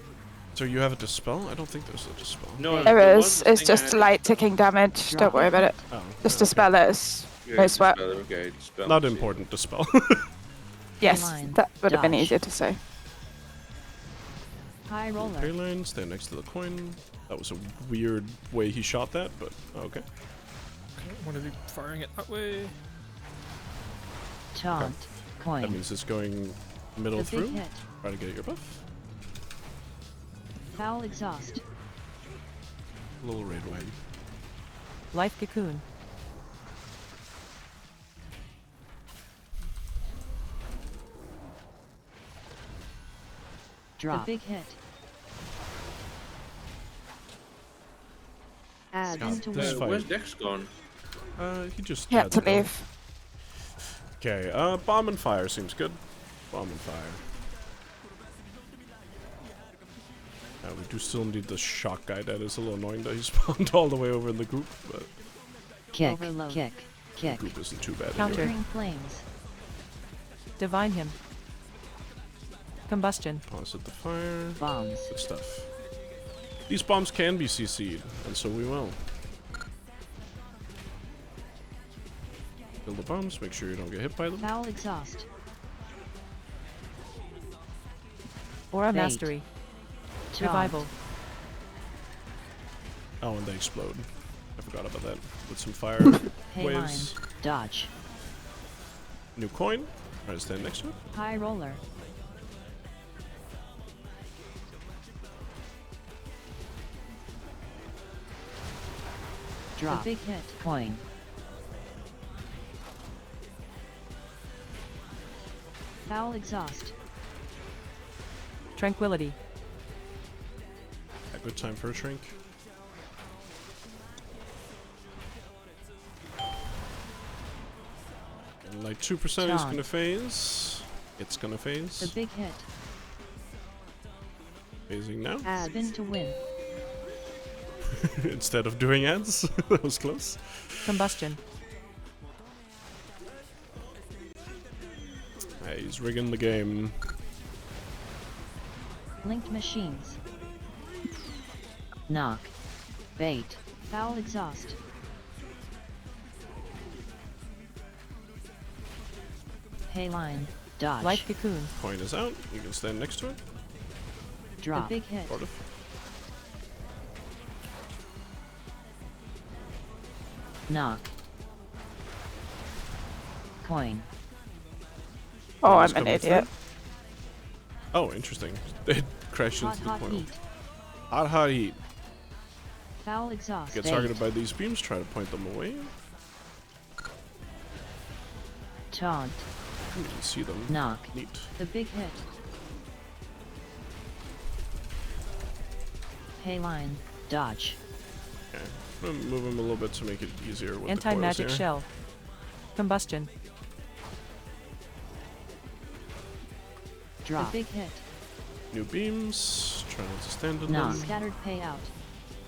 So you have a dispel? I don't think there's a dispel. No, There is. It's just light ticking damage. Don't worry about it. Oh, Just dispel it. It's no sweat. Okay, dispel. Not important dispel. Yes, Line. that would have been Dodge. easier to say. High roller. Okay, line, stand next to the coin. That was a weird way he shot that, but okay. I don't want to be firing it that way. Taunt. Coin. That means it's going middle The big through. hit. Try to get your buff. Foul exhaust. Little red wine. Life cocoon. Drop. The big hit. Add God, to this win. fight. Where's Dex gone? He just He had to go. leave. Okay, bomb and fire seems good. Bomb and fire. We do still need the shock guy. That is a little annoying that he spawned all the way over in the group, but Kick. Overload. Kick. the Kick. group isn't too bad Counter. anyway. Green flames. Divine him. Combustion. Pause at the fire. Bombs. Good stuff. These bombs can be CC'd, and so we will. Kill the bombs, make sure you don't get hit by them. Foul exhaust. Aura Fate. mastery. Taunt. Revival. Oh, and they explode. I forgot about that. With some fire Pay waves. line. Dodge. New coin. Try to stand next to it. High roller. Drop. The big hit. Coin. Foul exhaust. Tranquility. A good time for a shrink. And like 2% is Taunt. gonna phase. It's gonna phase. The big hit. Phasing now. Spin to win. Instead of doing ads. That was close. Combustion. Hey, he's rigging the game. Linked machines. Knock. Bait. Foul exhaust. Pay line. Dodge. Life cocoon. Coin is out. You can stand next to it. Drop. The big hit. Sort of. Knock. Coin. Oh, It's I'm an coming idiot. through. Oh, interesting. It crashed Hot, into the hot portal. heat. Hot heat. Foul exhaust. Get Bait. targeted by these beams, try to point them away. Taunt. You can see them. Knock. Neat. The big hit. Pay line. Dodge. Okay. I'm gonna move him a little bit to make it easier with Anti-magic the coils here. shell. Combustion. Drop. The big hit. New beams. Try not to stand on Knock. them. Scattered payout.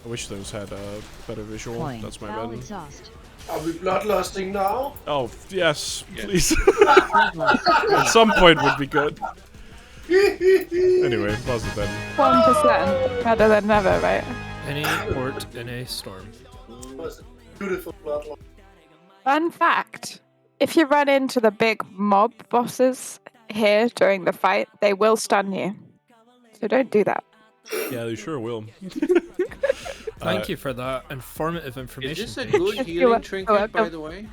I wish those had a better visual. Coin. That's my Foul bad. exhaust. Are we bloodlusting now? Oh, yes, Yeah. please. Bloodlust. At some point would be good. Anyway, pause it then. 1% better than never, right? Any port in a storm. Beautiful bloodlust. Fun fact: if you run into the big mob bosses here during the fight, they will stun you. So don't do that. Yeah, they sure will. Thank you for that informative information. Is this a Paige. good healing trinket, by the way?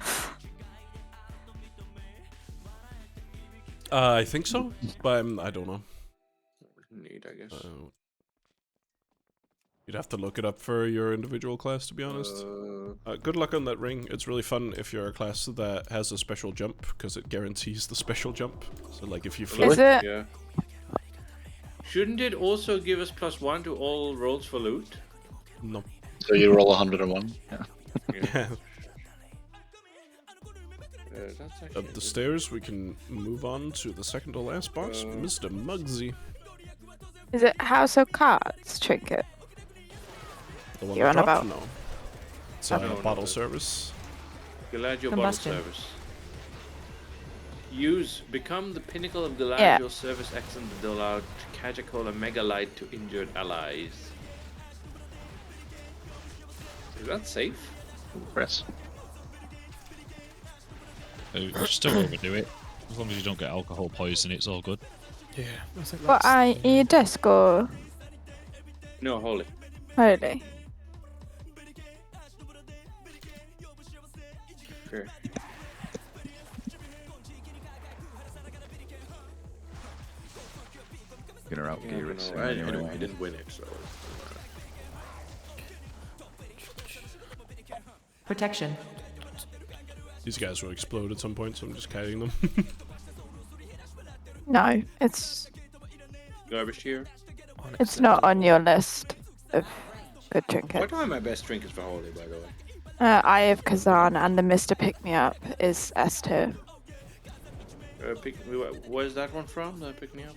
I think so, but I don't know. Neat, I guess. You'd have to look it up for your individual class, to be honest. Good luck on that ring. It's really fun if you're a class that has a special jump, because it guarantees the special jump. So, like, if you flip... Is it? Yeah. Shouldn't it also give us +1 to all rolls for loot? No. So you roll 101. Yeah. Yeah. That's Up actually the stairs, we can move on to the second to last boss, Mr. Muggsy. Is it House of Cards trinket? The one You're that on dropped? about? No. It's a No, bottle no. service. Galadriel bottle Combustion. service. Become the pinnacle of Galadriel Yeah. service action that allowed Kajakol and Megalite to injured allies. Is that safe? Press. Just don't overdo it. As long as you don't get alcohol poison, it's all good. Yeah, I think What, are you disc or No, holy. holy? Okay. Gonna out gear it soon anyway. I didn't win it, so. Protection. These guys will explode at some point, so I'm just kiting them. No, it's Garbage here. it's not on your list of good What trinkets. are my best trinkets for holy, by the way? Eye of Kazan and the Mr. Pick Me Up is S tier. Where's that one from? The pick me up.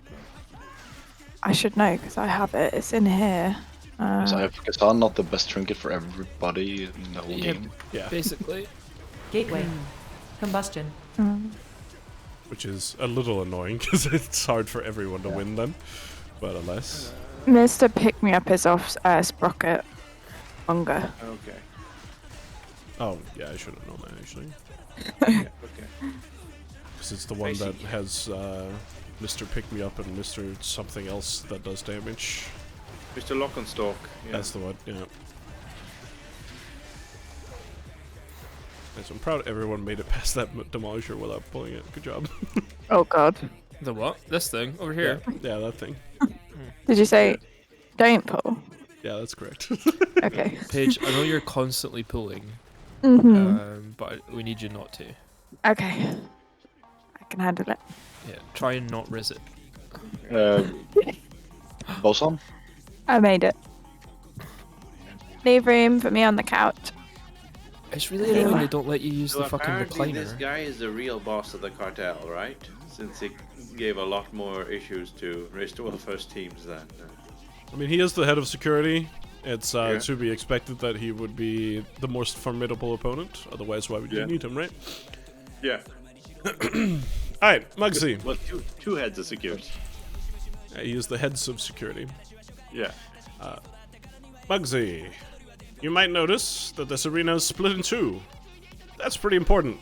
I should know because I have it. It's in here. Is I have Kazan not the best trinket for everybody in the whole game? Yeah. Basically. Gateway. Combustion. Which is a little annoying, because it's hard for everyone to win then. But alas. Mr. Pick Me Up is off Sprocket. Bunga. Okay. Oh, yeah, I should have known that, actually. Yeah, okay. Because it's the one that has Mr. Pick Me Up and Mr. something else that does damage. Mr. Lock and Stalk. Yeah. That's the one, yeah. Yes, I'm proud everyone made it past that demolisher without pulling it. Good job. Oh god. The what? This thing over here. Yeah, that thing. Did you say don't pull? Yeah, that's correct. Okay. Paige, I know you're constantly pulling, but we need you not to. Okay. I can handle it. Yeah, try and not rizz it. Boson? I made it. Leave room for me on the couch. It's really annoying they don't let you use So the fucking apparently this recliner. guy is the real boss of the cartel, right? Since he gave a lot more issues to Race to First teams than... I mean, he is the head of security. It's Yeah. to be expected that he would be the most formidable opponent. Otherwise, why would you need him, right? Yeah. Alright, Muggsy. Well, two heads of security. He is the heads of security. Yeah. Muggsy, you might notice that this arena is split in two. That's pretty important.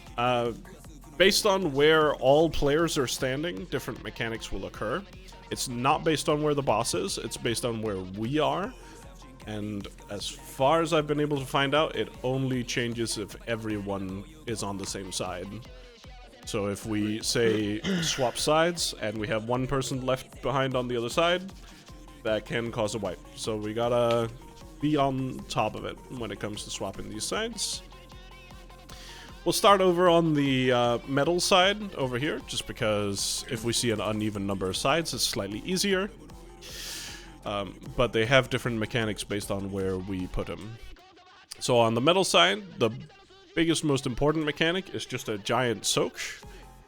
Based on where all players are standing, different mechanics will occur. It's not based on where the boss is, it's based on where we are. And as far as I've been able to find out, it only changes if everyone is on the same side. So if we, say, swap sides, and we have one person left behind on the other side, that can cause a wipe. So we gotta be on top of it when it comes to swapping these sides. We'll start over on the metal side over here, just because if we see an uneven number of sides, it's slightly easier. But they have different mechanics based on where we put them. So on the metal side, the biggest, most important mechanic is just a giant soak.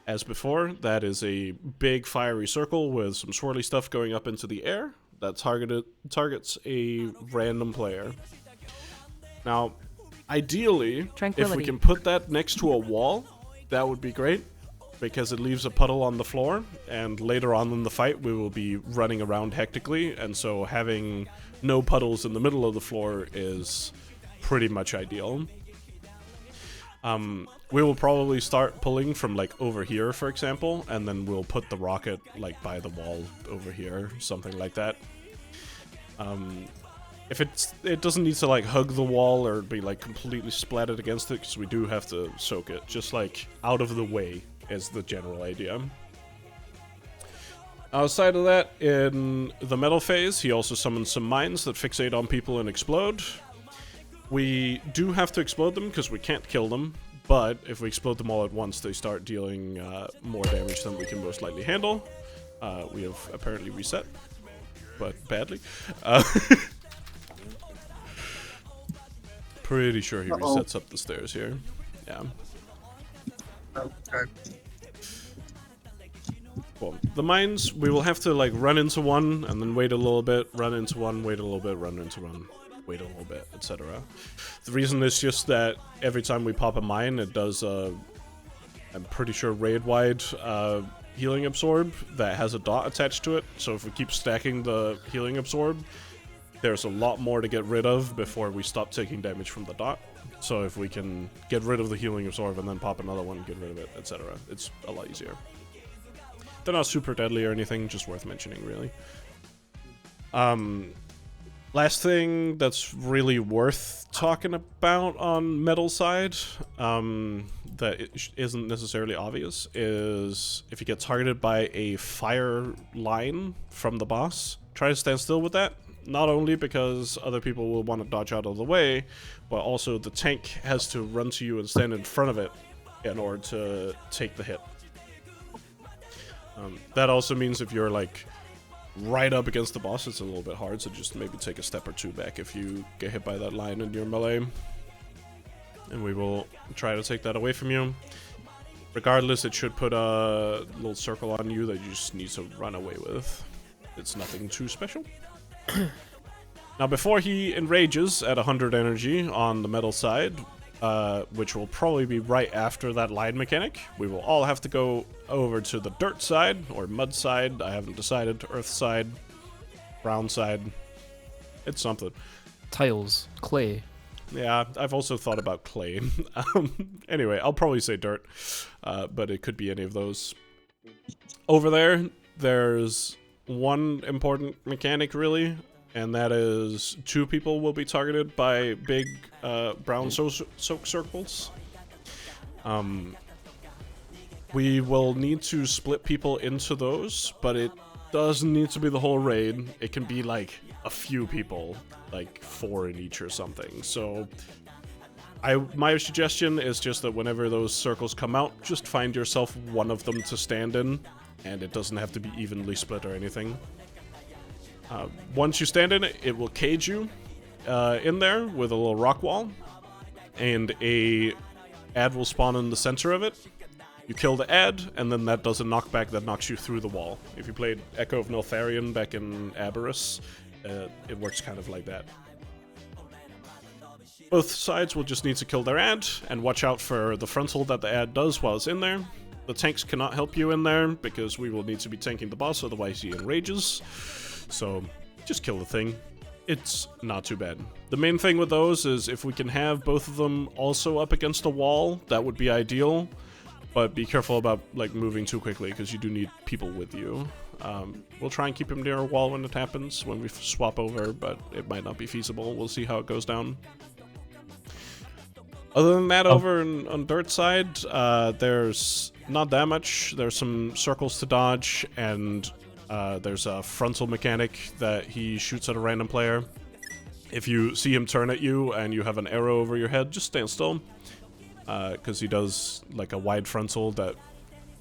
As before, that is a big fiery circle with some swirly stuff going up into the air that targets a random player. Now, ideally, if we can put that next to a wall, that would be great, because it leaves a puddle on the floor, and later on in the fight we will be running around hectically, and so having no puddles in the middle of the floor is pretty much ideal. We will probably start pulling from like over here, for example, and then we'll put the rocket like by the wall over here, something like that. If it doesn't need to like hug the wall or be like completely splattered against it, because we do have to soak it, just like out of the way is the general idea. Outside of that, in the metal phase, he also summons some mines that fixate on people and explode. We do have to explode them because we can't kill them, but if we explode them all at once, they start dealing more damage than we can most likely handle. We have apparently reset, but badly. Pretty sure he resets up the stairs here. Yeah. Okay. Well, the mines, we will have to like run into one and then wait a little bit, run into one, wait a little bit, run into one, wait a little bit, etc. The reason is just that every time we pop a mine, it does I'm pretty sure raid-wide healing absorb that has a dot attached to it. So if we keep stacking the healing absorb, there's a lot more to get rid of before we stop taking damage from the dot. So if we can get rid of the healing absorb and then pop another one, get rid of it, etc., it's a lot easier. They're not super deadly or anything, just worth mentioning, really. Last thing that's really worth talking about on metal side, that isn't necessarily obvious, is if you get targeted by a fire line from the boss, try to stand still with that. Not only because other people will want to dodge out of the way, but also the tank has to run to you and stand in front of it in order to take the hit. That also means if you're like right up against the boss, it's a little bit hard, so just maybe take a step or two back if you get hit by that line in your melee. And we will try to take that away from you. Regardless, it should put a little circle on you that you just need to run away with. It's nothing too special. Now, before he enrages at 100 energy on the metal side, which will probably be right after that line mechanic, we will all have to go over to the dirt side, or mud side, I haven't decided, earth side, brown side, it's something. Tiles, clay. Yeah, I've also thought about clay. Anyway, I'll probably say dirt, but it could be any of those. Over there, there's one important mechanic, really, and that is 2 people will be targeted by big brown soak circles. We will need to split people into those, but it doesn't need to be the whole raid. It can be like a few people, like 4 in each or something. So my suggestion is just that whenever those circles come out, just find yourself one of them to stand in, and it doesn't have to be evenly split or anything. Once you stand in it, it will cage you in there with a little rock wall, and a ad will spawn in the center of it. You kill the ad, and then that does a knockback that knocks you through the wall. If you played Echo of Neltharion back in Aberrus, it works kind of like that. Both sides will just need to kill their ad, and watch out for the frontal that the ad does while it's in there. The tanks cannot help you in there, because we will need to be tanking the boss, otherwise he enrages. So, just kill the thing. It's not too bad. The main thing with those is if we can have both of them also up against a wall, that would be ideal. But be careful about like moving too quickly, because you do need people with you. We'll try and keep him near a wall when it happens, when we swap over, but it might not be feasible. We'll see how it goes down. Other than that, over on dirt side, there's not that much. There's some circles to dodge, and there's a frontal mechanic that he shoots at a random player. If you see him turn at you and you have an arrow over your head, just stand still. Because he does like a wide frontal that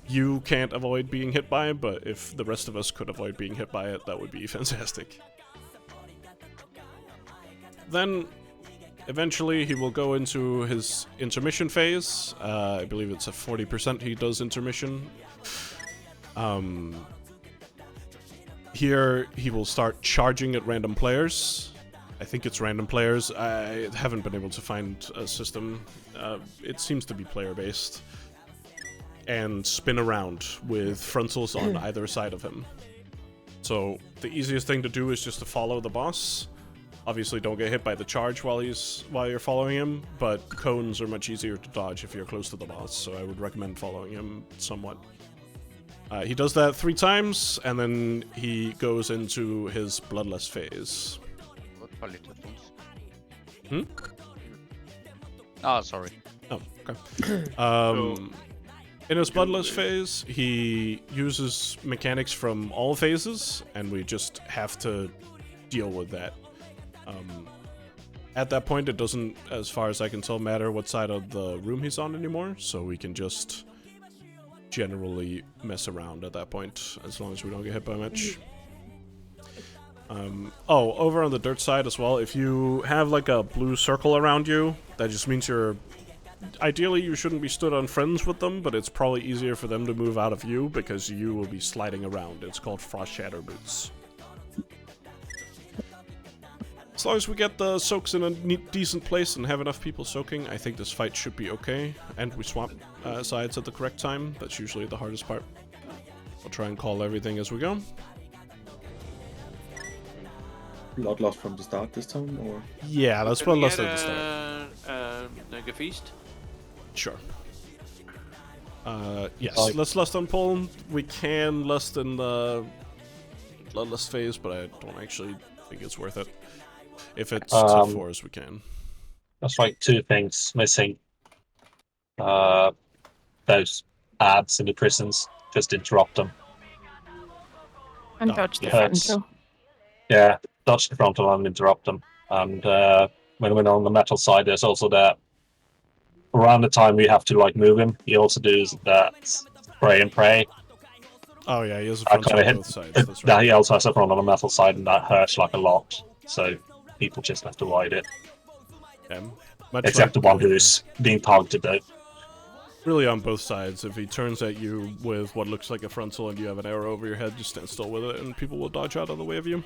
you can't avoid being hit by, but if the rest of us could avoid being hit by it, that would be fantastic. Then, eventually, he will go into his intermission phase. I believe it's a 40% he does intermission. Here, he will start charging at random players. I think it's random players. I haven't been able to find a system. It seems to be player-based. And spin around with frontals on either side of him. So the easiest thing to do is just to follow the boss Obviously, don't get hit by the charge while you're following him, but cones are much easier to dodge if you're close to the boss, so I would recommend following him somewhat. He does that 3 times, and then he goes into his bloodless phase. Hmm? Oh, sorry. Oh, okay. In his bloodless phase, he uses mechanics from all phases, and we just have to deal with that. At that point, it doesn't, as far as I can tell, matter what side of the room he's on anymore, so we can just generally mess around at that point, as long as we don't get hit by much. Over on the dirt side as well, if you have like a blue circle around you, that just means you're... Ideally, you shouldn't be stood on friends with them, but it's probably easier for them to move out of you, because you will be sliding around. It's called Frost Shatter Boots. As long as we get the soaks in a decent place and have enough people soaking, I think this fight should be okay. And we swap sides at the correct time. That's usually the hardest part. I'll try and call everything as we go. Blood loss from the start this time, or? Yeah, that's blood loss at the start. Like a feast? Sure. Yes, let's lust on Poland. We can lust in the bloodless phase, but I don't actually think it's worth it. If it's top 4s, we can. That's like 2 things missing. Those ads in the prisons, just interrupt them. And dodge the frontal. Yeah, dodge the frontal and interrupt them. And when we're on the metal side, there's also that around the time we have to like move him, he also does that spray and pray. Oh yeah, he has a frontal on both sides. That's That right. he also has a front on the metal side, and that hurts like a lot. So people just have to ride it. Except the one who's being targeted though. Really on both sides. If he turns at you with what looks like a frontal and you have an arrow over your head, just stand still with it and people will dodge out of the way of you.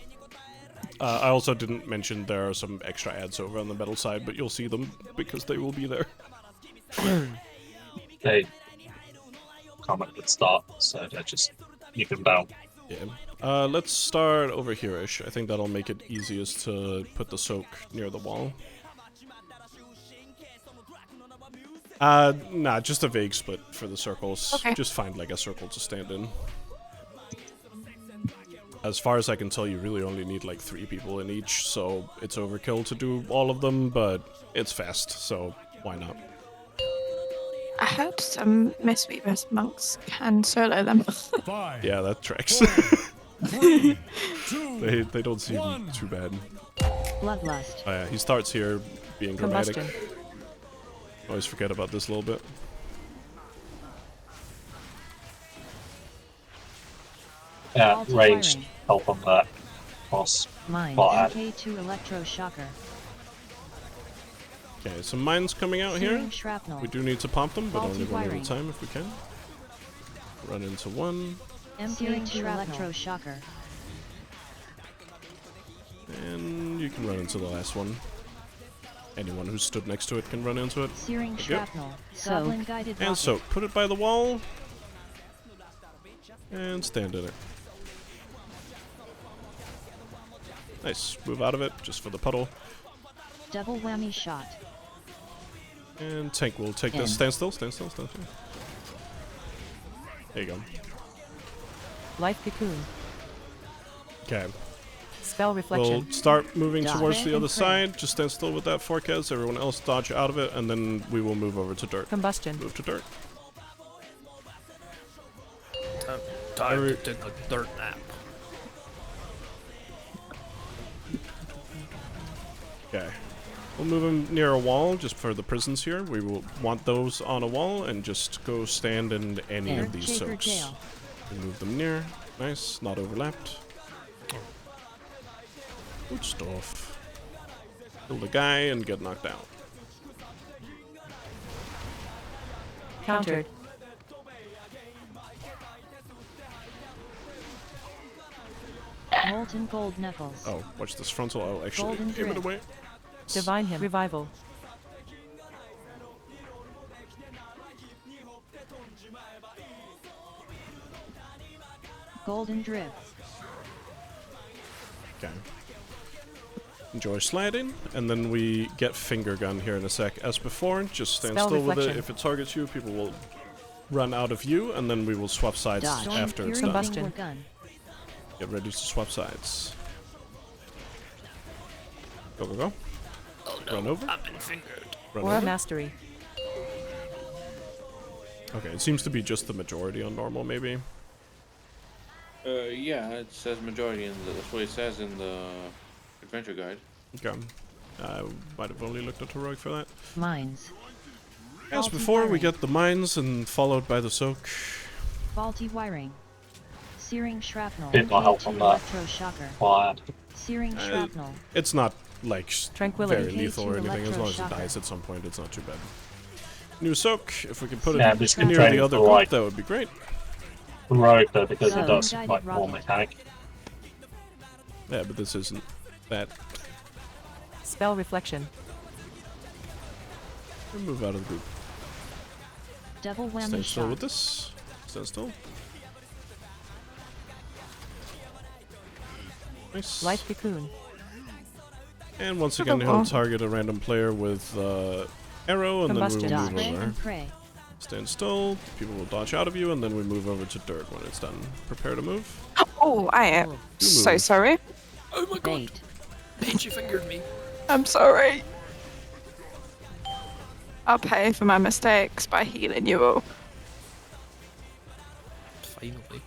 I also didn't mention there are some extra ads over on the metal side, but you'll see them because they will be there. They come at the start, so they just knock them down. Yeah. Let's start over here-ish. I think that'll make it easiest to put the soak near the wall. Nah, just a vague split for the circles. Okay. Just find like a circle to stand in. As far as I can tell, you really only need like 3 people in each, so it's overkill to do all of them, but it's fast, so why not? I heard some Mistweavers monks can solo them. Yeah, that tracks. They don't seem too bad. Bloodlust. Oh yeah, he starts here being dramatic. Combustion. Always forget about this a little bit. Yeah, range help on that boss. Mine. Bad. MK2 electroshocker. Okay, some mines coming out here. Searing shrapnel. We do need to pump them, but Faulty only one at wiring. a time if we can. Run into one. MK2 electroshocker. And you can run into the last one. Anyone who stood next to it can run into it. Searing Yep. shrapnel. Goblin guided And rocket. so, put it by the wall. And stand in it. Nice. Move out of it, just for the puddle. Double whammy shot. And tank will take this. Stand still, stand still, stand still. There you go. Life cocoon. Okay. Spell reflection. We'll start moving Dodge. towards the other And pray. side. Just stand still with that forecast. Everyone else dodge out of it, and then we will move over to dirt. Combustion. Move to dirt. Time to take a dirt nap. Okay. We'll move them near a wall, just for the prisons here. We will want those on a wall, and just go stand in any of these Shaker soaks. jail. We move them near. Nice, not overlapped. Good stuff. Kill the guy and get knocked out. Countered. Molten gold knuckles. Oh, watch this frontal. I'll actually Golden give it drift. away. Divine him. Revival. Golden drift. Okay. Enjoy sliding, and then we get finger gun here in a sec. As before, just stand Spell still with it. reflection. If it targets you, people will run out of you, and then we will swap sides Dodge. after it's Fury done. Finger Gun. Get ready to swap sides. Go, go, go. Run over. I've been fingered. Run Or over. mastery. Okay, it seems to be just the majority on normal, maybe. Yeah, it says majority in the. That's what it says in the adventure guide. Okay. I might have only looked at heroic for that. Mines. As Faulty before, we wiring. get the mines and followed by the soak. Faulty wiring. Searing shrapnel. Bit more help on that. Electroshocker. Quiet. Searing shrapnel. It's not like Tranquility. very lethal or K2 anything. As long as it electroshocker. dies at some point, it's not too bad. New soak. If we can put Yeah, it I'm just near the training other for, group, like- that would be great. Heroic though, because it So, does guided like more rocket. mechanic. Yeah, but this isn't that. Spell reflection. We'll move out of the group. Double whammy Stand still shot. with this. Stand still. Nice. Life cocoon. And once again, he'll target a random player with arrow, and Combustion. then we will Spray move over. and pray. Stand still. People will dodge out of you, and then we move over to dirt when it's done. Prepare to move. Oh, I am so move. sorry. Oh my god. Bait. Paige, you fingered me. I'm sorry. I'll pay for my mistakes by healing you all. Finally.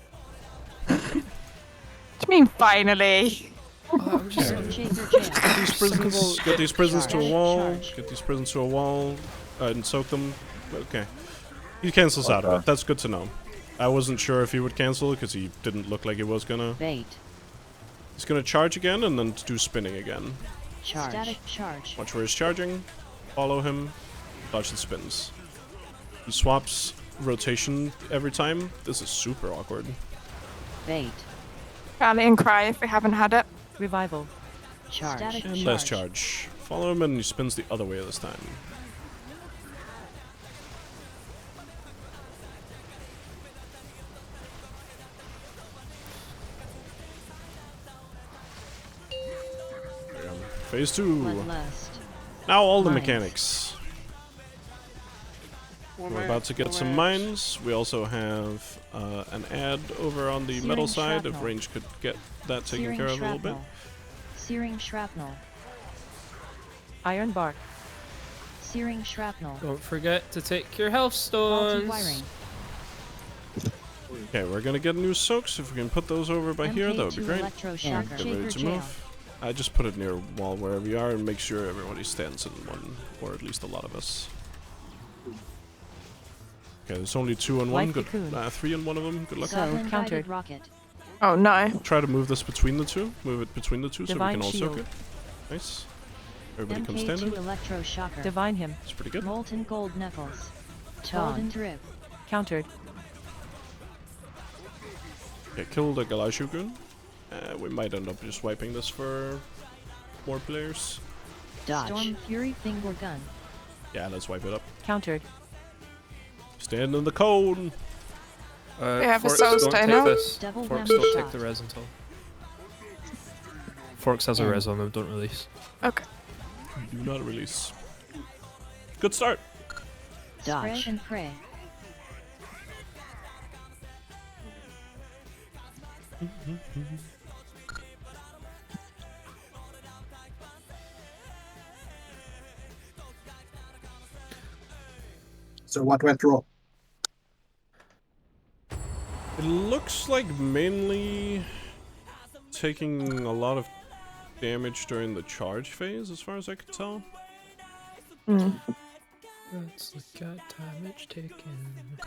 What do you mean, finally? I'm just Shaker jail. Get these prisons. Get these prisons to a Charge. wall. Charge. Get these prisons to a wall, and soak them. Okay. He cancels out of it. That's good to know. I wasn't sure if he would cancel because he didn't look like he was gonna. Bait. He's gonna charge again and then do spinning again. Charge. Static charge. Watch where he's charging. Follow him. Dodge the spins. He swaps rotation every time. This is super awkward. Bait. Rally and cry if we haven't had it. Revival. Charge. Static And less charge. Follow him and he spins the other way this time. There we go. Phase 2. Bloodlust. Now all the Mines. mechanics. We're about to get some mines. We also have an ad over on the Searing metal side if shrapnel. range could get that taken Searing care of a little bit. shrapnel. Searing shrapnel. Iron bark. Searing shrapnel. Don't forget to take your health Faulty stones. wiring. Okay, we're gonna get new soaks. If we can put those over by here, that would be MK2 great. electroshocker. Get ready Shaker to jail. move. I just put it near a wall wherever you are and make sure everybody stands in one, or at least a lot of us. Okay, there's only 2 on one. Life Good. cocoon. 3 on one of them. Good luck. Goblin Countered. guided rocket. Oh no. Try to move this between the two. Move it between the two Divine so we can all soak shield. it. Nice. Everybody come MK2 standing. electroshocker. Divine him. It's pretty good. Molten gold knuckles. Golden drip. Countered. Okay, kill the Galashugun. We might end up just wiping this for more players. Dodge. Storm Fury finger gun. Yeah, let's wipe it up. Countered. Stand in the cone. We have a Forks, soul don't stone take now. this. Double Forks, whammy don't shot. take the res until. Forks has a Yeah. res on them, don't release. Okay. Do not release. Good start. Dodge. Spray and pray. So what went wrong? It looks like mainly taking a lot of damage during the charge phase, as far as I could tell. Let's look at damage taken.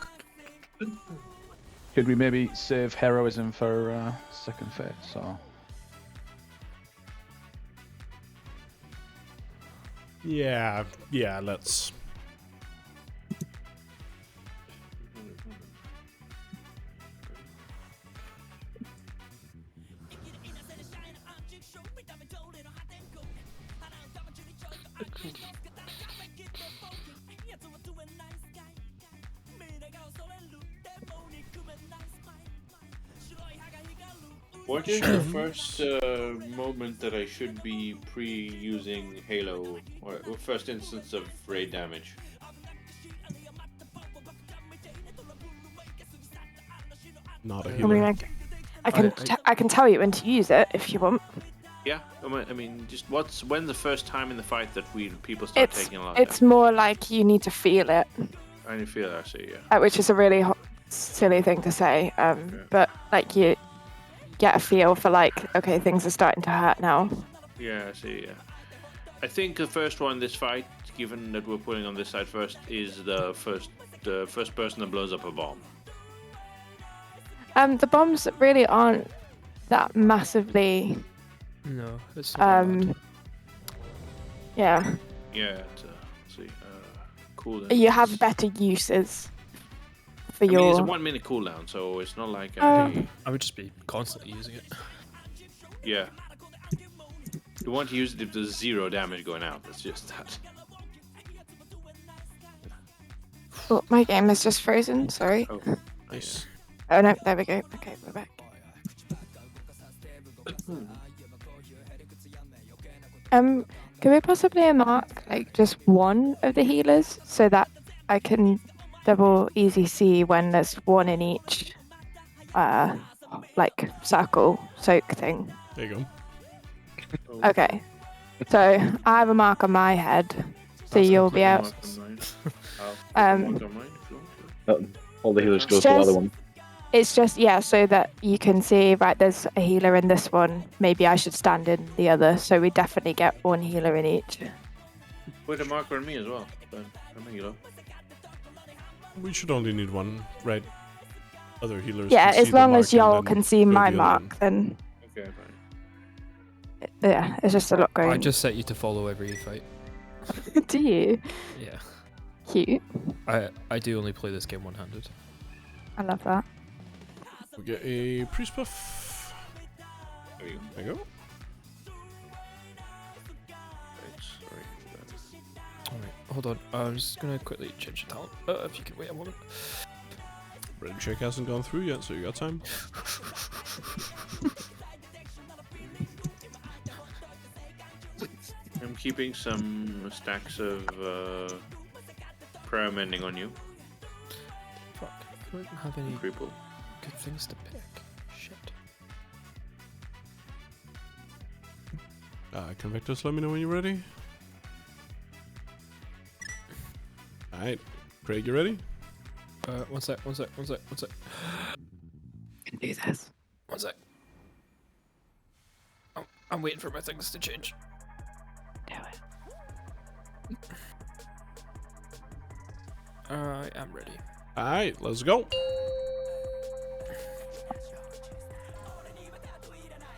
Could we maybe save heroism for second phase? So Yeah, let's. What is the first moment that I should be pre-using Halo, or first instance of raid damage? Not a I healer. mean, I can tell you when to use it if you want. Yeah, I mean, just when the first time in the fight that people start taking a lot. It's more like you need to feel it, I only feel I see. Yeah. which is a really silly thing to say. But like you get a feel for like, okay, things are starting to hurt now. Yeah, I see. Yeah. I think the first one this fight, given that we're putting on this side first, is the first person that blows up a bomb. The bombs really aren't that massively. No, it's not bad. Yeah. Yeah. See. Cool. You have better uses for I mean, your. it's a 1 minute cooldown, so it's not like I would just be constantly using it. Yeah. You want to use it if there's 0 damage going out. That's just that. Oh, my game is just frozen. Sorry. Oh, nice. Oh no, there we go. Okay, we're back. Can we possibly mark like just one of the healers so that I can double easy see when there's one in each like circle soak thing? There you go. Okay. So I have a mark on my head, so you'll be able. All the healers go It's to the just- other one. It's just, yeah, so that you can see, right, there's a healer in this one. Maybe I should stand in the other. So we definitely get one healer in each. Put a marker on me as well. But I'm a healer. We should only need one, right? Other healers. Yeah, can as see the long mark as and y'all then can see go my the other one. mark, then Okay, fine. yeah, it's just a lot going. I just set you to follow every fight. Do you? Yeah. Cute. I do only play this game one-handed. I love that. We get a priest buff. There you go. Alright, hold on. I'm just gonna quickly change the talent. If you can wait a moment. Red check hasn't gone through yet, so you got time. I'm keeping some stacks of prayer mending on you. Fuck, I don't have any Cripple. good things to pick. Shit. Convictus, let me know when you're ready. Alright. Craig, you ready? One sec. Can do this. One sec. I'm waiting for my things to change. Do it. I am ready. Alright, let's go.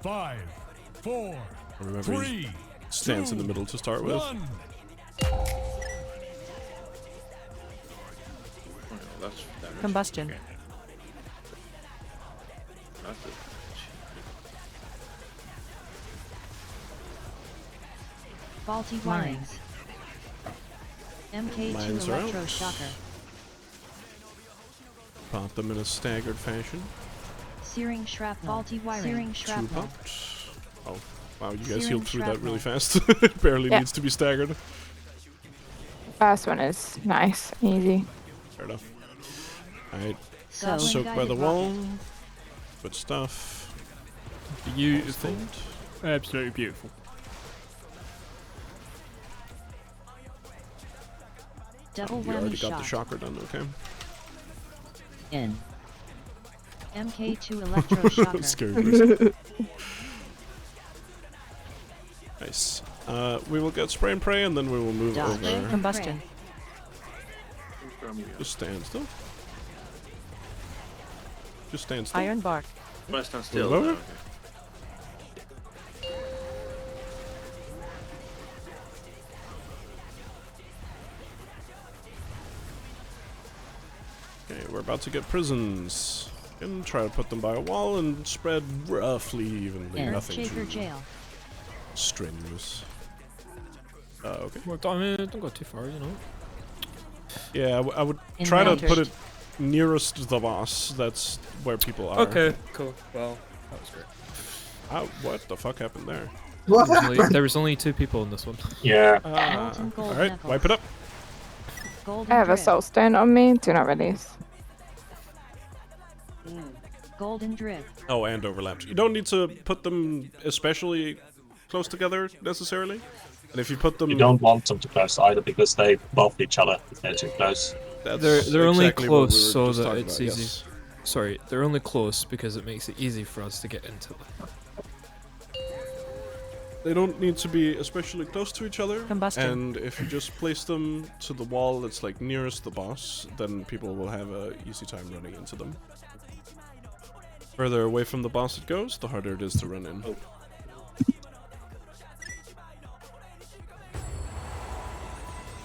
5, 4, Remember, 3, he stands in the middle to start with. 1. That's damage. Combustion. Okay. That's it. Faulty wirings. MK2 Mines are out. electroshocker. Pop them in a staggered fashion. Searing shrapnel. Faulty wiring. Searing Two shrapnel. popped. Oh, wow, you guys Searing healed through that really shrapnel. fast. It barely Yeah. needs to be staggered. First one is nice, easy. Fair enough. Alright, So, soak by the guided wall. rocket. Good stuff. Beautiful. Absolutely beautiful. Double You already whammy got the shot. shocker done, okay? In. MK2 electroshocker. Scary. Nice. We will get spray and pray, and then we will move Dodge. over. Combustion. Just stand still. Just stand still. Iron bark. Must stand still. Move over. Okay. Okay, we're about to get prisons. And try to put them by a wall and spread roughly evenly. Nothing Earthshaker too jail. strenuous. Okay. Well, don't go too far, you know. Yeah, I would try to Encountered. put it nearest the boss. That's where people are. Okay, cool. Well, That was great. Oh, what the fuck happened there? There was only 2 people in this one. Yeah. Alright, wipe it up. I have a soul stone on me. Do not release. Golden drip. Oh, and overlapped. You don't need to put them especially close together, necessarily. And if you put them... You don't want them too close either, because they buff each other if they're too close. They're only exactly what we close were so just that talking it's about, easy. yes. Sorry, they're only close because it makes it easy for us to get into them. They don't need to be especially close to each other. Combustion. And if you just place them to the wall that's like nearest the boss, then people will have a easy time running into them. Further away from the boss it goes, the harder it is to run in.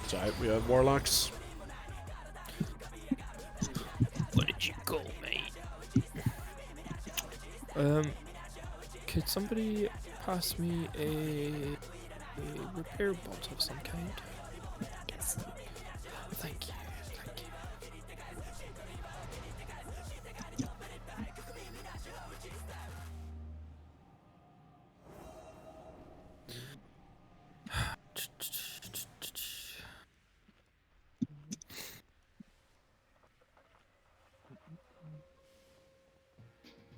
So we have warlocks. Let you go, mate. Could somebody pass me a repair bolt of some kind? Yes. Thank you. Thank you.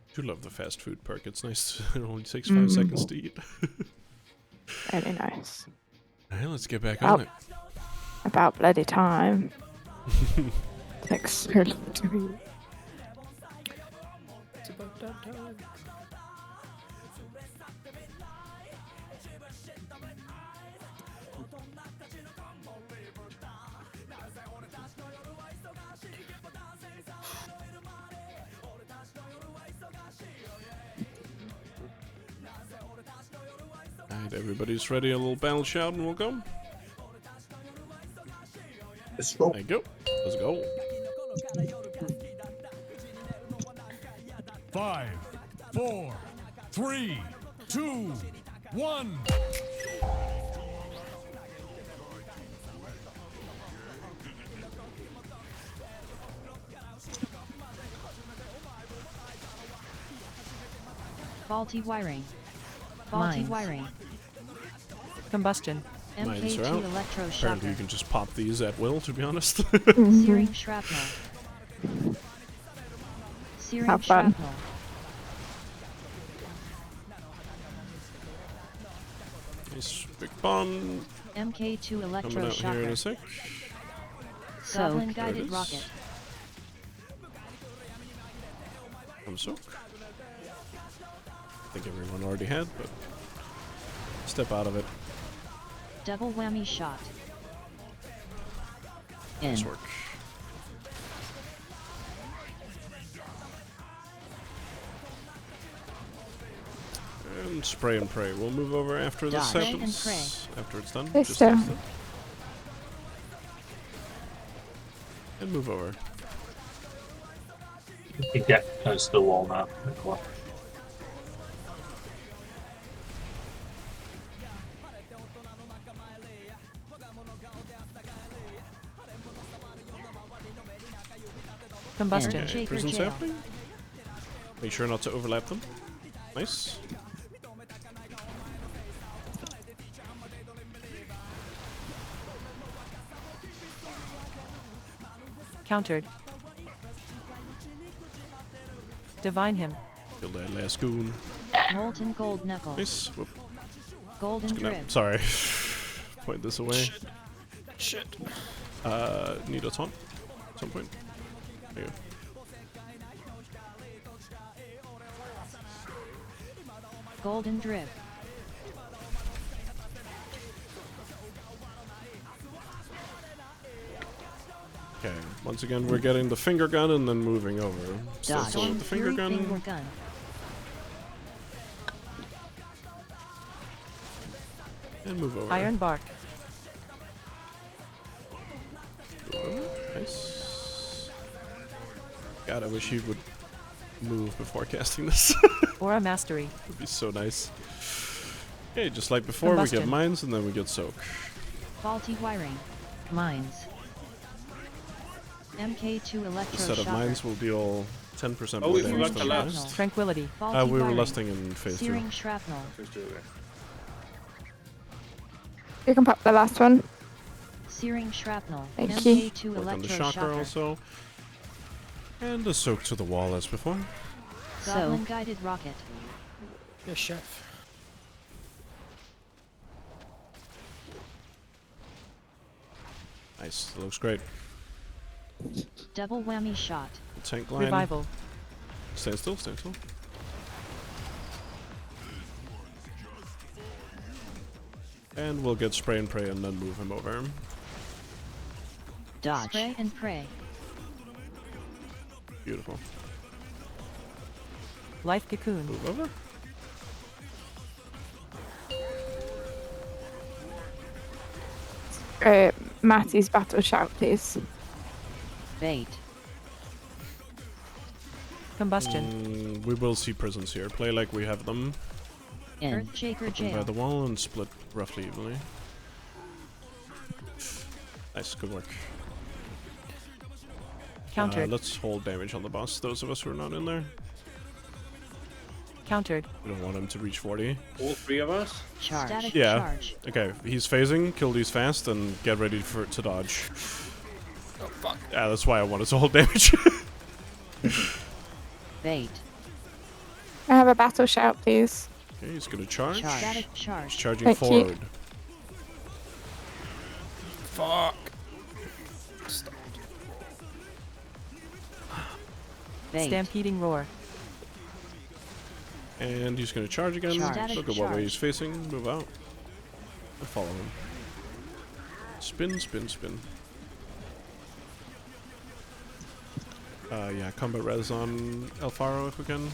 I do love the fast food perk. It's nice. It only takes 5 seconds to eat. Very nice. Alright, let's get back on it. About bloody time. Takes so long to eat. It's about that time. Alright, everybody's ready. A little battle shout and we'll go. Let's go. There you go. Let's go. 5, 4, 3, 2, 1. Faulty wiring. Faulty Mines. wiring. Combustion. Mines are MK2 out. electro Apparently shocker. you can just pop these at will, to be honest. Searing shrapnel. Searing Have fun. shrapnel. Nice big bomb. MK2 electro Coming out here in shocker. a sec. Goblin There it guided is. rocket. I'm soak. I think everyone already had, but step out of it. Double whammy shot. Nice work. And spray and pray. We'll move over after this Dodge. happens. Pray and After it's done. Stay Just still. stay still. And move over. You can get close to the wall now. Combustion. Okay, Shaker prison's jail. happening. Make sure not to overlap them. Nice. Countered. Divine him. Kill that last goon. Molten gold knuckle. Nice. Whoop. Golden Gonna- drip. sorry. Point this away. Shit. Need a taunt at some point. There you go. Golden drip. Okay, once again we're getting the finger gun and then moving over. Still Dodge. with the finger Fury gun. finger gun. And move over. Iron bark. Move over. Nice. God, I wish he would move before casting this. Aura mastery. Would be so nice. Okay, just like before, we Combustion. get mines and then we get soak. Faulty wiring. Mines. MK2 electro The set of shocker. mines will deal 10% Oh, more we damage forgot than the last. last. Tranquility. We were lusting in phase 2. Searing shrapnel. You can pop the last one. Searing shrapnel. Thank you. MK2 Work on the electro chakra also. And a soak to the wall as before. Goblin guided rocket. Yes, chef. Nice, that looks great. Double whammy shot. Tank line. Revival. Stand still, stand still. And we'll get spray and pray and then move him over. Dodge. Spray and pray. Beautiful. Life cocoon. Move over. Matty's battle shout, please. Bait. Combustion. We will see prisons here. Play like we have them. Earthshaker Put them by jail. the wall and split roughly evenly. Nice, good work. Countered. Let's hold damage on the boss, those of us who are not in there. Countered. We don't want him to reach 40. All 3 of us? Charge. Static Yeah. charge. Okay, he's phasing, kill these fast, and get ready to dodge. Oh, fuck. Yeah, that's why I wanted to hold damage. Bait. I have a battle shout, please. Okay, he's gonna charge. Static charge. He's charging Thank you. forward. Fuck. Bait. Stampeding roar. And he's gonna charge again. Charge. Look at what way he's facing. Move out. And follow him. Spin, spin, spin. Yeah, combat res on Alfaro if we can.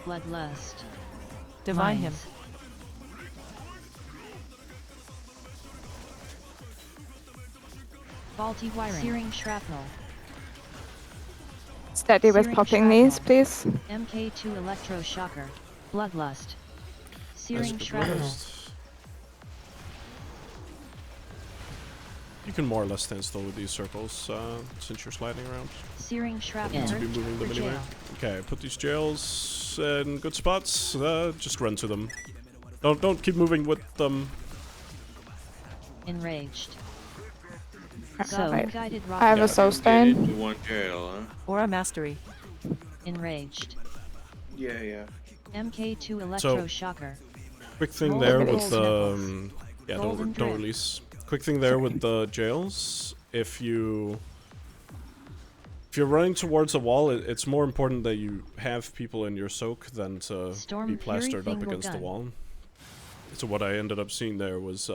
Bloodlust. Divine him. Mines. Faulty wiring. Searing shrapnel. Steady with Searing popping these, shrapnel. please. MK2 electro shocker. Bloodlust. Searing Nice, shrapnel. rest. You can more or less stand still with these circles since you're sliding around. Searing Need shrapnel. to be moving them For anyway. jail. Okay, put these jails in good spots. Just run to them. Don't keep moving with them. Enraged. So, guided I have rocket. a soul stone. Into one jail, huh? Aura mastery. Enraged. Yeah, yeah. MK2 electro So- shocker. Quick thing Golden there golden with the nipples. yeah, Golden don't drip. release. Quick thing there with the jails. If you're running towards a wall, it's more important that you have people in your soak than to Storm be Fury plastered up Fingal against the gun. wall. So what I ended up seeing there was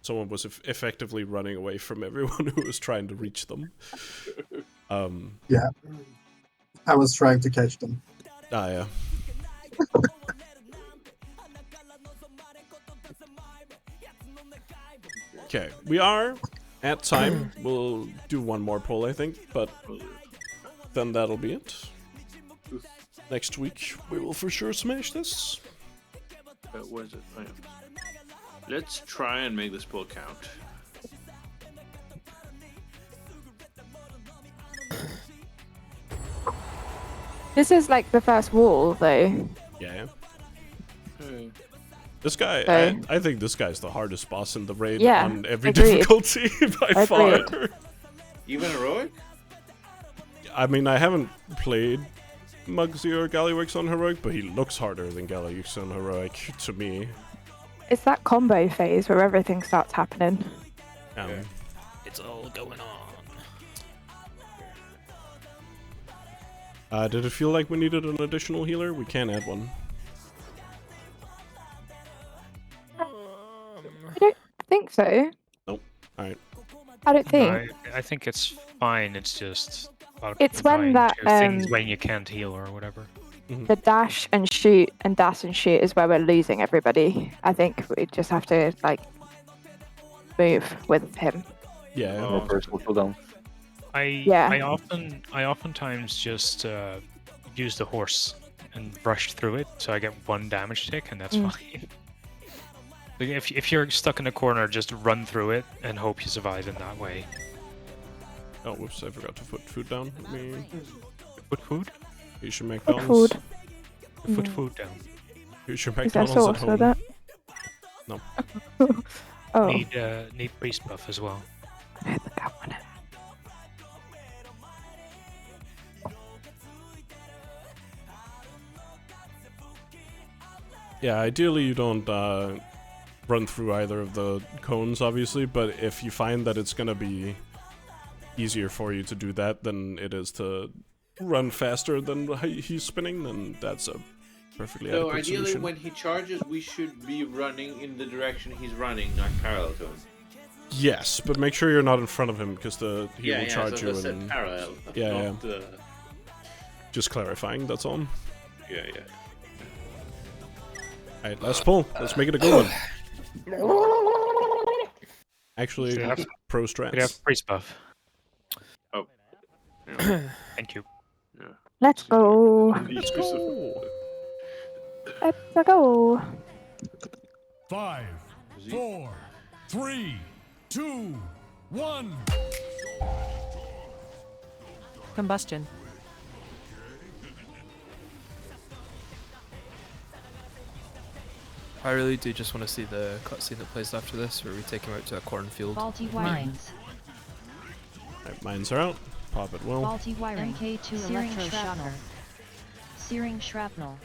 someone was effectively running away from everyone who was trying to reach them. Yeah. I was trying to catch them. Ah, yeah. Okay, we are at time. We'll do one more poll, I think, but then that'll be it. Next week, we will for sure smash this. Where's it? Oh, yeah. Let's try and make this poll count. This is like the first wall, though. Yeah. Okay. This guy, Okay. I think this guy's the hardest boss in the raid Yeah, on every agreed. difficulty by far. Agreed. Even heroic? I mean, I haven't played Muggsy or Gallywix on heroic, but he looks harder than Gallywix on heroic to me. It's that combo phase where everything starts happening. It's all going on. Did it feel like we needed an additional healer? We can add one. I don't think so. Nope. Alright. I don't think. I think it's fine. It's just about It's when trying that, to things um, when you can't heal or whatever. The dash and shoot and dash and shoot is where we're losing everybody. I think we just have to like move with him. Yeah. No personal cooldown. I oftentimes just use the horse and rush through it, so I get one damage tick, and that's fine. Like if you're stuck in a corner, just run through it and hope you survive in that way. Oh, whoops! I forgot to put food down. Let me put food. Here's your Put McDonald's. food. Put Mm. food down. Here's your Is there McDonald's at sauce home. with it? No. Oh. Need priest buff as well. I don't think I want it. Yeah, ideally you don't run through either of the cones, obviously, but if you find that it's gonna be easier for you to do that than it is to run faster than he's spinning, then that's a perfectly So adequate ideally, solution. when he charges, we should be running in the direction he's running, not parallel to him. Yes, but make sure you're not in front of him because he will charge so you. I said And parallel. yeah, not, yeah. Just clarifying. That's all. Yeah. All right, let's pull. Let's make it a good one. Actually, pro strats. We have priest buff. Oh. Thank you. Yeah. Let's go. Let's go. Let's go. 5, 4, 3, 2, 1. Combustion. I really do just want to see the cutscene that plays after this, where we take him out to a cornfield. Faulty wirings. Right, mines are out. Pop it well. Faulty wiring. MK2 Searing electroshocker. Searing shrapnel.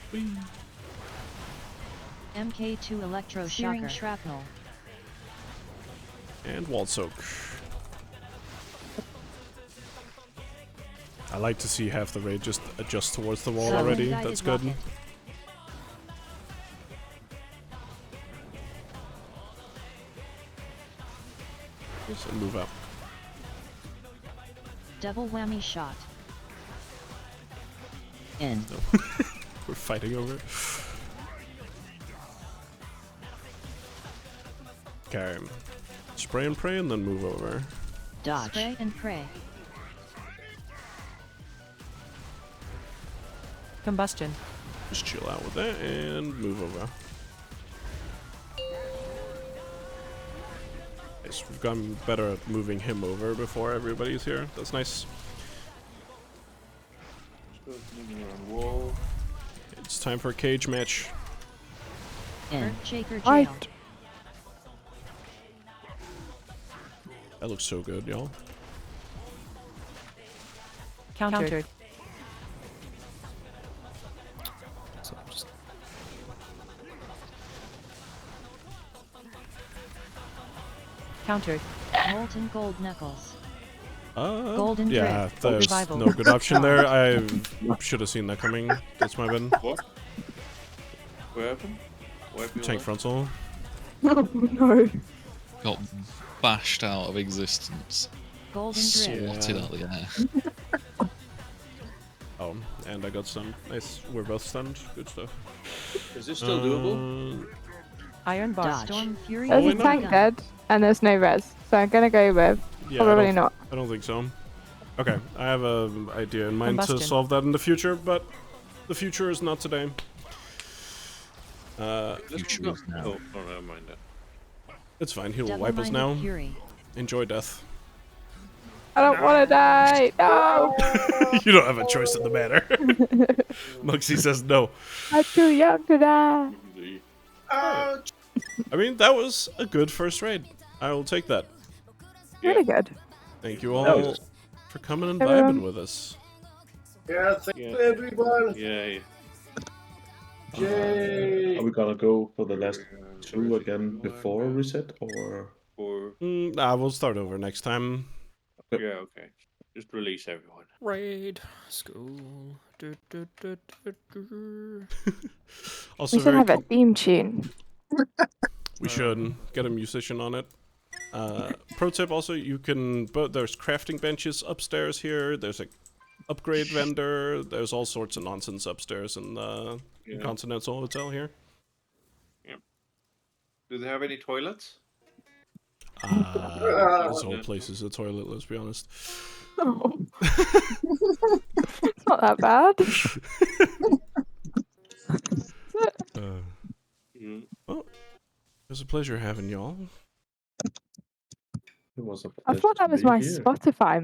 MK2 electroshocker. Searing shrapnel. And wall soak. I like to see half the raid just adjust towards the wall Summon already. guided That's good. rocket. Yes, and move up. Double whammy shot. N. We're fighting over it. Okay. Spray and pray and then move over. Dodge. Spray and pray. Combustion. Just chill out with that and move over. Yes, we've gotten better at moving him over before everybody's here. That's nice. It's time for a cage match. Shaker jail. Right. That looks so good, y'all. Countered. So just Countered. Molten gold knuckles. Golden yeah, Drip. there's Revival. no good option there. I should have seen that coming. That's my bad. What? What happened? Tank frontal. Oh no. Got bashed out of existence. Golden drip. Swatted out the air. Oh, and I got stunned. Nice. We're both stunned. Good stuff. Is this still doable? Iron bar. Storm fury. There's a gun. tank dead, and there's no res, so I'm gonna go with probably not. I don't think so. Okay, I have an idea in mind to Combustion. solve that in the future, but the future is not today. Future is now. Oh, never mind that. It's fine. He will Double wipe us now. minded fury. Enjoy death. I don't want to die. No. You don't have a choice in the matter. Muxie says no. I'm too young to die. Ouch! I mean, that was a good first raid. I will take that. Really good. Thank you That all was- for coming and Everyone. vibing with us. Yeah, thank you everyone. Yay. Yay. Are we gonna go for the last two again before reset, or? Or Nah, we'll start over next time. yeah, okay. Just release everyone. raid school. Also, We should very have a cool. theme tune. We should get a musician on it. Pro tip also, you can, but there's crafting benches upstairs here. There's a upgrade vendor. There's all sorts of nonsense upstairs in the Continental Hotel here. Do they have any toilets? This whole place is a toilet, let's be honest. Oh. It's not that bad. Well, it was a pleasure having y'all. It was a I pleasure thought that to was be my here. Spotify